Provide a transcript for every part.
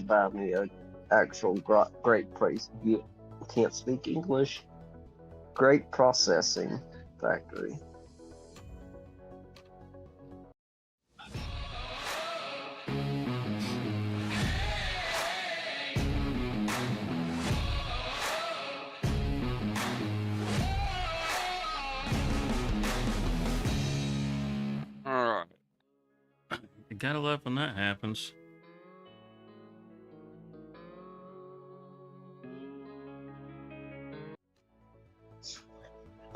buy me a actual great price. You can't speak English. Great processing factory. Alright. You gotta love when that happens.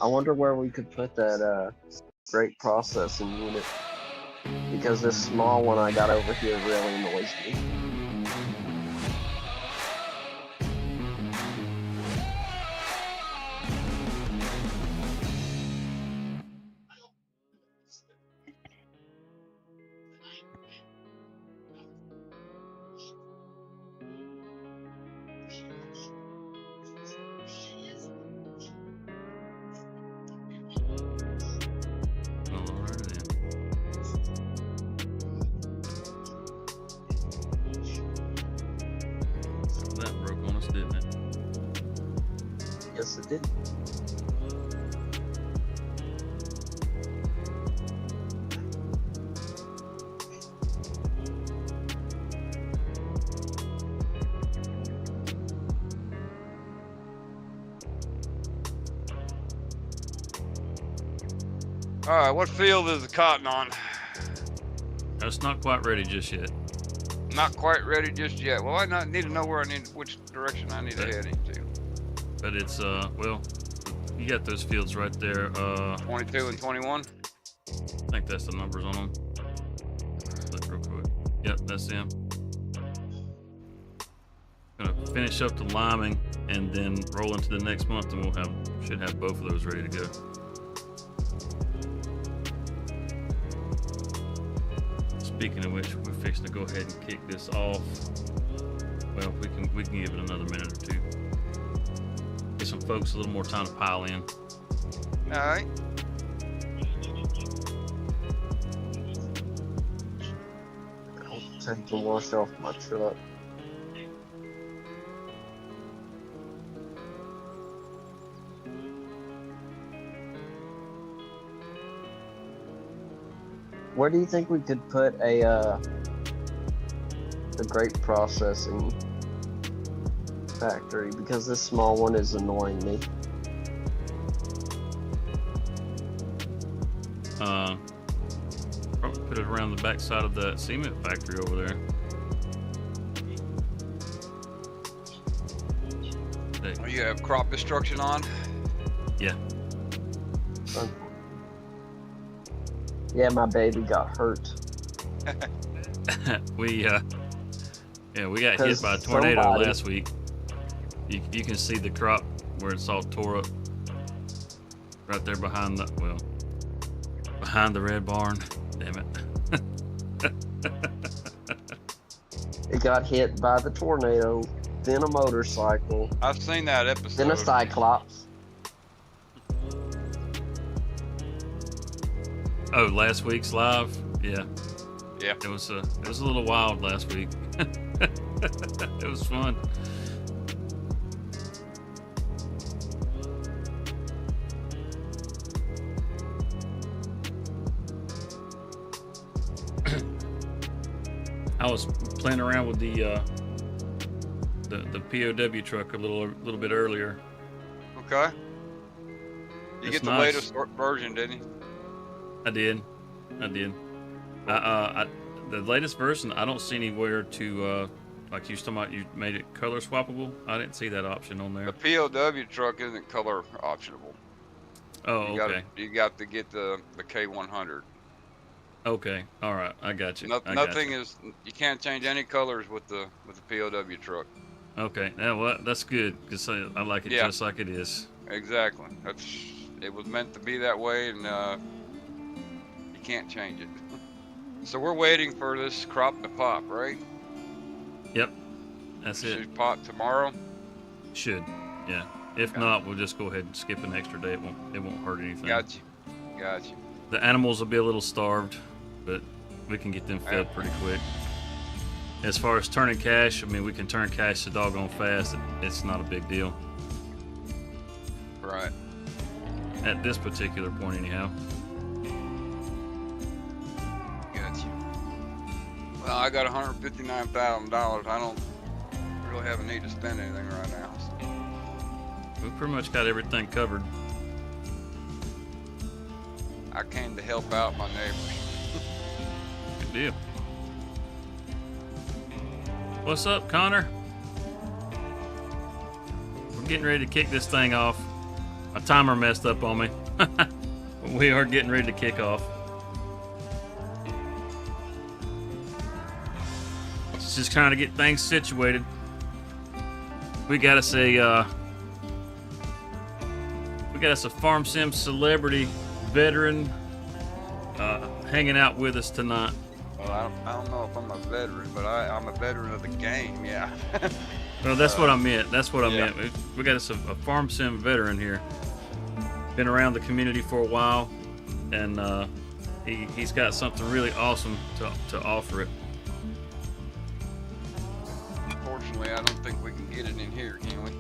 I wonder where we could put that great processing unit, because this small one I got over here really annoys me. That broke on us, didn't it? Yes, it did. Alright, what field is the cotton on? It's not quite ready just yet. Not quite ready just yet. Well, I need to know which direction I need to head into. But it's, well, you got those fields right there. 22 and 21? I think that's the numbers on them. Look real quick. Yep, that's them. Gonna finish up the liming and then roll into the next month, and should have both of those ready to go. Speaking of which, we're fixing to go ahead and kick this off. Well, we can give it another minute or two. Get some folks a little more time to pile in. All right. I'll take the wash off my truck. Where do you think we could put a great processing factory? Because this small one is annoying me. Probably put it around the back side of the cement factory over there. Oh, you have crop destruction on? Yeah. Yeah, my baby got hurt. we got hit by a tornado last week. You can see the crop where it's all tore up right there behind the red barn. Damn it. It got hit by the tornado, then a motorcycle. I've seen that episode. Then a cyclops. Oh, last week's live? Yeah. Yeah. It was a little wild last week. It was fun. I was playing around with the POW truck a little bit earlier. Okay. You get the nice. latest version, didn't you? I did. The latest version, I don't see anywhere to, like you was talking about, you made it color swappable. I didn't see that option on there. The POW truck isn't color optionable. Oh, okay. You got to get the K100. Okay, all right, I got you. Nothing is. You can't change any colors with the POW truck. Okay, yeah, well that's good because I like it just like it is. Exactly. It was meant to be that way, and you can't change it. So we're waiting for this crop to pop, right? Yep, that's it. Should pop tomorrow. Should, yeah. If not, we'll just go ahead and skip an extra day. It won't hurt anything. Got you. The animals will be a little starved, but we can get them fed pretty quick. As far as turning cash, I mean, we can turn cash so doggone fast. It's not a big deal. Right. At this particular point, anyhow. Got you. Well, I got $159,000. I don't really have a need to spend anything right now. So. We pretty much got everything covered. I came to help out my neighbors. Good deal. What's up, Connor? We're getting ready to kick this thing off. My timer messed up on me. We are getting ready to kick off. Just trying to get things situated. We got us a Farm Sim celebrity veteran hanging out with us tonight. Well, I don't know if I'm a veteran, but I'm a veteran of the game, yeah. Well, that's what I meant. That's what I yeah. meant. We got us a Farm Sim veteran here. Been around the community for a while, and he's got something really awesome to offer it. Unfortunately, I don't think we can get it in here, can we?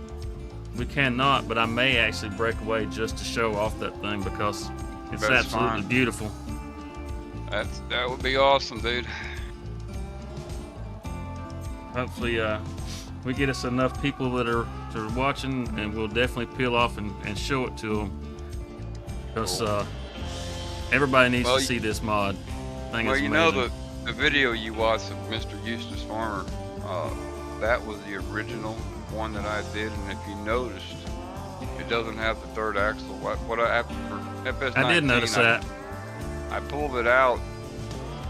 We cannot, but I may actually break away just to show off that thing because it's That's absolutely fine. beautiful. That would be awesome, dude. Hopefully, we get us enough people that are watching, and we'll definitely peel off and show it to them. Because everybody needs to see this mod. Thing Well, is you know amazing. the video you watched of Mr. Eustace Farmer, that was the original one that I did, and if you noticed, it doesn't have the third axle. What I after FS19, I did notice that. I pulled it out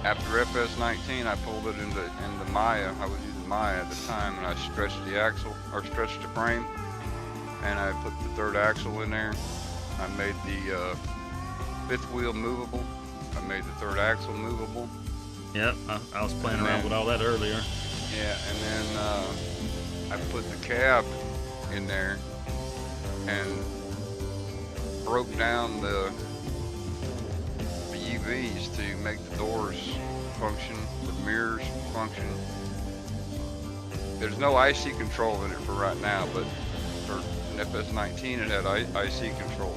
after FS19. I pulled it into Maya. I was using Maya at the time, and I stretched the axle or stretched the frame, and I put the third axle in there. I made the fifth wheel movable. I made the third axle movable. Yep, I was playing around with all that earlier. Yeah, and then I put the cab in there and broke down the UVs to make the doors function, the mirrors function. There's no IC control in it for right now, but for an FS19 it had IC control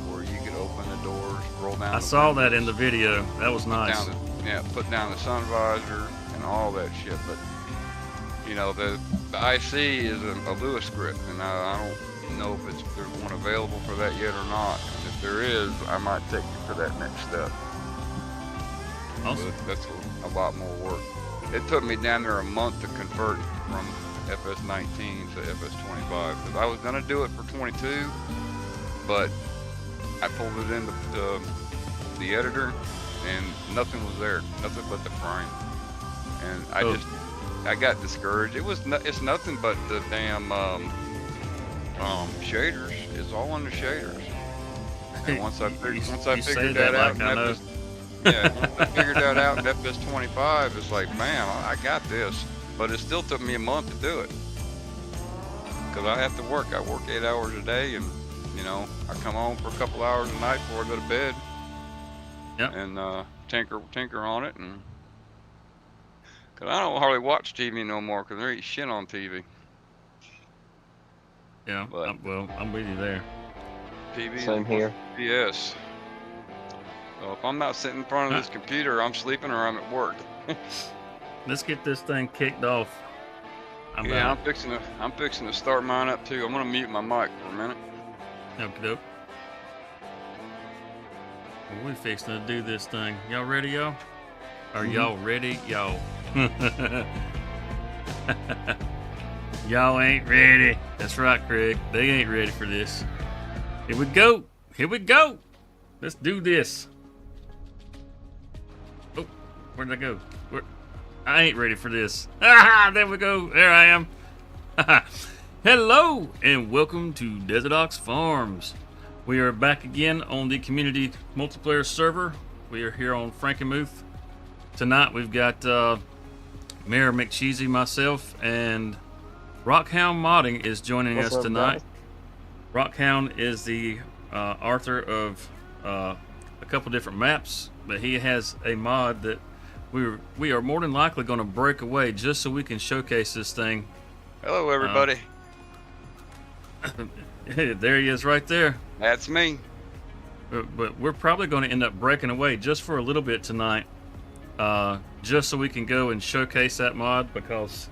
where you could open the doors, roll down. I saw that in the video. That was nice. Put down the sun visor and all that shit. But you know, the IC is a Lewis script, and I don't know if there's one available for that yet or not. And if there is, I might take you to that next step. Awesome. But that's a lot more work. It took me down there a month to convert from FS19 to FS25 because I was gonna do it for 22, but I pulled it into the editor and nothing was there, nothing but the frame, and I got discouraged. It's nothing but the damn shaders. It's all on the shaders. And once I figured that out, once I figured that out in FS25, it's like, man, I got this. But it still took me a month to do it because I have to work. I work 8 hours a day, and you know, I come home for a couple hours a night before I go to bed. Yep. And tinker on it, and cause I don't hardly watch TV no more because there ain't shit on TV. Yeah. But I'm with you there. TV. Same here. Yes. So if I'm not sitting in front of this computer, I'm sleeping or I'm at work. Let's get this thing kicked off. I'm fixing to start mine up too. I'm gonna mute my mic for a minute. Okie doke. Well, we fixing to do this thing. Y'all ready, y'all? Are y'all ready, y'all? Y'all ain't ready. That's right, Craig. They ain't ready for this. Here we go. Here we go. Let's do this. Oh, where did I go? I ain't ready for this. There we go. There I am. Hello, and welcome to Desert Ox Farms. We are back again on the community multiplayer server. We are here on Frankenmuth. Tonight we've got Mayor McCheesy, myself, and Rockhound Modding is joining us tonight. Rockhound is the author of a couple different maps, but he has a mod that we are more than likely going to break away just so we can showcase this thing. Hello, everybody. There he is, right there. That's me. But we're probably going to end up breaking away just for a little bit tonight, just so we can go and showcase that mod because,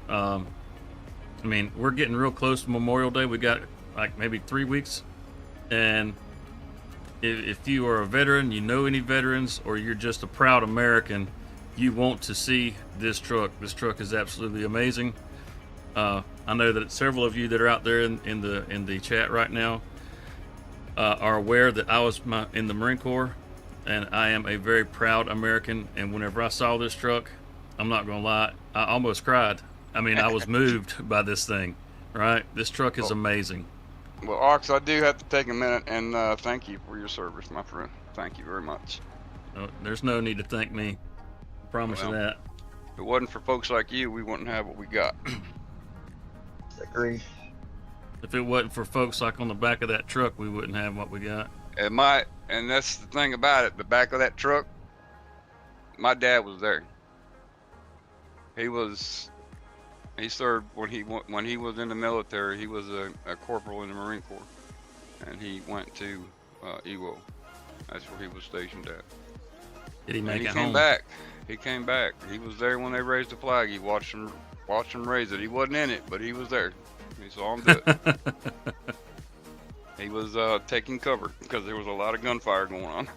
I mean, we're getting real close to Memorial Day. We got like maybe 3 weeks, and if you are a veteran, you know any veterans, or you're just a proud American, you want to see this truck. This truck is absolutely amazing. I know that several of you that are out there in the chat right now are aware that I was in the Marine Corps, and I am a very proud American. And whenever I saw this truck, I'm not gonna lie, I almost cried. I mean, I was moved by this thing. Right? This truck is amazing. Well, Ox, I do have to take a minute and thank you for your service, my friend. Thank you very much. There's no need to thank me. I promise you that. If it wasn't for folks like you, we wouldn't have what we got. Agreed. If it wasn't for folks like on the back of that truck, we wouldn't have what we got. And that's the thing about it. The back of that truck, my dad was there. He served when he was in the military. He was a corporal in the Marine Corps, and he went to Ewo. That's where he was stationed at. Did he make it home? He came back. He came back. He was there when they raised the flag. He watched them raise it. He wasn't in it, but he was there. He saw them do it. He was taking cover because there was a lot of gunfire going on.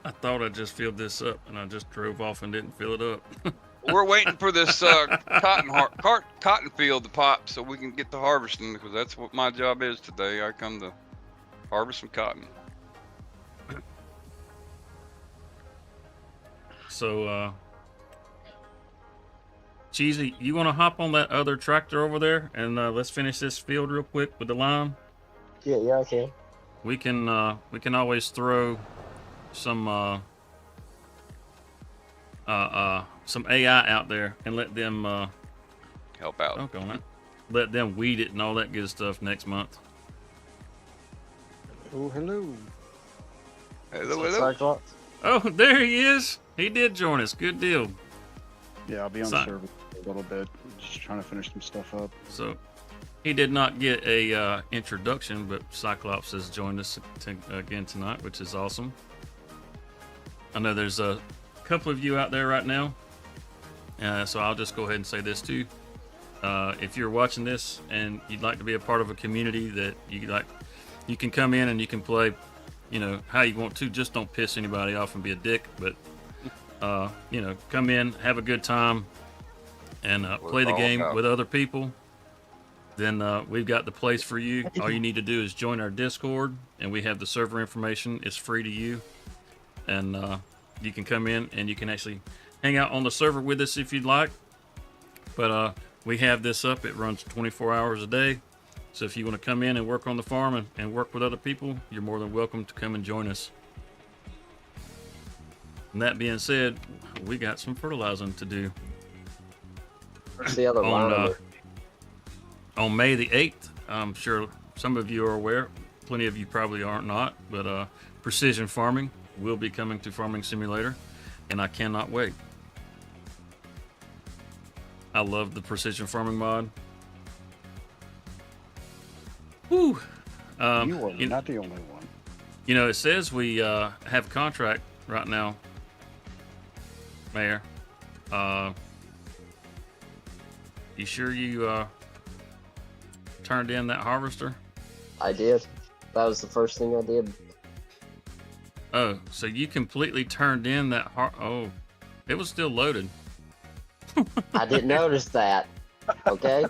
I thought I just filled this up, and I just drove off and didn't fill it up. We're waiting for this cotton field to pop so we can get to harvesting, because that's what my job is today. I come to harvest some cotton. So, Cheesy, you want to hop on that other tractor over there and let's finish this field real quick with the line? Yeah, I can. We can always throw some AI out there and let them help out. Talk on it. Let them weed it and all that good stuff next month. Oh, hello. Hello. Cyclops? Oh, there he is. He did join us. Good deal. Yeah, I'll be on the server for a little bit. Just trying to finish some stuff up. So, he did not get a introduction, but Cyclops has joined us again tonight, which is awesome. I know there's a couple of you out there right now, so I'll just go ahead and say this too. If you're watching this and you'd like to be a part of a community that you can come in and you can play, how you want to. Just don't piss anybody off and be a dick, but come in, have a good time, and play the game with other people. Then we've got the place for you. All you need to do is join our Discord, and we have the server information. It's free to you, and you can come in and you can actually hang out on the server with us if you'd like. But we have this up. It runs 24 hours a day. So if you want to come in and work on the farm and work with other people, you're more than welcome to come and join us. And that being said, we got some fertilizing to do. Where's the other line? On May the 8th, I'm sure some of you are aware, plenty of you probably aren't not, but precision farming will be coming to Farming Simulator, and I cannot wait. I love the precision farming mod. Whew. You are not the only one. It says we have contract right now, Mayor. You sure you turned in that harvester? I did. That was the first thing I did. Oh, so you completely turned in that oh, it was still loaded. I didn't notice that. Okay.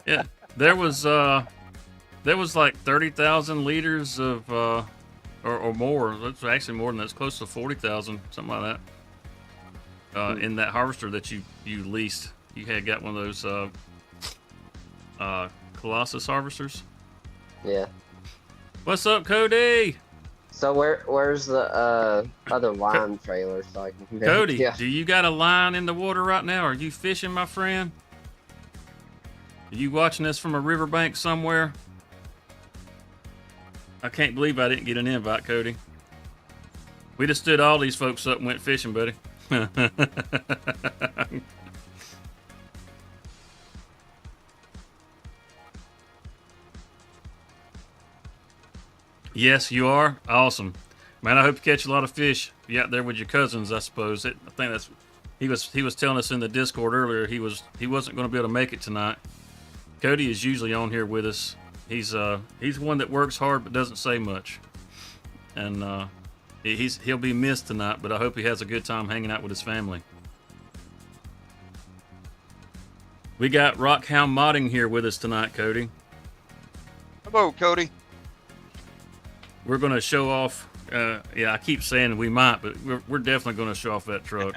Yeah, there was like 30,000 liters of or more. That's actually more than that. It's close to 40,000, something like that. In that harvester that you leased, you had got one of those Colossus harvesters. Yeah. What's up, Cody? So where's the other line trailer so I can Cody, do you got a line in the water right now? Are you fishing, my friend? Are you watching this from a riverbank somewhere? I can't believe I didn't get an invite, Cody. We just stood all these folks up and went fishing, buddy. Yes, you are. Awesome. Man, I hope you catch a lot of fish. You out there with your cousins, I suppose. I think that's he was telling us in the Discord earlier he wasn't going to be able to make it tonight. Cody is usually on here with us. He's one that works hard but doesn't say much. And he'll be missed tonight, but I hope he has a good time hanging out with his family. We got Rockhound Modding here with us tonight, Cody. Hello, Cody. We're going to show off. Yeah, I keep saying we might, but we're definitely going to show off that truck.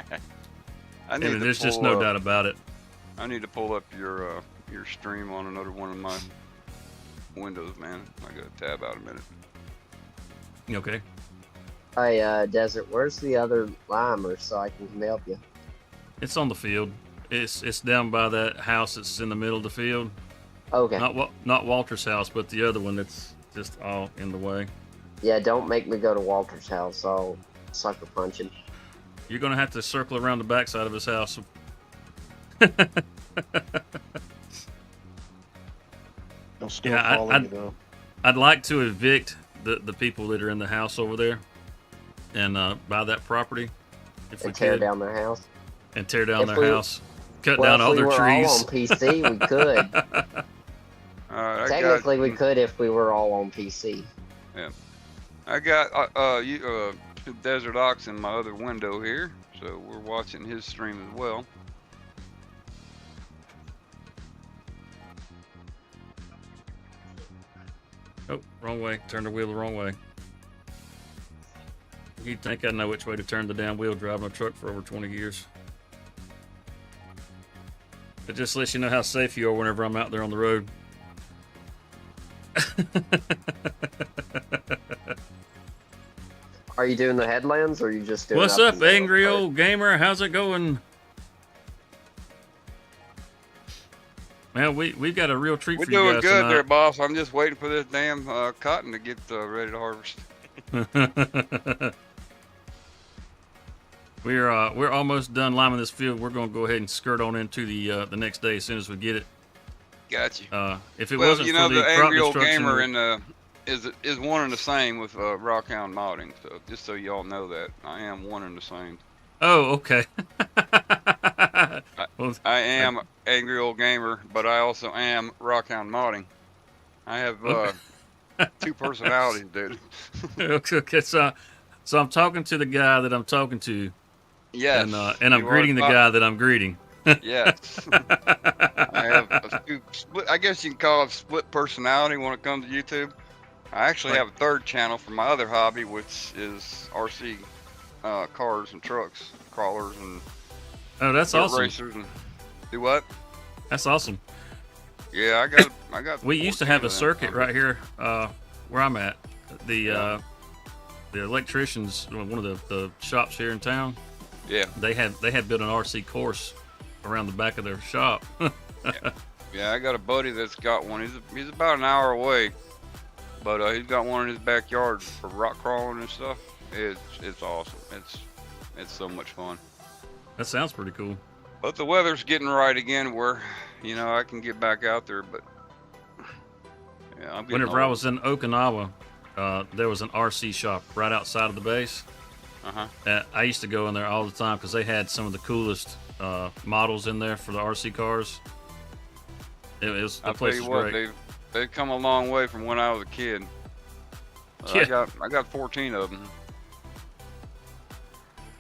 There's just no doubt about it. I need to pull up your stream on another one of my windows, man. I got to tab out a minute. You okay? Hey, Desert, where's the other limer so I can come help you? It's on the field. It's down by that house that's in the middle of the field. Okay. Not Walter's house, but the other one that's just all in the way. Yeah, don't make me go to Walter's house. I'll sucker punch him. You're going to have to circle around the backside of his house. They'll still follow you, though. I'd like to evict the people that are in the house over there and buy that property. If we tear could. Down their house. And tear down their house. Cut well, down all their trees. All on PC, we could. Technically, we could if we were all on PC. Yeah. I got Desert Ox in my other window here, so we're watching his stream as well. Oh, wrong way. Turned the wheel the wrong way. You'd think I know which way to turn the damn wheel driving a truck for over 20 years. It just lets you know how safe you are whenever I'm out there on the road. Are you doing the headlands or are you just doing What's up, angry old gamer? How's it going? Man, we've got a real treat for you guys. We're doing good tonight. there, boss. I'm just waiting for this damn cotton to get ready to harvest. We're almost done liming this field. We're going to go ahead and skirt on into the next day as soon as we get it. Got you. If it wasn't for the angry crop old gamer destruction, is one and the same with Rockhound Modding. So just so y'all know that I am one and the same. Oh, okay. I am angry old gamer, but I also am Rockhound Modding. I have two personalities, dude. Okay, so I'm talking to the guy that I'm talking to. Yes. And I'm greeting the guy that I'm greeting. Yes. I have a split. I guess you can call it split personality when it comes to YouTube. I actually have a third channel for my other hobby, which is RC cars and trucks, crawlers and that's awesome. Racers and do what? That's awesome. Yeah, I got. We used to have a circuit right here where I'm at. The electricians, one of the shops here in town. Yeah. They had built an RC course around the back of their shop. Yeah, I got a buddy that's got one. He's about an hour away, but he's got one in his backyard for rock crawling and stuff. It's awesome. It's so much fun. That sounds pretty cool. But the weather's getting right again where, I can get back out there, but yeah, I'm getting Whenever I old. was in Okinawa, there was an RC shop right outside of the base. I used to go in there all the time because they had some of the coolest models in there for the RC cars. The place was great. They've come a long way from when I was a kid. Yeah. I got 14 of them.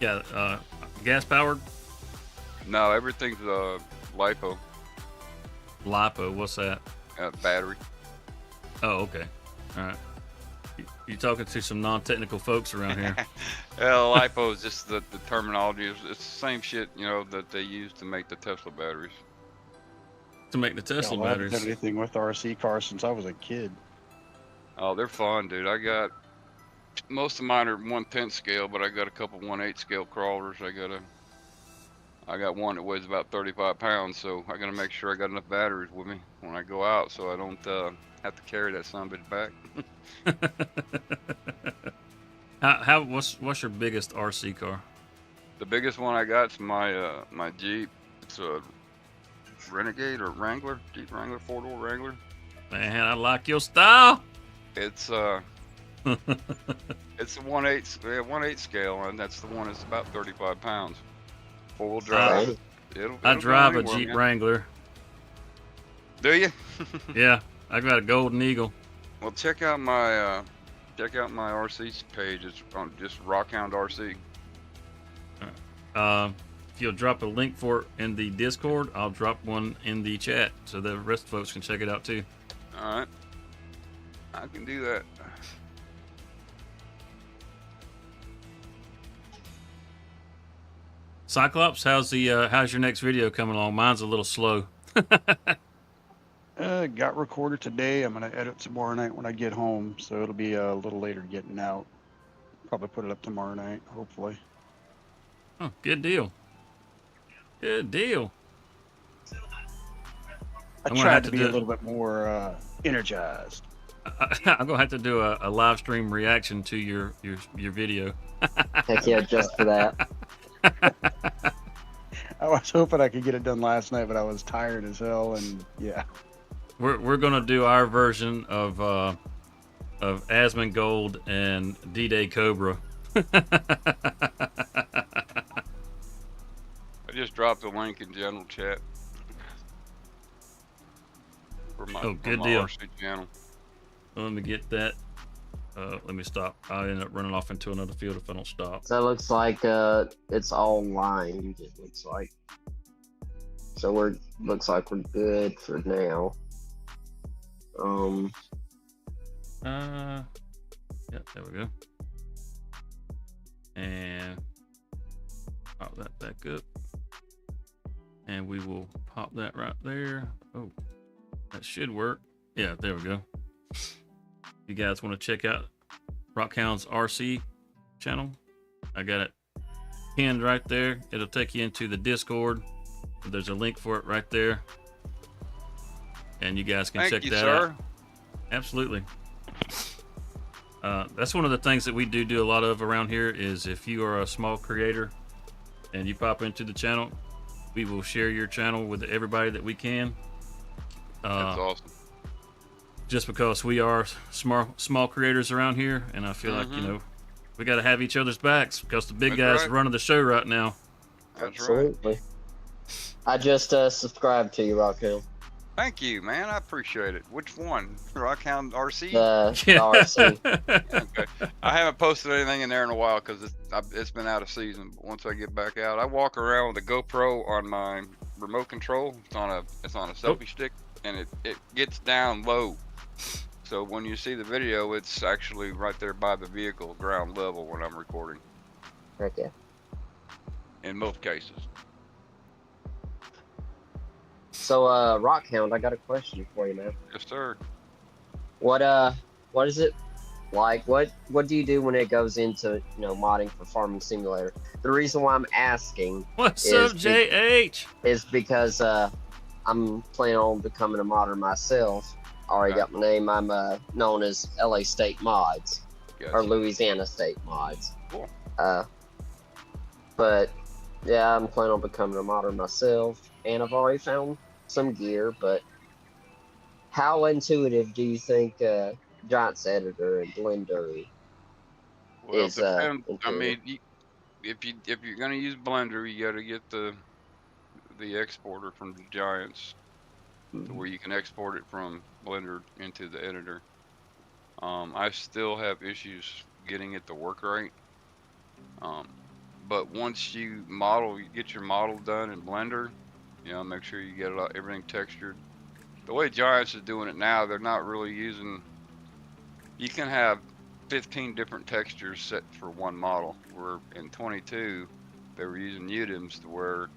Yeah, gas powered. No, everything's lipo. Lipo, what's that? Battery. Oh, okay. All right. You talking to some non-technical folks around here. Lipo is just the terminology. It's the same shit, that they use to make the Tesla batteries. To make the Tesla I haven't batteries. done anything with RC cars since I was a kid. Oh, they're fun, dude. Most of mine are 1/10 scale, but I got a couple 1/8 scale crawlers. I got one that weighs about 35 pounds, so I gotta make sure I got enough batteries with me when I go out, so I don't have to carry that son of a bitch back. What's your biggest RC car? The biggest one I got is my Jeep. It's a Renegade or Wrangler, Jeep Wrangler, 4-door Wrangler. Man, I like your style. It's it's a 1/8 scale, and that's the one that's about 35 pounds. 4-wheel drive. I It'll drive go a anywhere, Jeep man. Wrangler. Do you? Yeah, I got a Golden Eagle. Well, check out my RC page. It's on just Rockhound RC. If you'll drop a link for it in the Discord, I'll drop one in the chat so the rest of folks can check it out too. All right, I can do that. Cyclops, how's your next video coming along? Mine's a little slow. Got recorded today. I'm gonna edit tomorrow night when I get home, so it'll be a little later getting out. Probably put it up tomorrow night, hopefully. Oh, good deal. Good deal. I tried to be a little bit more energized. I'm gonna have to do a live stream reaction to your video. Heck yeah, just for that. I was hoping I could get it done last night, but I was tired as hell, and yeah. We're gonna do our version of Asmongold and D-Day Cobra. I just dropped a link in general chat for my, good my deal. RC channel. Let me get that. Let me stop. I'll end up running off into another field if I don't stop. So it looks like it's all lined. It looks like. So looks like we're good for now. Yep, there we go. And pop that back up. And we will pop that right there. Oh, that should work. Yeah, there we go. You guys want to check out Rockhound's RC channel? I got it pinned right there. It'll take you into the Discord. There's a link for it right there. And you guys can check that out. Absolutely. That's one of the things that we do a lot of around here is if you are a small creator and you pop into the channel, we will share your channel with everybody that we can. That's awesome. Just because we are small creators around here, and I feel like, we got to have each other's backs because the big guys are running the show right now. That's Absolutely. right. I just subscribed to you, Rockhound. Thank you, man. I appreciate it. Which one? Rockhound RC? The RC. Okay. I haven't posted anything in there in a while because it's been out of season. But once I get back out, I walk around with a GoPro on my remote control. It's on a selfie stick, and it gets down low. So when you see the video, it's actually right there by the vehicle, ground level, when I'm recording. Heck yeah. In most cases. So, Rockhound, I got a question for you, man. Yes, sir. What is it like? What do you do when it goes into, modding for Farming Simulator? The reason why I'm asking What's up, JH? is because I'm planning on becoming a modder myself. I already got my name. I'm known as LA State Mods or Louisiana State Mods. Cool. But yeah, I'm planning on becoming a modder myself, and I've already found some gear. But how intuitive do you think Giants Editor and Blender is? I mean, if you're gonna use Blender, you got to get the exporter from the Giants, where you can export it from Blender into the editor. I still have issues getting it to work right. But once you get your model done in Blender, make sure you get everything textured. The way Giants is doing it now, they're not really using. You can have 15 different textures set for one model. Where in 22, they were using UDIMs to where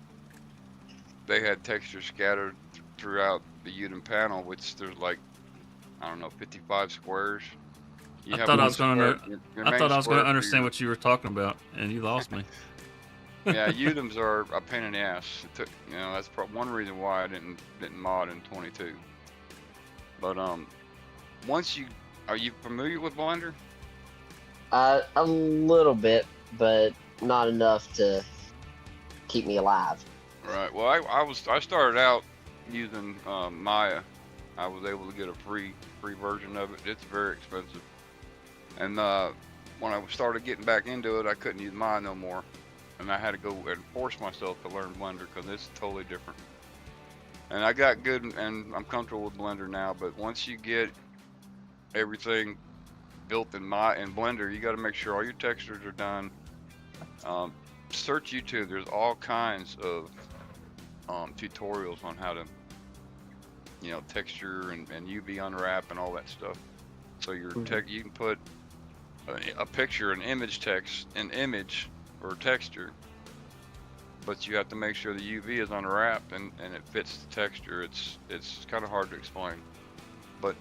they had textures scattered throughout the UDIM panel, which there's 55 squares. I thought I was going to understand what you were talking about, and you lost me. Yeah, UDIMs are a pain in the ass. It took, that's one reason why I didn't mod in 22. But are you familiar with Blender? A little bit, but not enough to keep me alive. Right. Well, I started out using Maya. I was able to get a free version of it. It's very expensive. And when I started getting back into it, I couldn't use Maya no more, and I had to go and force myself to learn Blender because it's totally different. And I got good, and I'm comfortable with Blender now. But once you get everything built in Blender, you got to make sure all your textures are done. Search YouTube. There's all kinds of tutorials on how to, texture and UV unwrap and all that stuff. So your you can put a picture, an image or texture, but you have to make sure the UV is unwrapped and it fits the texture. It's kind of hard to explain, but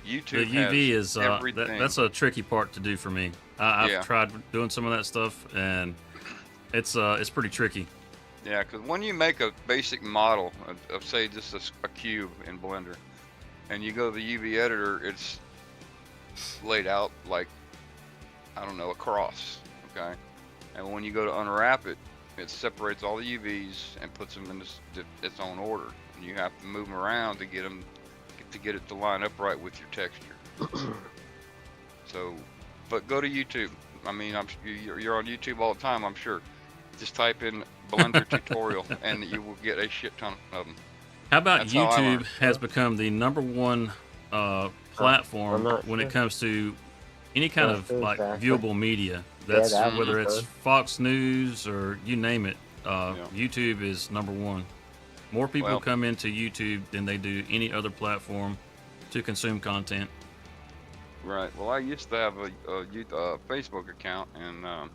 YouTube The UV has is everything. that's a tricky part to do of me. I've tried doing some of that stuff, and it's pretty tricky. Yeah, because when you make a basic model of say just a cube in Blender, and you go to the UV editor, it's laid out like, I don't know, a cross, okay? And when you go to unwrap it, it separates all the UVs and puts them in its own order. And you have to move them around to get it to line up right with your texture. So, but go to YouTube. I mean, you're on YouTube all the time, I'm sure. Just type in Blender tutorial and you will get a shit ton of them. How about That's how I YouTube learned. has become the number 1 platform when it comes to any kind of like viewable media. That's whether it's Fox News or you name it. YouTube is number 1. More people come into YouTube than they do any other platform to consume content. Right. Well, I used to have a Facebook account, and I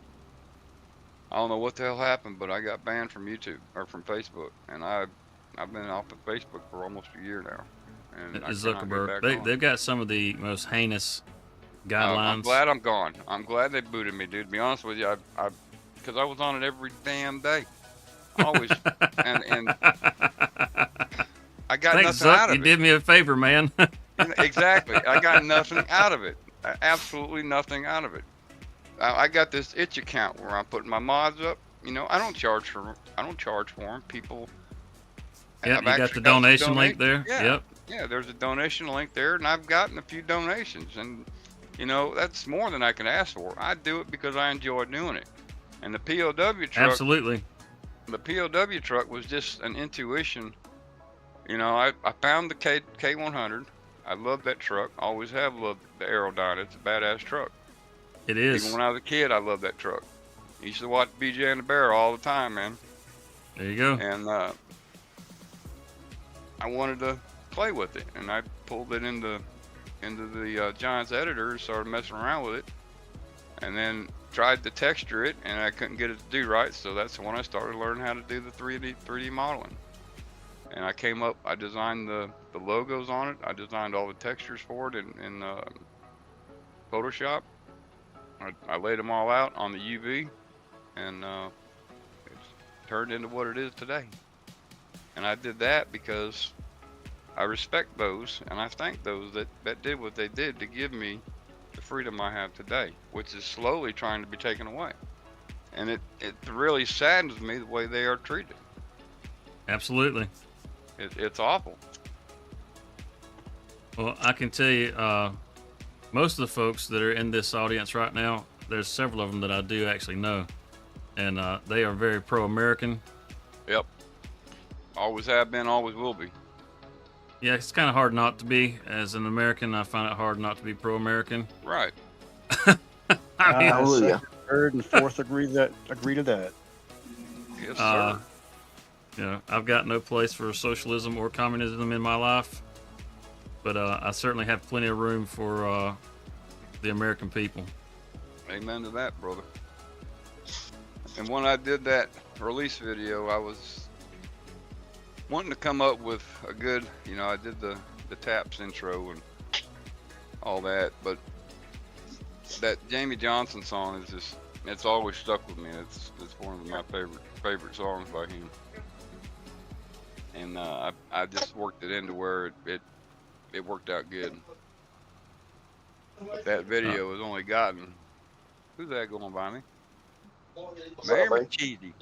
don't know what the hell happened, but I got banned from YouTube or from Facebook, and I've been off of Facebook for almost a year now. And Zuckerberg, they've got some of the most heinous guidelines. I'm glad I'm gone. I'm glad they booted me, dude. To be honest with you, because I was on it every damn day, always, and I got Thanks, nothing out of you it. did me a favor, man. Exactly, I got nothing out of it. Absolutely nothing out of it. I got this itch account where I'm putting my mods up. I don't charge for them. People. Yeah, you got the donation link there. Yeah, yep. Yeah, there's a donation link there, and I've gotten a few donations, and that's more than I can ask for. I do it because I enjoy doing it. And the POW truck. Absolutely. The POW truck was just an intuition. I found the K100. I love that truck. Always have loved the Aerodyne. It's a badass truck. It is. Even when I was a kid, I loved that truck. Used to watch BJ and the Bear all the time, man. There you go. And I wanted to play with it, and I pulled it into the Giants editor and started messing around with it, and then tried to texture it, and I couldn't get it to do right. So that's when I started learning how to do the 3D modeling. And I designed the logos on it. I designed all the textures for it in Photoshop. I laid them all out on the UV, and it's turned into what it is today. And I did that because I respect those, and I thank those that did what they did to give me the freedom I have today, which is slowly trying to be taken away. And it really saddens me the way they are treated. Absolutely. It's awful. Well, I can tell you, most of the folks that are in this audience right now, there's several of them that I do actually know, and they are very pro-American. Yep. Always have been, always will be. Yeah, it's kind of hard not to be. As an American, I find it hard not to be pro-American. Right. I mean, Second, third, and fourth agree to that. Yes, sir. I've got no place for socialism or communism in my life, but I certainly have plenty of room for the American people. Amen to that, brother. And when I did that release video, I was wanting to come up with a good, I did the Taps intro and all that, but that Jamie Johnson song is just, it's always stuck with me. It's one of my favorite songs by him. And I just worked it into where it worked out good. But that video has only gotten Who's that going by me? What's up, Mary man? Cheesy.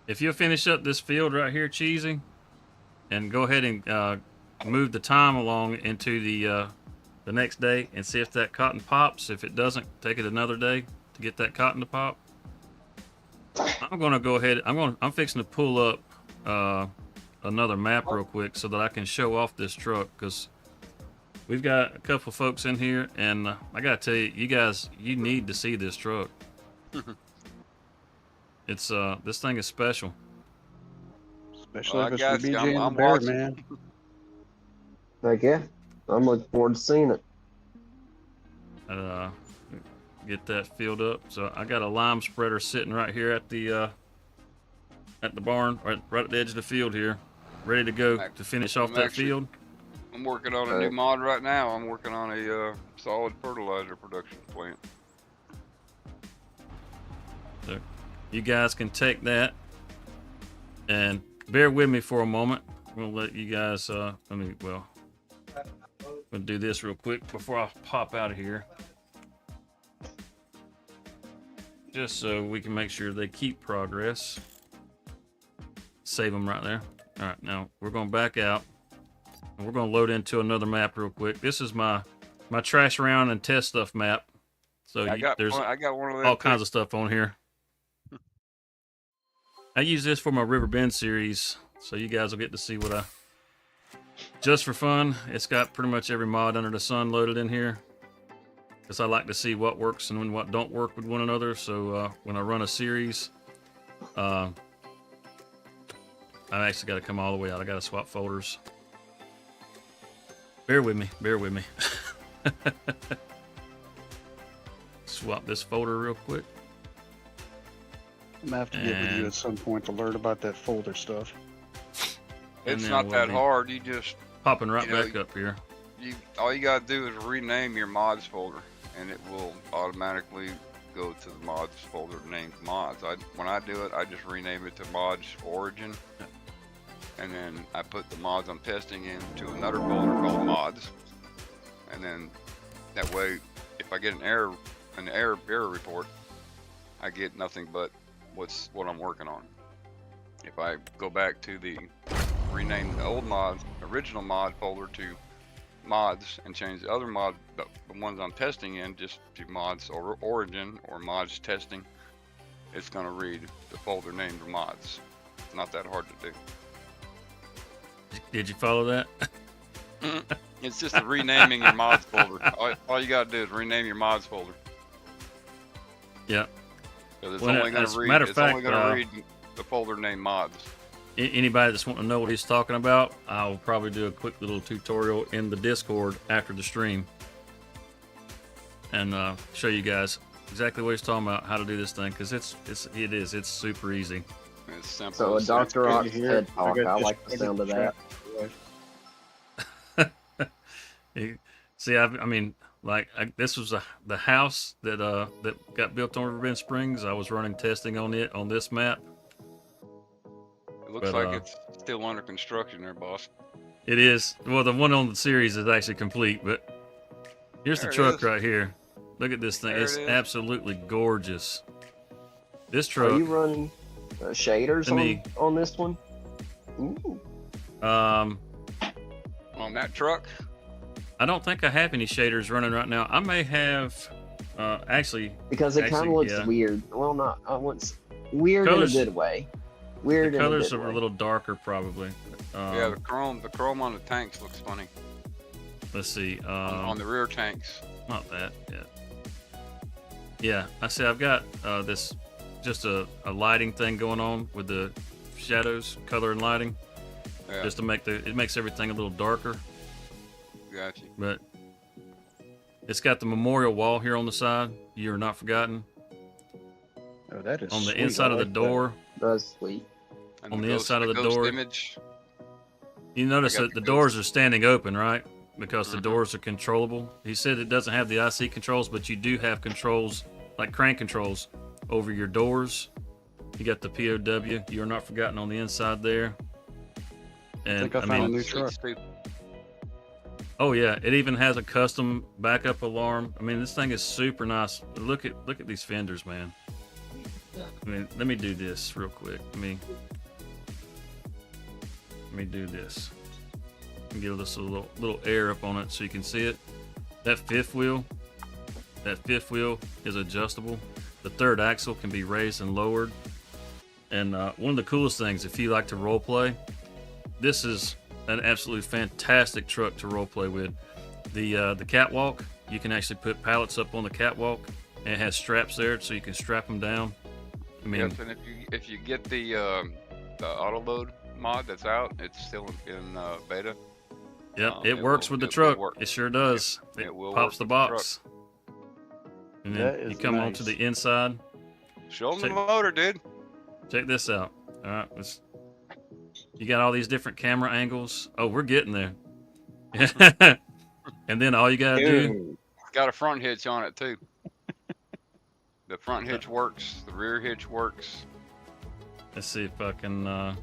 If you'll finish up this field right here, Cheesy, and go ahead and move the time along into the next day and see if that cotton pops. If it doesn't, take it another day to get that cotton to pop. I'm gonna go ahead. I'm fixing to pull up another map real quick so that I can show off this truck, because we've got a couple folks in here, and I gotta tell you, you guys, you need to see this truck. It's this thing is special. Especially Well, if I it's for got BJ you. and the I'm bear, watching. man. Heck yeah. I'm looking forward to seeing it. Get that filled up. So I got a lime spreader sitting right here at the barn, right at the edge of the field here, ready to go to finish off that field. I'm working on a new mod right now. I'm working on a solid fertilizer production plant. So you guys can take that and bear with me for a moment. I'm gonna let you guys. I'm gonna do this real quick before I pop out of here, just so we can make sure they keep progress. Save them right there. All right, now we're gonna back out, and we're gonna load into another map real quick. This is my trash around and test stuff map. So I got one of them all kinds of stuff on here. I use this for my River Bend series, so you guys will get to see what I. Just for fun, it's got pretty much every mod under the sun loaded in here, because I like to see what works and what don't work with one another. So when I run a series, I actually got to come all the way out. I got to swap folders. Bear with me. Swap this folder real quick. I'm gonna have to get with you at some point to learn about that folder stuff. It's not that hard. You just popping right back up here. All you gotta do is rename your mods folder, and it will automatically go to the mods folder named mods. When I do it, I just rename it to mods origin, and then I put the mods I'm testing into another folder called mods, and then that way, if I get an error report, I get nothing but what I'm working on. If I go back to the rename the old original mod folder to mods, and change the other mod, the ones I'm testing in, just to mods or origin or mods testing, it's gonna read the folder named mods. It's not that hard to do. Did you follow that? It's just a renaming your mods folder. All you gotta do is rename your mods folder. Yeah. Because it's only gonna read the folder named mods. Anybody that's wanting to know what he's talking about, I'll probably do a quick little tutorial in the Discord after the stream, and show you guys exactly what he's talking about, how to do this thing, because it's super easy. It's simple. So a Dr. Ox head talk. I like the sound of that. See, I mean, like this was the house that got built on River Bend Springs. I was running testing on it on this map. It looks like it's still under construction there, boss. It is. Well, the one on the series is actually complete, but here's the truck right here. Look at this thing. It's absolutely gorgeous. This truck. Are you running shaders on this one? Ooh. On that truck? I don't think I have any shaders running right now. I may have, actually. Because it kind of looks weird. Well, not. I want weird colors, in a good way. Weird. The colors are way. a little darker, probably. Yeah, the chrome on the tanks looks funny. Let's see. On the rear tanks. Not that. Yeah. I see. I've got this, just a lighting thing going on with the shadows, color and lighting, just to make it makes everything a little darker. Gotcha. But it's got the memorial wall here on the side. You're not forgotten. Oh, that is on the sweet. inside of the door. That's sweet. On the inside of the door. Image. You notice that the doors are standing open, right? Because the doors are controllable. He said it doesn't have the IC controls, but you do have controls, like crank controls, over your doors. You got the POW. You're not forgotten on the inside there. And I think I found a new truck. Oh yeah, it even has a custom backup alarm. I mean, this thing is super nice. Look at these fenders, man. I mean, let me do this real quick. Let me do this. Give this a little air up on it so you can see it. That fifth wheel is adjustable. The third axle can be raised and lowered. And one of the coolest things, if you like to role play, this is an absolutely fantastic truck to role play with. The catwalk, you can actually put pallets up on the catwalk, and it has straps there so you can strap them down. I mean, Yes, and if you get the auto load mod that's out, it's still in beta. yep, it works with the truck. It sure does. It will pops work the with the box. And That then you is come nice. onto the inside. Show them the Check- motor, dude. Check this out. All right, you got all these different camera angles. Oh, we're getting there. And then all you gotta do, Dude, It's got a front hitch on it too. The front hitch works. The rear hitch works. let's see if I can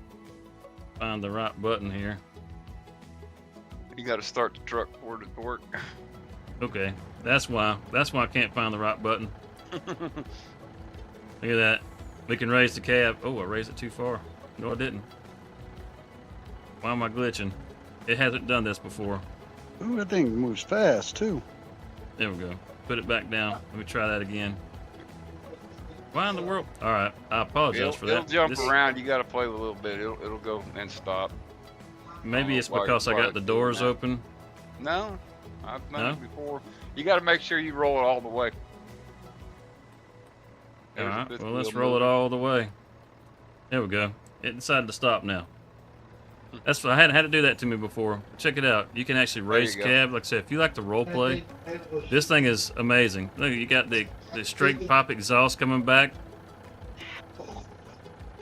find the right button here. You got to start the truck for it to work. Okay, that's why I can't find the right button. Look at that. We can raise the cab. Oh, I raised it too far. No, I didn't. Why am I glitching? It hasn't done this before. Ooh, that thing moves fast too. There we go. Put it back down. Let me try that again. Why in the world? All right, I apologize for It'll that. jump This- around. You got to play with a little bit. It'll go and stop. Maybe it's Why- because I why got the it's doing doors that. open. No, I've done No? it before. You got to make sure you roll it all the way. All There's a right, fifth well, let's wheel roll it moving. all the way. There we go. It decided to stop now. That's I hadn't had to do that to me before. Check it out. You can actually There raise you the go. cab. Like I said, if you like to role play, this thing is amazing. Look, you got the straight pop exhaust coming back.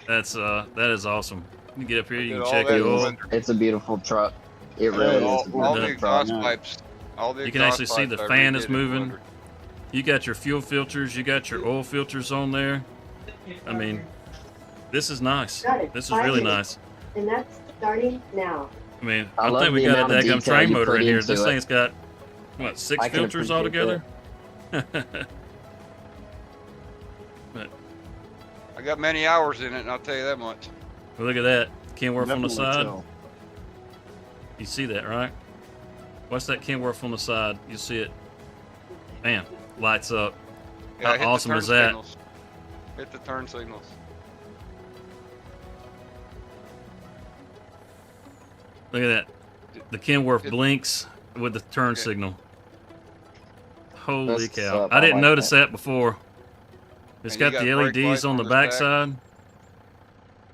That is awesome. You get up here, you Look can at all check that the oil. cylinder. it's a beautiful truck. It really Yeah, is a all beautiful the Yeah. exhaust truck. pipes. All the You can exhaust actually see pipes the I fan redid is in moving. Blender. You got your fuel filters. You got your oil filters on there. I mean, this is nice. Got it. This is 5 really minutes. nice. And that's starting now. I mean, I I love think we the got a amount of daggum detail train you motor put in here. into This it. thing's got, what, 6 I can filters appreciate altogether? I got many hours in it, and I'll tell you that much. Well, look at that. Kenworth on the Definitely side. tell. You see that, right? Watch that Kenworth on the side. You see it. Bam. Lights up. Yeah, How hit the awesome turn is that? signals. Hit the turn signals. Look at that. The Kenworth It- blinks with the turn Yeah. signal. Holy That's cow. up. I I didn't like notice that. that before. It's And you got the got brake LEDs lights on on the the back stack. side.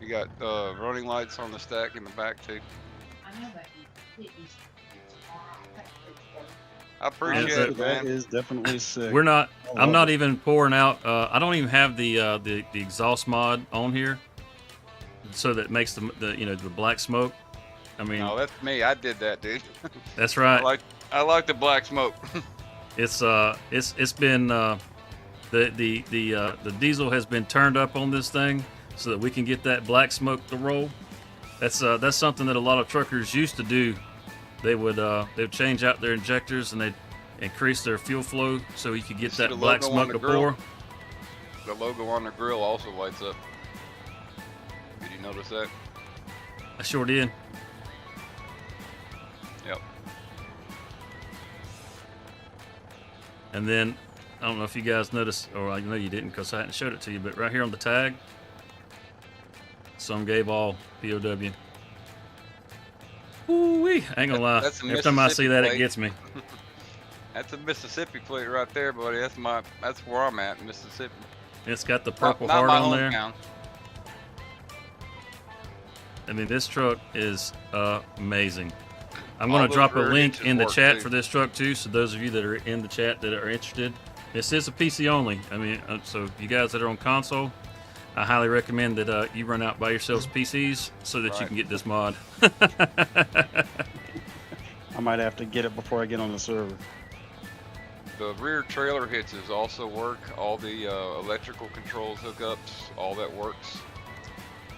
You got running lights on the stack in the back too. I appreciate Yeah, it, That man. is definitely sick. We're not. I I'm love not it. even pouring out. I don't even have the exhaust mod on here, so that makes the black smoke. I mean, No, that's me. I did that, dude. that's I right. like the black smoke. It's been the diesel has been turned up on this thing so that we can get that black smoke to roll. That's something that a lot of truckers used to do. They'd change out their injectors and they'd increase their fuel flow so you could get see the that black logo on smoke the to grill? pour. The logo on the grill also lights up. Did you notice that? I sure did. Yep. And then I don't know if you guys noticed, or I know you didn't because I hadn't showed it to you, but right here on the tag, some gave all POW. Ooh-wee. I ain't gonna lie. That's a Every time I see that, it Mississippi gets me. That's a Mississippi plate right there, buddy. That's where I'm at, Mississippi. It's got the Not, purple not heart my on there. hometown. I mean, this truck is amazing. I'm All going to those drop a rear link hitches in the work, chat too. for this truck too. So those of you that are in the chat that are interested, this is a PC only. I mean, so you guys that are on console, I highly recommend that you run out buy yourselves PCs so that you Right. can get this mod. I might have to get it before I get on the server. The rear trailer hitches also work. All the electrical controls, hookups, all that works.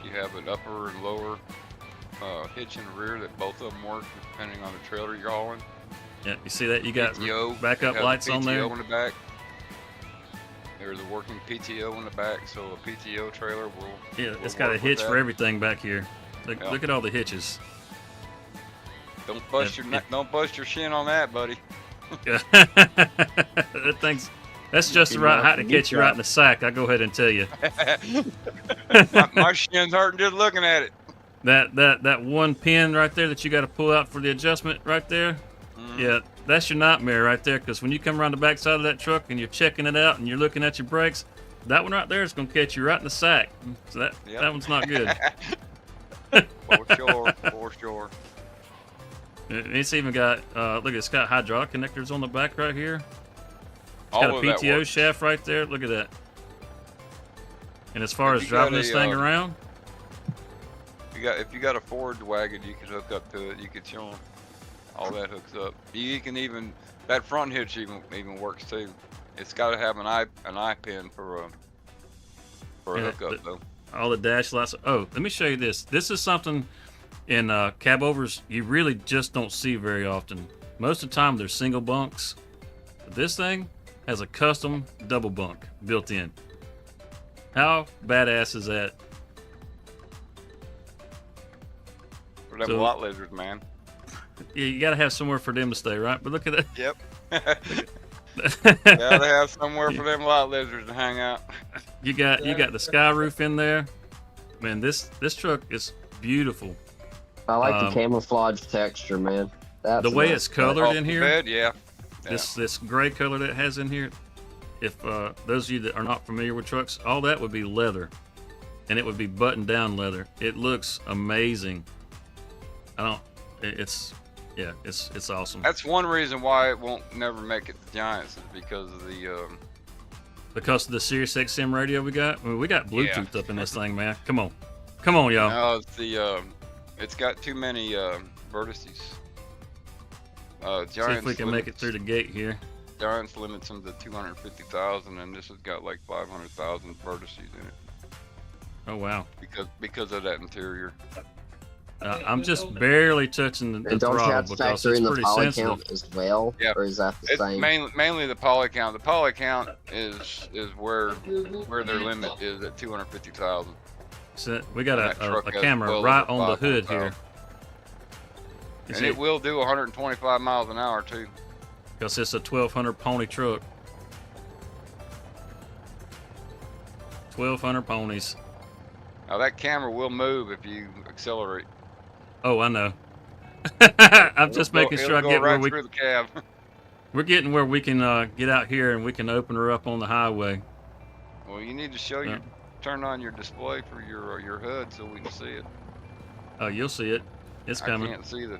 You have an upper and lower hitch in the rear that both of them work depending on the trailer you're hauling. Yeah, you see that? You got PTO, backup it has lights a on there. PTO in the back. There's a working PTO in the back, so a PTO trailer will. Yeah, will it's got a work with hitch that. for everything back here. Look, Yeah. look at all the hitches. Don't bust don't bust your shin on that, buddy. That thing's that's just the right height to catch you right in the sack. I go ahead and tell you. my shin's hurting just looking at it. That one pin right there that you got to pull out for the adjustment right there. Mhm. Yeah, that's your nightmare right there. Because when you come around the back side of that truck and you're checking it out and you're looking at your brakes, that one right there is going to catch you right in the sack. So that one's not good. For sure, for sure. It's even got look, it's got hydraulic connectors on the back right here. It's got a All of that PTO works. shaft right there. Look at that. And as far If as you got driving this a, thing around, If you got a Ford wagon, you can hook up to it. You can show them. All that hooks up. You can even that front hitch even works too. It's got to have an eye pin for a Yeah, hookup though. all the dash lights. Oh, let me show you this. This is something in cab overs you really just don't see very often. Most of the time they're single bunks. But this thing has a custom double bunk built in. How badass is that? For them So- lot lizards, man. Yeah, you gotta have somewhere for them to stay, right? But look at Yep. that. Gotta have somewhere for them lot lizards to hang out. You got the sky roof in there. Man, this truck is beautiful. I like the camouflage texture, man. That's The way nice it's touch. colored Off in the here. bed, yeah. This gray color that it has in here. If those of you that are not familiar with trucks, all that would be leather, and it would be buttoned down leather. It looks amazing. It's awesome. That's one reason why it won't never make it to Giants is because of the Because of the Sirius XM radio we got. I mean, we got Bluetooth up in this thing, man. Come on, y'all. no, it's the it's got too many vertices. Giants See if we can make it limits- through the gate here. Giants limits them to 250,000, and this has got like 500,000 vertices in it Oh wow. because of that interior. I'm just barely touching the And don't you throttle have to because factor it's in the pretty poly sensitive. count as well? Yeah. Or is that the It's same? mainly the poly count. The poly count is where their limit is at 250,000. So we got And that a truck has camera well right over on the hood 500,000. here. You And see, it will do 125 miles an hour too. because it's a 1200 pony truck. 1200 ponies. Now that camera will move if you accelerate. Oh, I know. I'm just It'll go- making sure I it'll get go where right we. through the cab. We're getting where we can get out here and we can open her up on the highway. Well, you need to show Yeah. turn on your display for your HUD so we can see it. Oh, you'll see it. It's I coming. can't see the.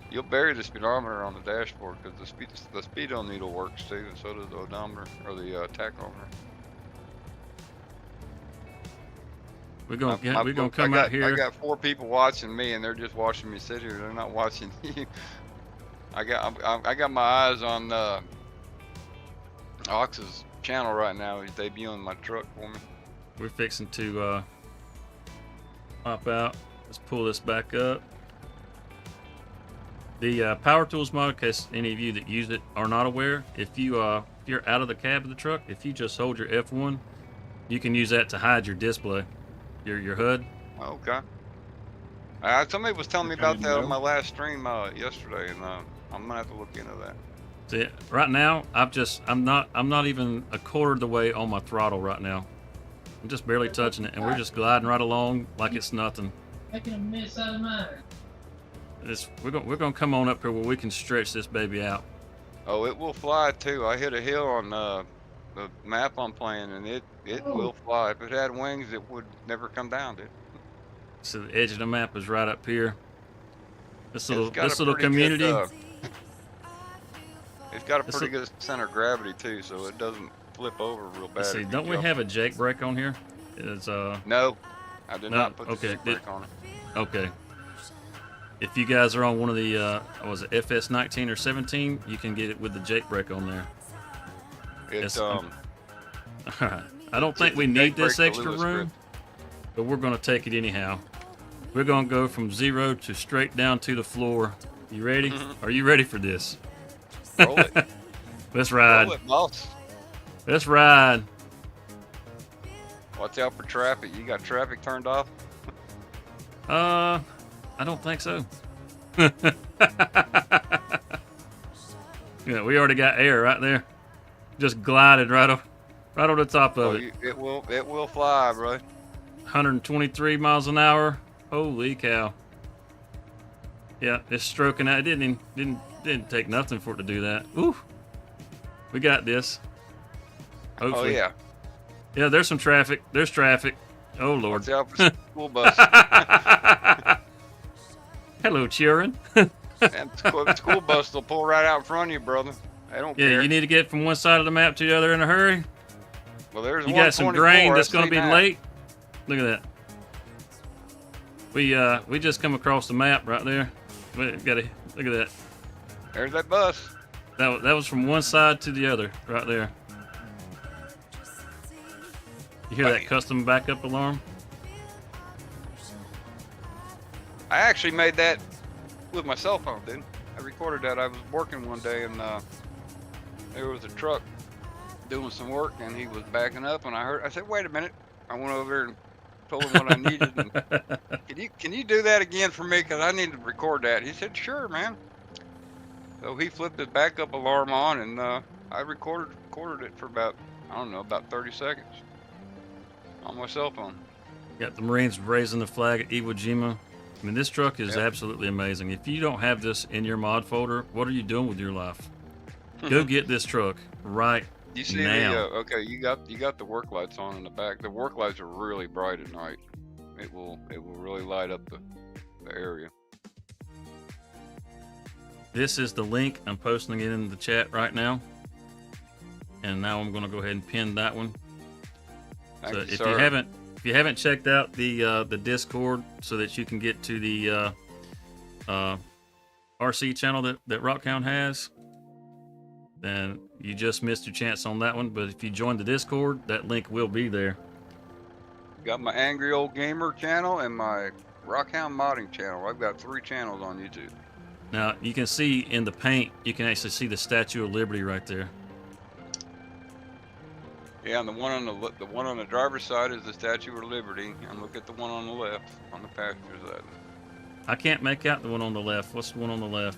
You'll bury the speedometer on the dashboard because the speedo needle works too, and so does the odometer or the tachometer. We're gonna My- we're gonna I come got- out here. I got 4 people watching me, and they're just watching me sit here. They're not watching you. I got my eyes on Ox's channel right now. He's debuting my truck for me. We're fixing to pop out. Let's pull this back up. The power tools mod, in case any of you that use it are not aware, if you're out of the cab of the truck, if you just hold your F1, you can use that to hide your display, your HUD. Okay. Somebody was telling me about that on my last stream yesterday, and I'm gonna have to look into that. See, right now, I'm not even a quarter of the way on my throttle right now. I'm just barely touching it, and we're just gliding right along like it's nothing. Making a mess out of mine. We're gonna come on up here where we can stretch this baby out. Oh, it will fly too. I hit a hill on the map I'm playing, and it will fly. If it had wings, it would never come down, dude. So the edge of the map is right up here. This It's got a little pretty community. good, it's got a This pretty good center of gravity too, so it doesn't flip over real bad. Let's see, if you don't we jump. have a Jake brake on here? No, I did No, not put the okay, Jake brake on it. Okay. If you guys are on one of the was it FS19 or 17, you can get it with the Jake brake on there. It's Yes. I don't think we Jake need this brake, the extra Lewis room, grip. but we're gonna take it anyhow. We're gonna go from 0 to straight down to the floor You ready? Are you ready for this? Roll it. Let's ride. Roll it, boss. Let's ride. Watch out for traffic. You got traffic turned off? I don't think so. Yeah, we already got air right there. Just glided right on the top of it. It will fly, bro. 123 miles an hour. Holy cow. Yeah, it's stroking out. It didn't take nothing for it to do that. Ooh. We got this. Hopefully. Oh yeah. Yeah, there's some traffic. There's traffic. Oh Lord. Watch out for the school bus. Hello, children. And the school bus will pull right out in front of you, brother. They don't Yeah, care. you need to get from one side of the map to the other in a hurry. Well, there's You got some 124, grain I that's going to seen be that. late. Look at that. We just come across the map right there. We got to look at that. There's that bus. That was from one side to the other right there. You hear that Bam. custom backup alarm? I actually made that with my cell phone, didn't I? Recorded that. I was working one day and there was a truck doing some work and he was backing up and I said, wait a minute. I went over there and told him what I needed. And, can you do that again for me? Because I need to record that. He said, sure, man. So he flipped his backup alarm on and I recorded it for about 30 seconds on my cell phone. Got the Marines raising the flag at Iwo Jima. I mean, this truck is Yep. absolutely amazing. If you don't have this in your mod folder, what are you doing with your life? Go get this truck right You see now. okay, you got the work lights on in the back. The work lights are really bright at night. It will really light up the area. This is the link. I'm posting it in the chat right now. And now I'm going to go ahead and pin that one. Thank So you, if sir. you haven't checked out the Discord so that you can get to the RC channel that Rockhound has, then you just missed your chance on that one. But if you join the Discord, that link will be there. Got my Angry Old Gamer channel and my Rockhound Modding channel. I've got 3 channels on YouTube. Now you can see in the paint, you can actually see the Statue of Liberty right there. Yeah, and the one on the driver's side is the Statue of Liberty, and look at the one on the left, on the passenger side. I can't make out the one on the left. What's the one on the left?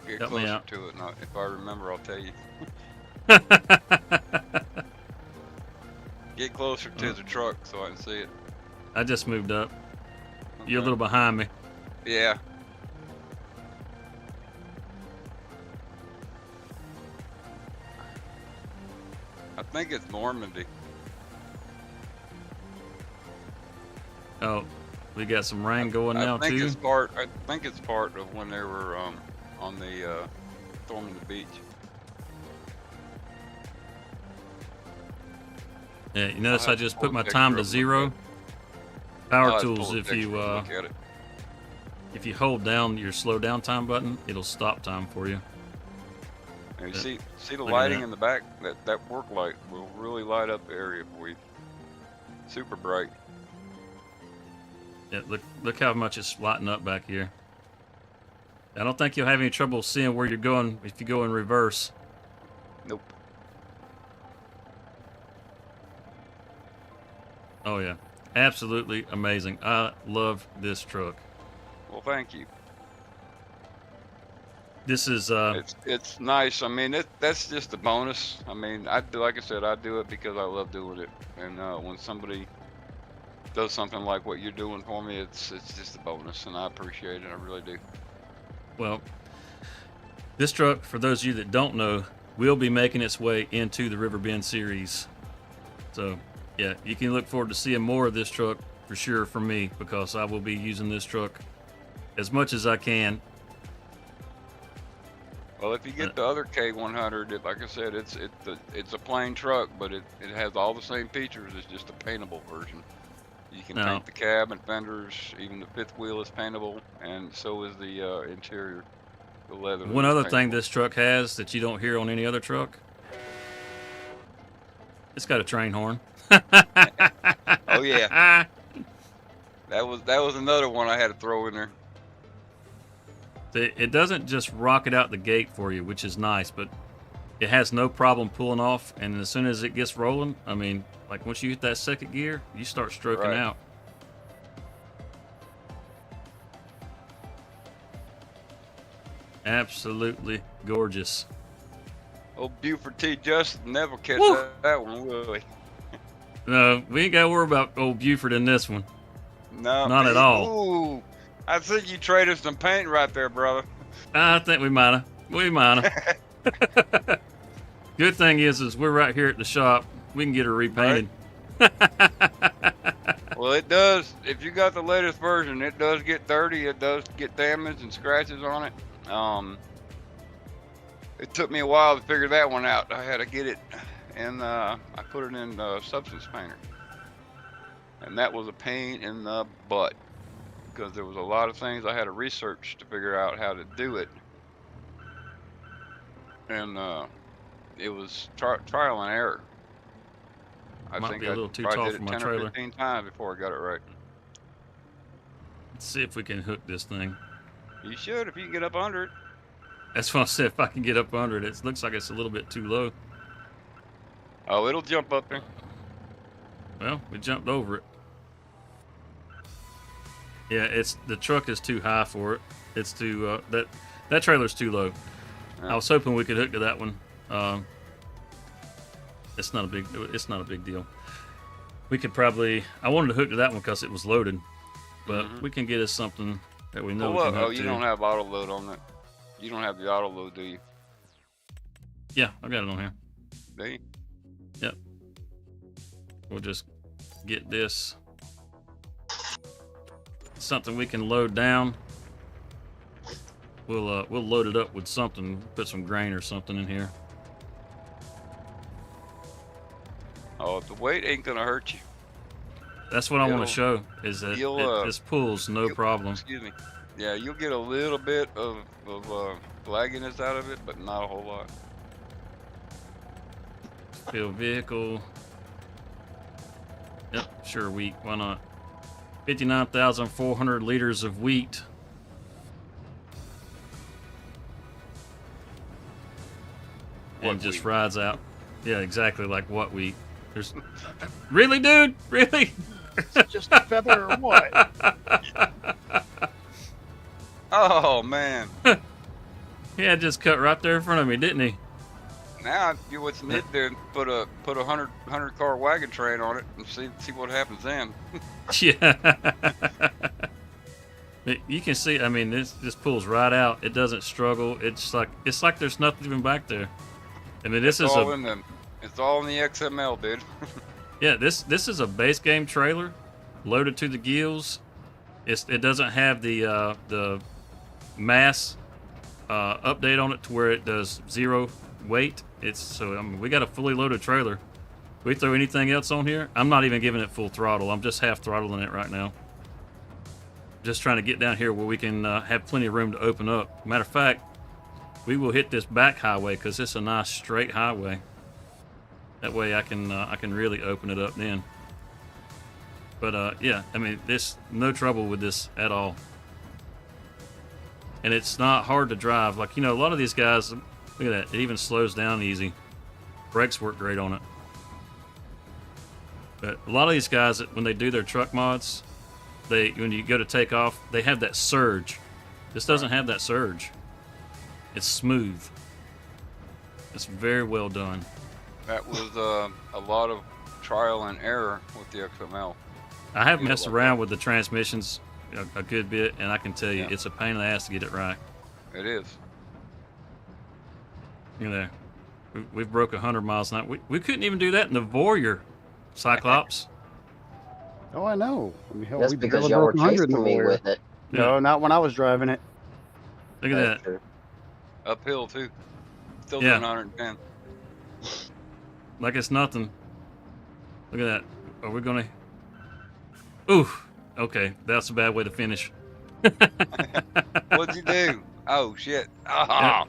Get Help me closer out. to it, and if I remember, I'll tell you. Get closer to the truck so I can see it. I just moved up. You're a Okay. little behind me. Yeah. I think it's Normandy. Oh, we got some rain going now I think too. it's part of when they were on the storming the beach. Yeah, you notice I'll I have to just pull put my a picture time of to it, zero. I'll Power have to tools. pull a If picture you and look at it. if you hold down your slow down time button, it'll stop time for you. And you see the Look at lighting that. in the back? That work light will really light up the area for you. Super bright. Yeah, look how much it's lighting up back here. I don't think you'll have any trouble seeing where you're going if you go in reverse. Nope. Oh yeah, absolutely amazing. I love this truck. Well, thank you. This is It's nice. I mean, that's just a bonus. I mean, like I said, I do it because I love doing it. And when somebody does something like what you're doing for me, it's just a bonus, and I appreciate it. I really do. well, this truck, for those of you that don't know, will be making its way into the River Bend series. So yeah, you can look forward to seeing more of this truck for sure from me, because I will be using this truck as much as I can. Well, if you get the other K100, like I said, it's a plain truck, but it has all the same features. It's just a paintable version. You can Now- paint the cab and fenders. Even the fifth wheel is paintable, and so is the interior, the leather. One is other thing paintable. this truck has that you don't hear on any other truck, it's got a train horn. Oh yeah, that was another one I had to throw in there. It doesn't just rocket out the gate for you, which is nice, but it has no problem pulling off. And as soon as it gets rolling, I mean, like once you hit that second gear, you start stroking Right. out. Absolutely gorgeous. Old Buford T. Justin never catch Woo! that one, will he? No, we ain't got to worry about old Buford in this one. No, Not at all. Ooh, I think you traded some paint right there, brother. I think we might have. We might have. Good thing is we're right here at the shop. We can get her repainted. Well, it does. If you got the latest version, it does get dirty. It does get damage and scratches on it. It took me a while to figure that one out. I had to get it, and I put it in Substance Painter, and that was a pain in the butt because there was a lot of things I had to research to figure out how to do it, and it was trial and error. I Might think be a I little too probably tall did for it my 10 or trailer. 15 times before I got it right. Let's see if we can hook this thing. You should if you can get up under it. That's what I said. If I can get up under it, it looks like it's a little bit too low. Oh, it'll jump up there. Well, we jumped over it. Yeah, the truck is too high for it. It's too that trailer's too low. Yeah. I was hoping we could hook to that one. It's not a big deal. We could probably. I wanted to hook to that one because it was loaded, but we can get us something that we know we can hook Oh, you to. don't have auto load on that. You don't have the auto load, do you? Yeah, I got it on here. Do you? Yep. We'll just get this. Something we can load down. We'll load it up with something. Put some grain or something in here. Oh, the weight ain't gonna hurt you. That's what I want You'll- to show. Is that this pulls no problem. Excuse me. Yeah, you'll get a little bit of lagginess out of it, but not a whole lot. Fill vehicle. Yep, sure, wheat. Why not? 59,400 liters of wheat. What And just wheat? rides out. Yeah, exactly like what wheat. There's really, dude, really. Just a feather or what? Oh man! Yeah, just cut right there in front of me, didn't he? Now you what's need to put a 100 car wagon train on it and see what happens then. Yeah. You can see. I mean, this pulls right out. It doesn't struggle. It's like there's nothing even back there. I mean, this is It's all in the XML, dude. Yeah, this is a base game trailer, loaded to the gills. It doesn't have the mass update on it to where it does zero weight. I mean, we got a fully loaded trailer. We throw anything else on here, I'm not even giving it full throttle. I'm just half throttling it right now. Just trying to get down here where we can have plenty of room to open up. Matter of fact, we will hit this back highway because it's a nice straight highway. That way I can really open it up then. But yeah, I mean, no trouble with this at all. And it's not hard to drive. Like, a lot of these guys, look at that, it even slows down easy. Brakes work great on it. But a lot of these guys, when they do their truck mods, when you go to take off, they have that surge. This doesn't have that surge. It's smooth. It's very well done. That was a lot of trial and error with the XML. I have Yeah, messed like around with the transmissions a good bit, and I can tell you, Yeah. it's a pain in the ass to get it right. It is. We've broke 100 miles an hour. We couldn't even do that in the Warrior, Cyclops. Oh, I know. I mean, hell, That's we because barely y'all were broke 100 in the chasing me Warrior. with it. No, not when I was driving it. Look at that. True. Uphill too. Still Yeah. doing 110. Like it's nothing. Look at that. Are we gonna? Ooh. Okay, that's a bad way to finish. What'd you do? Oh shit. Oh, Yeah.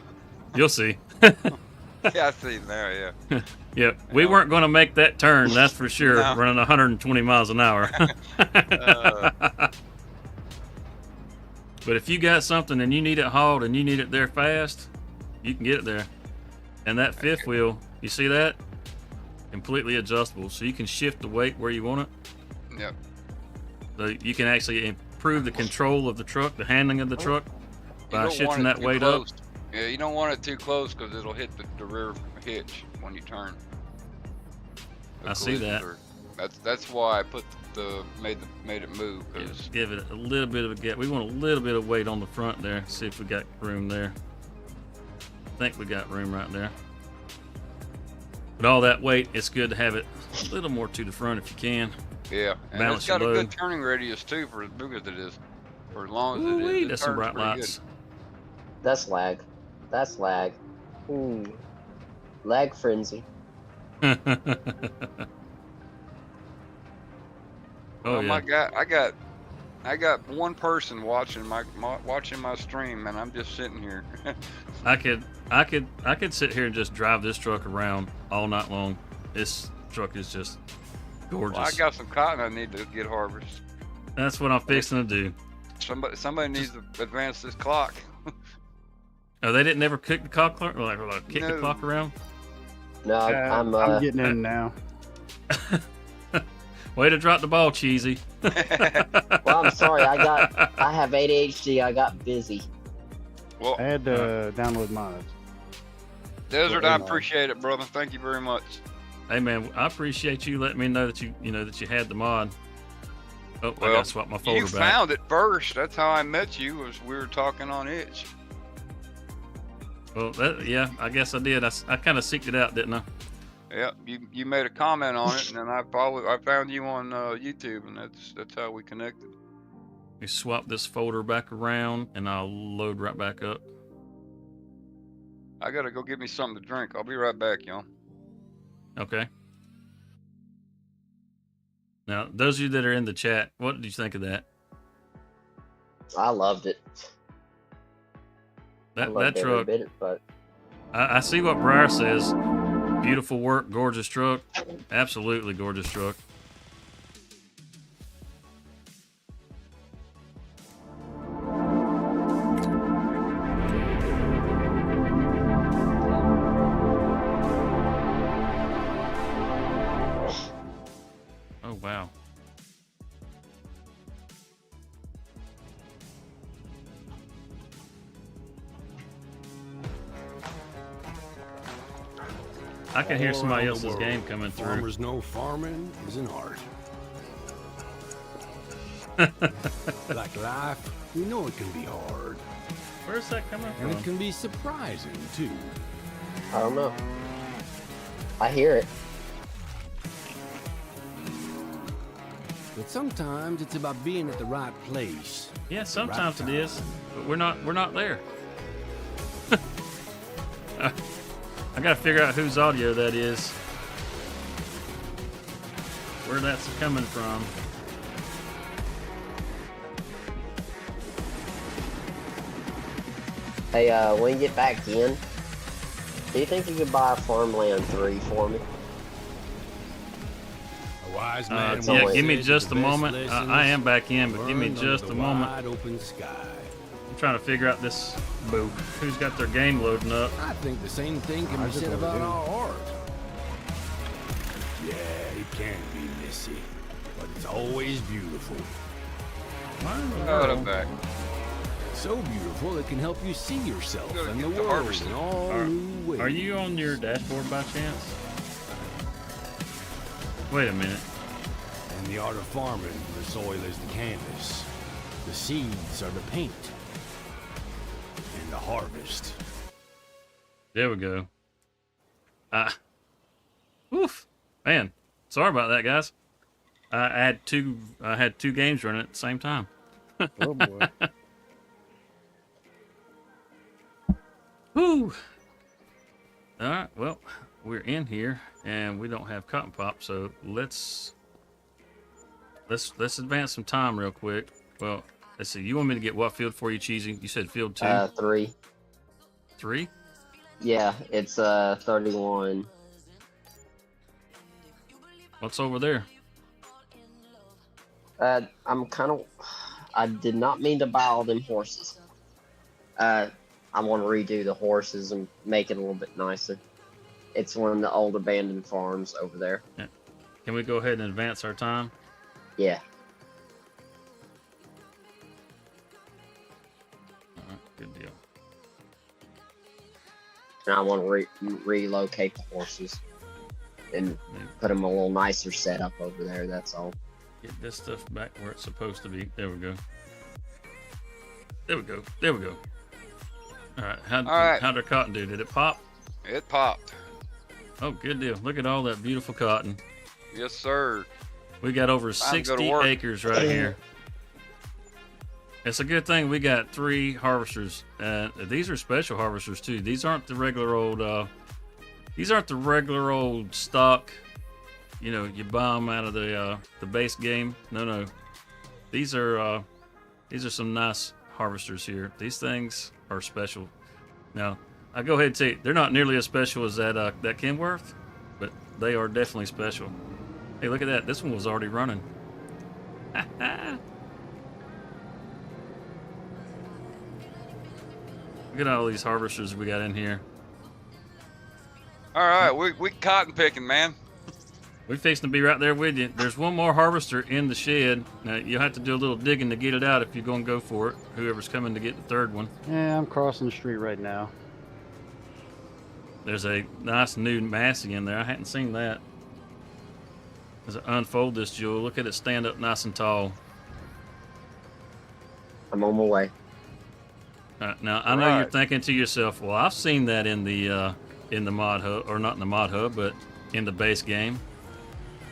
You'll see. yeah, I see there. Yeah. Yeah, we weren't going to make that turn, that's for sure. No. Running 120 miles an hour. But if you got something and you need it hauled and you need it there fast, you can get it there. And that fifth wheel, you see that? Completely adjustable, so you can shift the weight where you want it. Yep. So you can actually improve the control of the truck, the handling of the truck, You by don't shifting want it that too weight up. close. Yeah, you don't want it too close because it'll hit the rear hitch when you turn. I see that. That's why I put made it move. Cause Give it a little bit of a gap. We want a little bit of weight on the front there. See if we got room there. I think we got room right there. But all that weight, it's good to have it a little more to the front if you can. yeah, and Balance it's got a your good load. turning radius too for as big as it is. For as long as it Ooh-wee, is, it that's some turns bright pretty lights. That's lag. That's lag. Ooh. Lag frenzy. Oh Well, yeah. I got one person watching my stream, and I'm just sitting here. I could sit here and just drive this truck around all night long. This truck is just gorgeous. Well, I got some cotton I need to get harvested. That's what I'm fixing to do. Somebody needs to advance this clock. Oh, they didn't ever kick the clock, like kick the No. clock around. No, I'm getting in now. Way to drop the ball, Cheesy. Well, I'm sorry. I have ADHD. I got busy. Well, I had to download mods. Desert, well, I no. appreciate it, brother. Thank you very much. Hey man, I appreciate you letting me know that you had the mod. Oh, I Well, gotta swap my folder You back. found it first. That's how I met you. Was we were talking on Itch. Well, yeah, I guess I did. I kind of seeked it out, didn't I? Yeah, you made a comment on it, and then I found you on YouTube, and that's how we connected. We swap this folder back around, and I'll load right back up. I gotta go get me something to drink. I'll be right back, y'all. Okay. Now, those of you that are in the chat, what did you think of that? I loved it. I That loved every truck. bit, but I see what Briar says. Beautiful work, gorgeous truck. Absolutely gorgeous truck. Oh, wow. I can hear All somebody around the else's world, game coming through. Farmers know farming is an art. Like life, we know it can be hard, Where's that coming and it from? can be surprising too. I don't know. I hear it. But sometimes it's about being at the right place. Yeah, sometimes it is, but we're not there. I gotta figure out whose audio that is. Where that's coming from. Hey, when you get back in, do you think you could buy Farmland 3 for me? A wise man it's Yeah, only- once give me said just the a best moment. I am back in, but give me learned just under a the moment. Wide open sky. I'm trying to figure out this boo. Who's got their game loading up? I think the same thing can be just said wanna about do. our art. Yeah, it can be messy, but it's always beautiful. Why in the Oh, I'm world? back. So beautiful it can help you see yourself Gotta and the get to world harvesting. in all new ways. Are you on your dashboard by chance? Wait a minute. In the art of farming, the soil is the canvas, the seeds are the paint, and the harvest. There we go. Oof, man. Sorry about that, guys. I had two games running at the same time. Oh boy. Whew. All right. Well, we're in here and we don't have cotton pop, so let's advance some time real quick. Well, let's see. You want me to get what field for you, Cheesy? You said field 2, 3. 3. Yeah, it's 31. What's over there? I'm kind of. I did not mean to buy all them horses. I want to redo the horses and make it a little bit nicer. It's one of the old abandoned farms over there. Yeah. Can we go ahead and advance our time? Yeah. All right, good deal. And I want to relocate the horses and put them a little nicer setup over there. That's all. Get this stuff back where it's supposed to be. There we go. There we go. There we go. All right. How'd our cotton do? Did it pop? It popped. Oh, good deal. Look at all that beautiful cotton. Yes, sir. We got over Time to go to 60 work. acres right here. It's a good thing we got 3 harvesters. These are special harvesters too. These aren't the regular old. These aren't the regular old stock. You know, you buy them out of the base game. No. These are some nice harvesters here. These things are special. Now, I go ahead and tell you, they're not nearly as special as that Kenworth, but they are definitely special. Hey, look at that. This one was already running. Look at all these harvesters we got in here. All right, we cotton picking, man. We're fixing to be right there with you. There's one more harvester in the shed. Now, you'll have to do a little digging to get it out if you're going to go for it, whoever's coming to get the third one. Yeah, I'm crossing the street right now. There's a nice new Massey in there. I hadn't seen that. As I unfold this, Jewel, look at it stand up nice and tall. I'm on my way. Now, I know you're thinking to yourself, well, I've seen that in the mod hub, or not in the mod hub, but in the base game.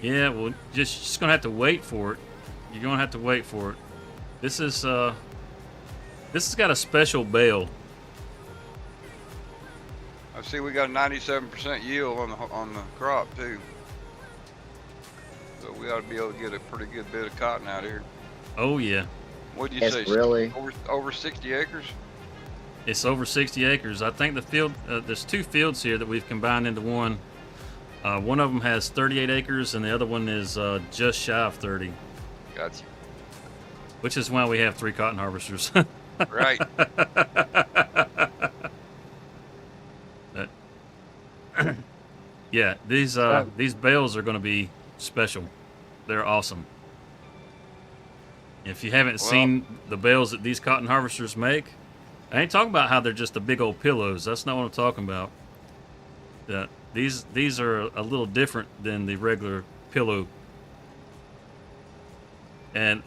Yeah, well, just gonna have to wait for it. You're gonna have to wait for it. This has got a special bale. I see we got a 97% yield on the crop too. So we ought to be able to get a pretty good bit of cotton out here. Oh yeah. What'd you It's say? really Over 60 acres? It's over 60 acres. I think the field, there's 2 fields here that we've combined into one. One of them has 38 acres, and the other one is just shy of 30. Gotcha. Which is why we have 3 cotton harvesters. Right. Yeah, these bales are going to be special. They're awesome. If you haven't seen the bales that these cotton harvesters make, I ain't talking about how they're just the big old pillows. That's not what I'm talking about. These are a little different than the regular pillow. And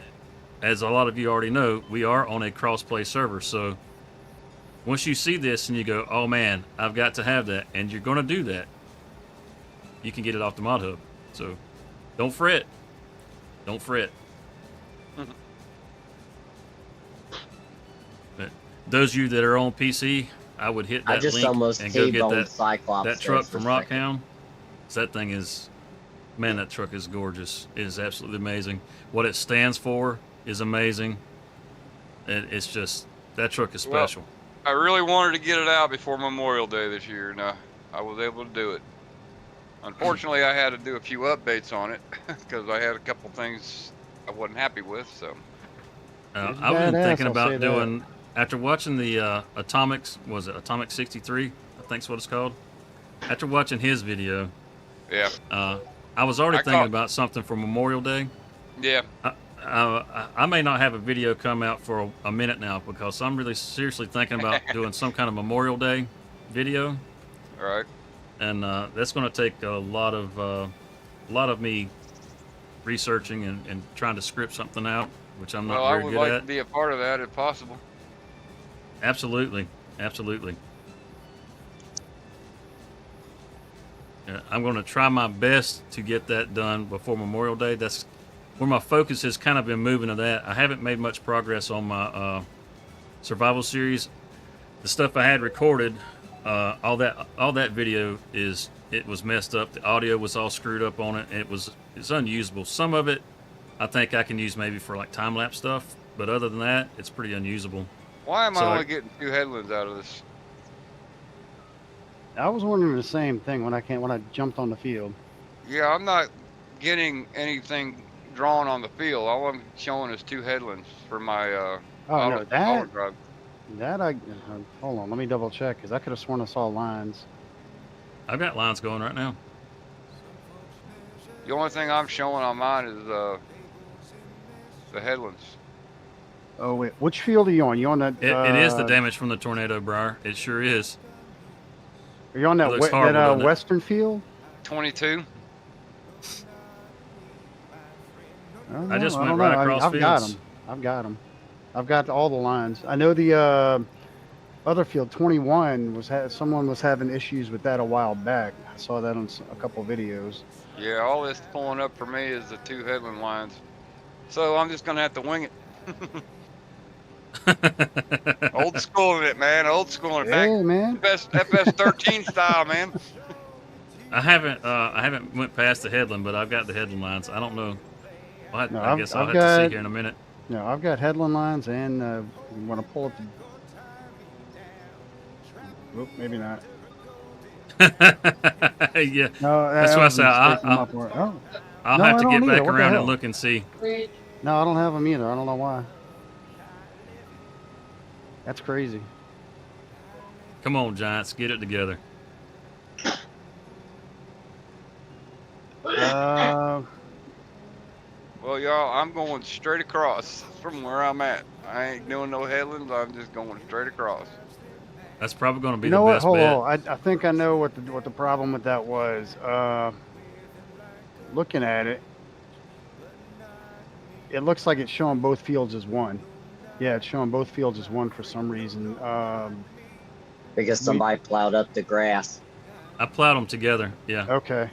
as a lot of you already know, we are on a cross-play server. So once you see this and you go, oh man, I've got to have that, and you're going to do that, you can get it off the mod hub. So don't fret. Don't fret. But those of you that are on PC, I would hit that I just link almost and go get T-boned Cyclops that truck for from a second. Rockhound. That thing is, man, that truck is gorgeous. It is absolutely amazing. What it stands for is amazing. It's just, that truck is special. I really wanted to get it out before Memorial Day this year, and I was able to do it. Unfortunately, I had to do a few updates on it because I had a couple things I wasn't happy with. So I've been thinking about doing, after watching the Atomic 63, I think's what it's called. After watching his video, yeah, I was already thinking about something for Memorial Day. Yeah. I may not have a video come out for a minute now because I'm really seriously thinking about doing some kind of Memorial Day video. All right. And that's going to take a lot of me researching and trying to script something out, which I'm not very good at. Well, I would like to be a part of that if possible. Absolutely. Absolutely. I'm going to try my best to get that done before Memorial Day. That's where my focus has kind of been moving to that. I haven't made much progress on my survival series. The stuff I had recorded, all that video it was messed up. The audio was all screwed up on it. It's unusable. Some of it I think I can use maybe for like time-lapse stuff, but other than that, it's pretty unusable. Why am I only getting 2 headlands out of this? I was wondering the same thing when I jumped on the field. Yeah, I'm not getting anything drawn on the field. All I'm showing is 2 headlands for my Oh no, auto that drive. hold on, let me double check because I could have sworn I saw lines. I've got lines going right now. The only thing I'm showing on mine is the headlands. Oh wait, which field are you on? You on that? It is the damage from the tornado, Briar. It sure is. Are you on It that looks horrible, doesn't it? western field? 22. I just went don't right know. across I've got fields. them. I've got all the lines. I know the other field 21 someone was having issues with that a while back. I saw that on a couple videos. Yeah, all this pulling up for me is the 2 headland lines. So I'm just gonna have to wing it. Old school in it, man. Old school in it. Back Hey man, FS13 style, man. I haven't went past the headland, but I've got the headland lines. I don't know. Well, No, I guess I'll I've have to see got- here in a minute. no, I've got headland lines and you want to pull up the. Oop, maybe not. Yeah, No, That's what I said. I'll I'll No, have I to don't get back either. What the around hell? and look and see. No, I don't have them either. I don't know why. That's crazy. Come on, Giants, get it together. Uh, Well, y'all, I'm going straight across from where I'm at. I ain't doing no headlands. I'm just going straight across. That's probably going to be you the know what? best Hold bet. on. I think I know what the problem with that was. Looking at it, it looks like it's showing both fields as one. Yeah, it's showing both fields as one for some reason. Because somebody plowed up the grass. I plowed them together. Yeah. Okay,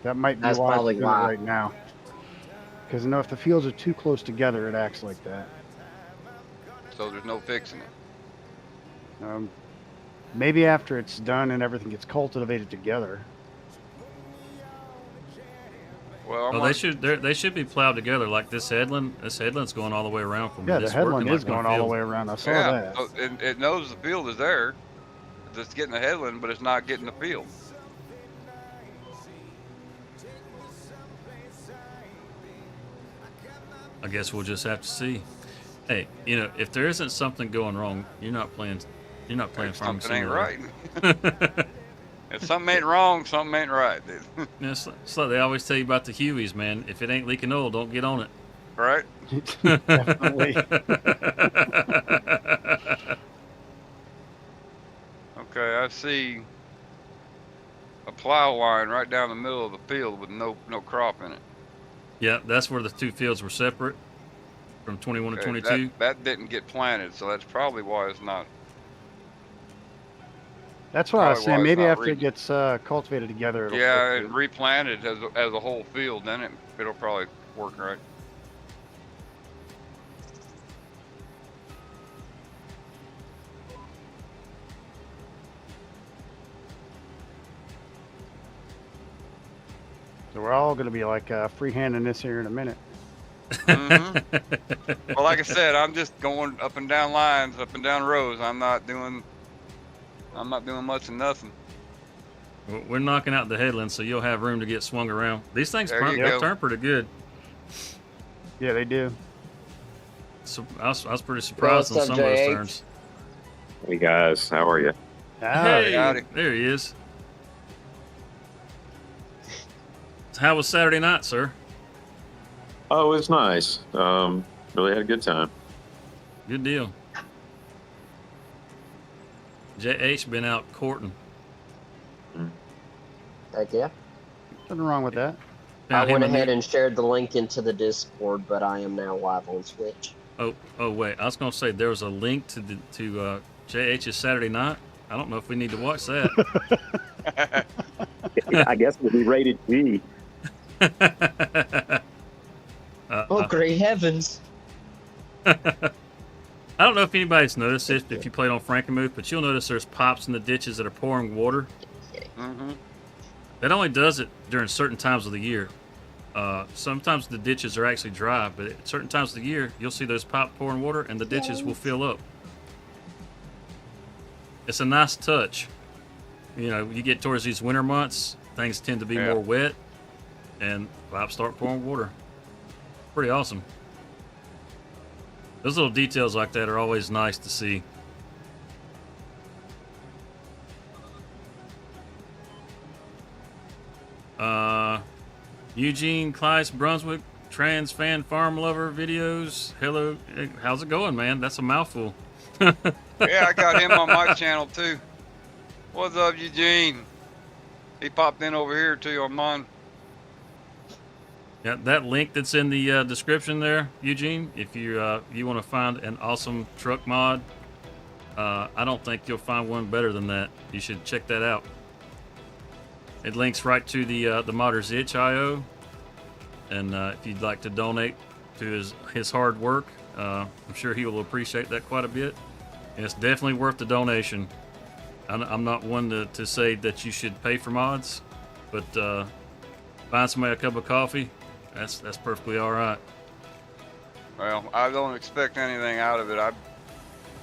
that might be That's why probably it's doing it why. right now. Because if the fields are too close together, it acts like that. So there's no fixing it. Maybe after it's done and everything gets cultivated together. Well, I'm Well, gonna- they should be plowed together like this headland. This headland's going all the way around for me. Yeah, the It's headland working is like one going all the field. way around. I saw yeah, that. so it knows the field is there. It's getting the headland, but it's not getting the field. I guess we'll just have to see. Hey, if there isn't something going wrong, you're not playing. You're not playing If Farming something ain't Simulator. right. If something ain't wrong, something ain't right, dude. It's like they always tell you about the Hueys, man. If it ain't leaking oil, don't get on it. Right? Definitely. Okay, I see a plow line right down the middle of the field with no crop in it. Yeah, that's where the two fields were separate from 21 to Okay, 22. that didn't get planted, so that's probably why it's not. That's what I was Probably saying. why it's Maybe not after it reading. gets cultivated together. It'll Yeah, fix and it. replanted as a whole field, then it'll probably work right. So we're all going to be like freehanding this here in a minute. Well, like I said, I'm just going up and down lines, up and down rows. I'm not doing much of nothing. We're knocking out the headlands, so you'll have room to get swung around. These things There you they go. turn pretty good. Yeah, they do. So I was pretty surprised on What's up, some of those JH? turns. Hey guys, how are you? Hey, Howdy. there he is. How was Saturday night, sir? Oh, it's nice. Really had a good time. Good deal. JH been out courting. Heck yeah. Nothing wrong with that. I Found him went a new- ahead and shared the link into the Discord, but I am now live on Switch. Oh wait, I was gonna say there was a link to JH's Saturday night. I don't know if we need to watch that. I guess we'll be rated G. Oh, great heavens. I don't know if anybody's noticed it if you played on Frankenmuth, but you'll notice there's pops in the ditches that are pouring water. Mm-hmm. That only does it during certain times of the year. Sometimes the ditches are actually dry, but at certain times of the year, you'll see those pop pouring water and the ditches will fill up. It's a nice touch. You get towards these winter months, things tend to be Yeah. more wet, and pipes start pouring water. Pretty awesome. Those little details like that are always nice to see. Eugene Kleiss, Brunswick, trans fan farm lover videos. Hello, how's it going, man? That's a mouthful. Yeah, I got him on my channel too. What's up, Eugene? He popped in over here too on mine. Yeah, that link that's in the description there, Eugene. If you you want to find an awesome truck mod, I don't think you'll find one better than that. You should check that out. It links right to the modder's itch.io, and if you'd like to donate to his hard work, I'm sure he will appreciate that quite a bit. And it's definitely worth the donation. I'm not one to say that you should pay for mods, but find somebody a cup of coffee. That's perfectly all right. Well, I don't expect anything out of it.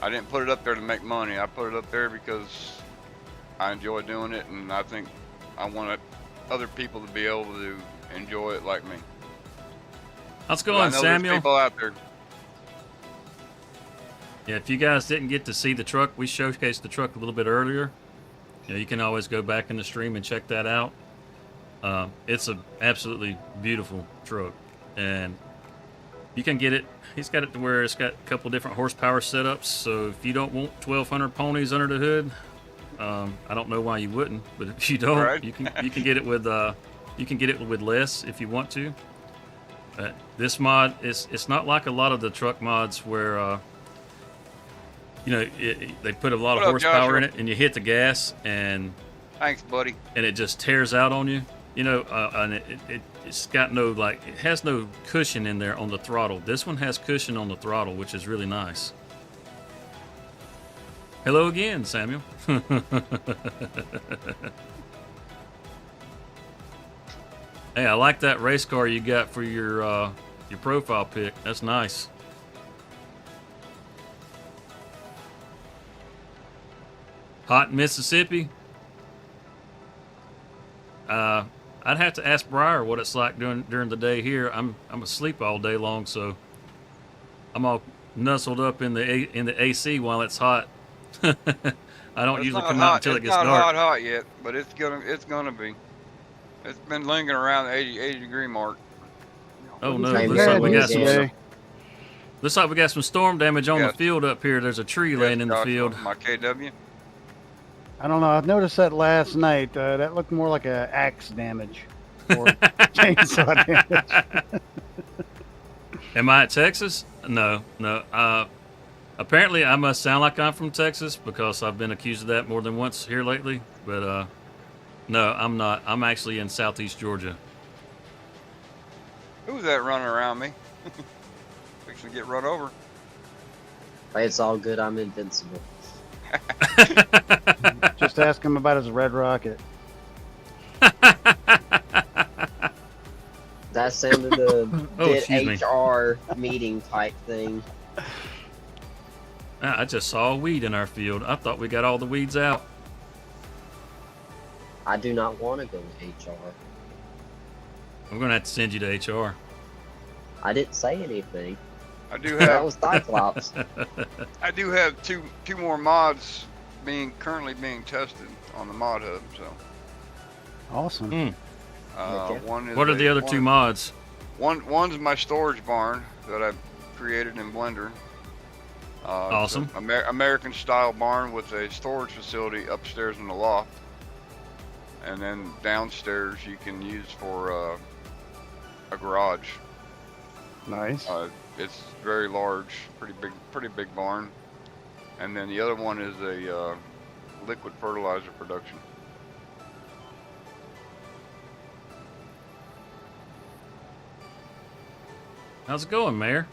I didn't put it up there to make money. I put it up there because I enjoy doing it, and I think I want other people to be able to enjoy it like me. How's it going, Samuel? Samuel? There's people out there. Yeah, if you guys didn't get to see the truck, we showcased the truck a little bit earlier. You can always go back in the stream and check that out. It's a absolutely beautiful truck, and you can get it. He's got it to where it's got a couple different horsepower setups. So if you don't want 1,200 ponies under the hood, I don't know why you wouldn't. But if you don't, Right. you can get it with less if you want to. This mod it's not like a lot of the truck mods where they put a lot of What up, horsepower Joshua? in it, and you hit the gas and Thanks, buddy. it just tears out on you. And it's got it has no cushion in there on the throttle. This one has cushion on the throttle, which is really nice. Hello again, Samuel. Hey, I like that race car you got for your profile pic. That's nice. Hot in Mississippi. I'd have to ask Briar what it's like during the day here. I'm asleep all day long, so I'm all nuzzled up in the AC while it's hot. I don't It's usually not come hot. out until it It's gets not dark. hot yet, but it's gonna be. It's been lingering around the 80 degree mark. Oh no! Hey, Looks like we got yeah. some. Looks like we got some storm damage on Yes. the field up here. There's a tree laying in the Joshua, field. My KW. I don't know. I've noticed that last night. That looked more like a axe damage or chainsaw damage. Am I at Texas? No. Apparently, I must sound like I'm from Texas because I've been accused of that more than once here lately. But no, I'm not. I'm actually in Southeast Georgia. Who's that running around me? Fixing to get run over. Hey, it's all good. I'm invincible. Just ask him about his red rocket. That sounded a Oh, bit excuse me. HR meeting type thing. I just saw a weed in our field. I thought we got all the weeds out. I do not want to go to HR. I'm gonna have to send you to HR. I didn't say anything. I do That have was Cyclops. I do have two more mods currently being tested on the mod hub. So Awesome. Okay. one is What are the other two mods? One's my storage barn that I created in Blender. Awesome. It's an American style barn with a storage facility upstairs in the loft, and then downstairs you can use for a garage. Nice. It's very large, pretty big barn. And then the other one is a liquid fertilizer production. How's it going, Mayor?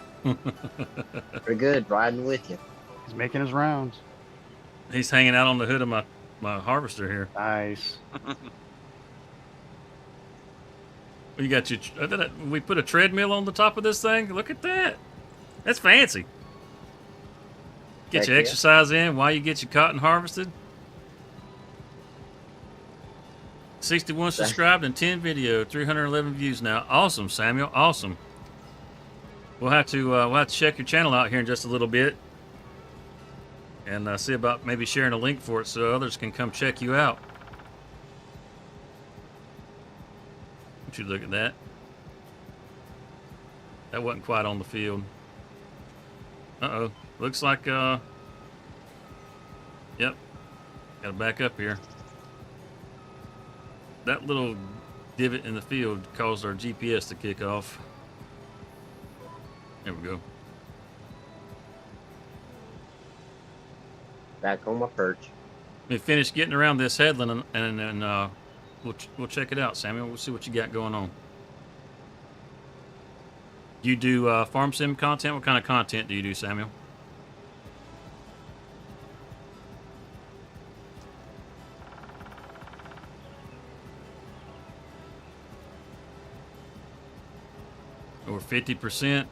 Pretty good. Riding with you. He's making his rounds. He's hanging out on the hood of my harvester here. Nice. You got your. We put a treadmill on the top of this thing. Look at that. That's fancy. Get Heck your yeah. exercise in while you get your cotton harvested. 61 subscribed and 10 video, 311 views now. Awesome, Samuel. Awesome. we'll have to check your channel out here in just a little bit, and see about maybe sharing a link for it so others can come check you out. Don't you look at that? That wasn't quite on the field. Uh-oh. Looks like, yep. Gotta back up here. That little divot in the field caused our GPS to kick off. There we go. Back on my perch. We finished getting around this headland, and then we'll check it out, Samuel. We'll see what you got going on. You do farm sim content? What kind of content do you do, Samuel? Over 50%.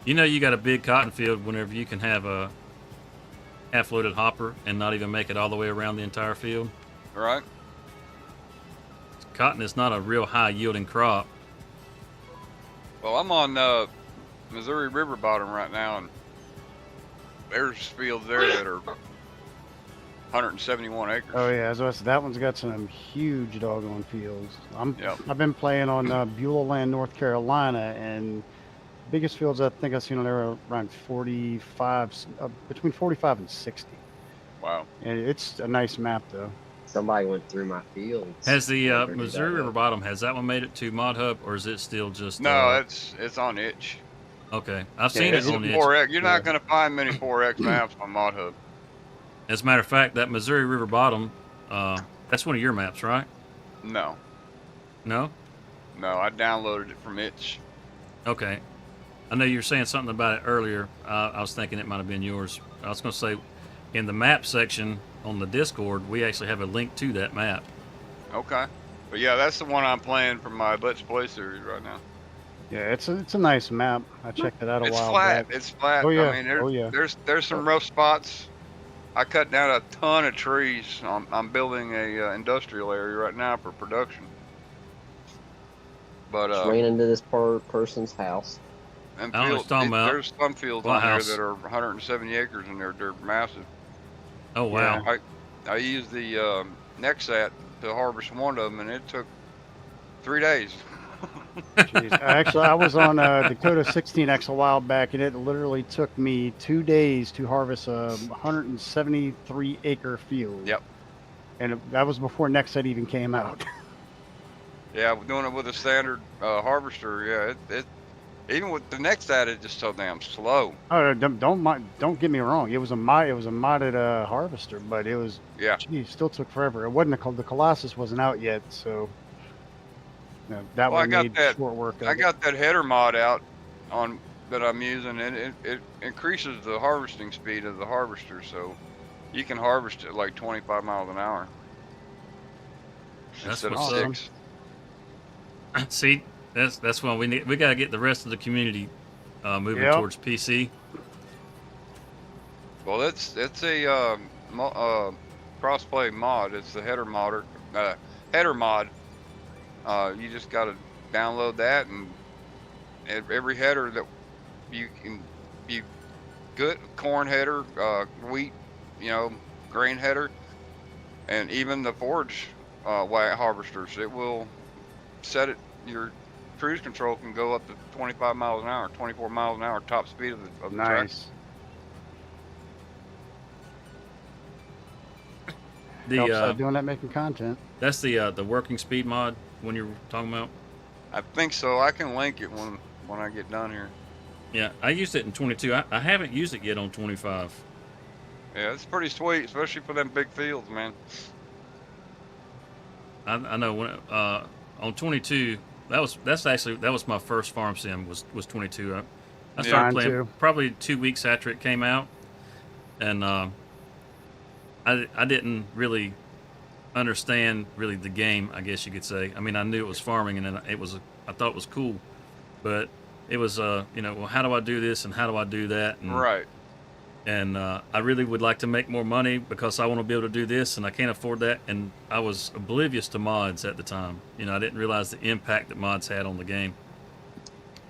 You know you got a big cotton field whenever you can have a half-loaded hopper and not even make it all the way around the entire field. Right. Cotton is not a real high-yielding crop. Well, I'm on Missouri River bottom right now, and there's fields there that are 171 acres. Oh yeah, as I said, that one's got some huge doggone fields. Yep. I've been playing on Beulah Land, North Carolina, and biggest fields I think I've seen on there are around 45, between 45 and 60. Wow. And it's a nice map though. Somebody went through my fields. Has the Figured Missouri that River out. bottom, has that one made it to Mod Hub, or is it still just... No, it's on itch. Okay, I've Yeah, seen it It's on a the 4X. You're Yeah. not going to find many 4X maps on Mod Hub. As a matter of fact, that Missouri River bottom, that's one of your maps, right? No, No? no, I downloaded it from itch. Okay. I know you were saying something about it earlier. I was thinking it might have been yours. I was going to say, in the map section on the Discord, we actually have a link to that map. Okay. But yeah, that's the one I'm playing for my Let's Play series right now. Yeah, it's a nice map. I checked it out a It's while flat. back. It's flat. Oh, yeah. I mean, Oh, yeah. there's some rough spots. I cut down a ton of trees. I'm building a industrial area right now for production. But Just ran into this person's house. and I know what you're fields, talking about. there's some fields What on house? there that are 170 acres and they're massive. Oh, wow. I used the Nexat to harvest one of them, and it took 3 days. Jeez. Actually, I was on Dakota 16X a while back, and it literally took me 2 days to harvest a 173 acre field. Yep. And that was before Nexet even came out. Yeah, we're doing it with a standard harvester. Yeah, it even with the Nexat, it's just so damn slow. Oh, don't get me wrong. It was a modded harvester, but it was Yeah. geez, still took forever. It wasn't the Colossus wasn't out yet, so that Well, I one got made that- short work of I it. got that header mod out on that I'm using, and it increases the harvesting speed of the harvester, so you can harvest at like 25 miles an hour That's instead of what's awesome. 6. See, that's why we got to get the rest of the community moving Yep. towards PC. Well, it's a cross-play mod. It's the header mod. You just got to download that, and every header that you can be good, corn header, wheat, grain header, and even the forage harvesters. It will set it. Your cruise control can go up to 25 miles an hour, 24 miles an hour top speed of the tractor. Nice. The Helps doing that, making content. that's the working speed mod when you're talking about. I think so. I can link it when I get done here. Yeah, I used it in 22. I haven't used it yet on 25. Yeah, it's pretty sweet, especially for them big fields, man. I know when on 22 that was my first farm sim was 22. I Yeah. started Mine playing too. probably 2 weeks after it came out, and I didn't really understand really the game, I guess you could say. I mean, I knew it was farming, and then I thought it was cool, but it was well, how do I do this and how do I do that? And, Right. And I really would like to make more money because I want to be able to do this, and I can't afford that. And I was oblivious to mods at the time. I didn't realize the impact that mods had on the game.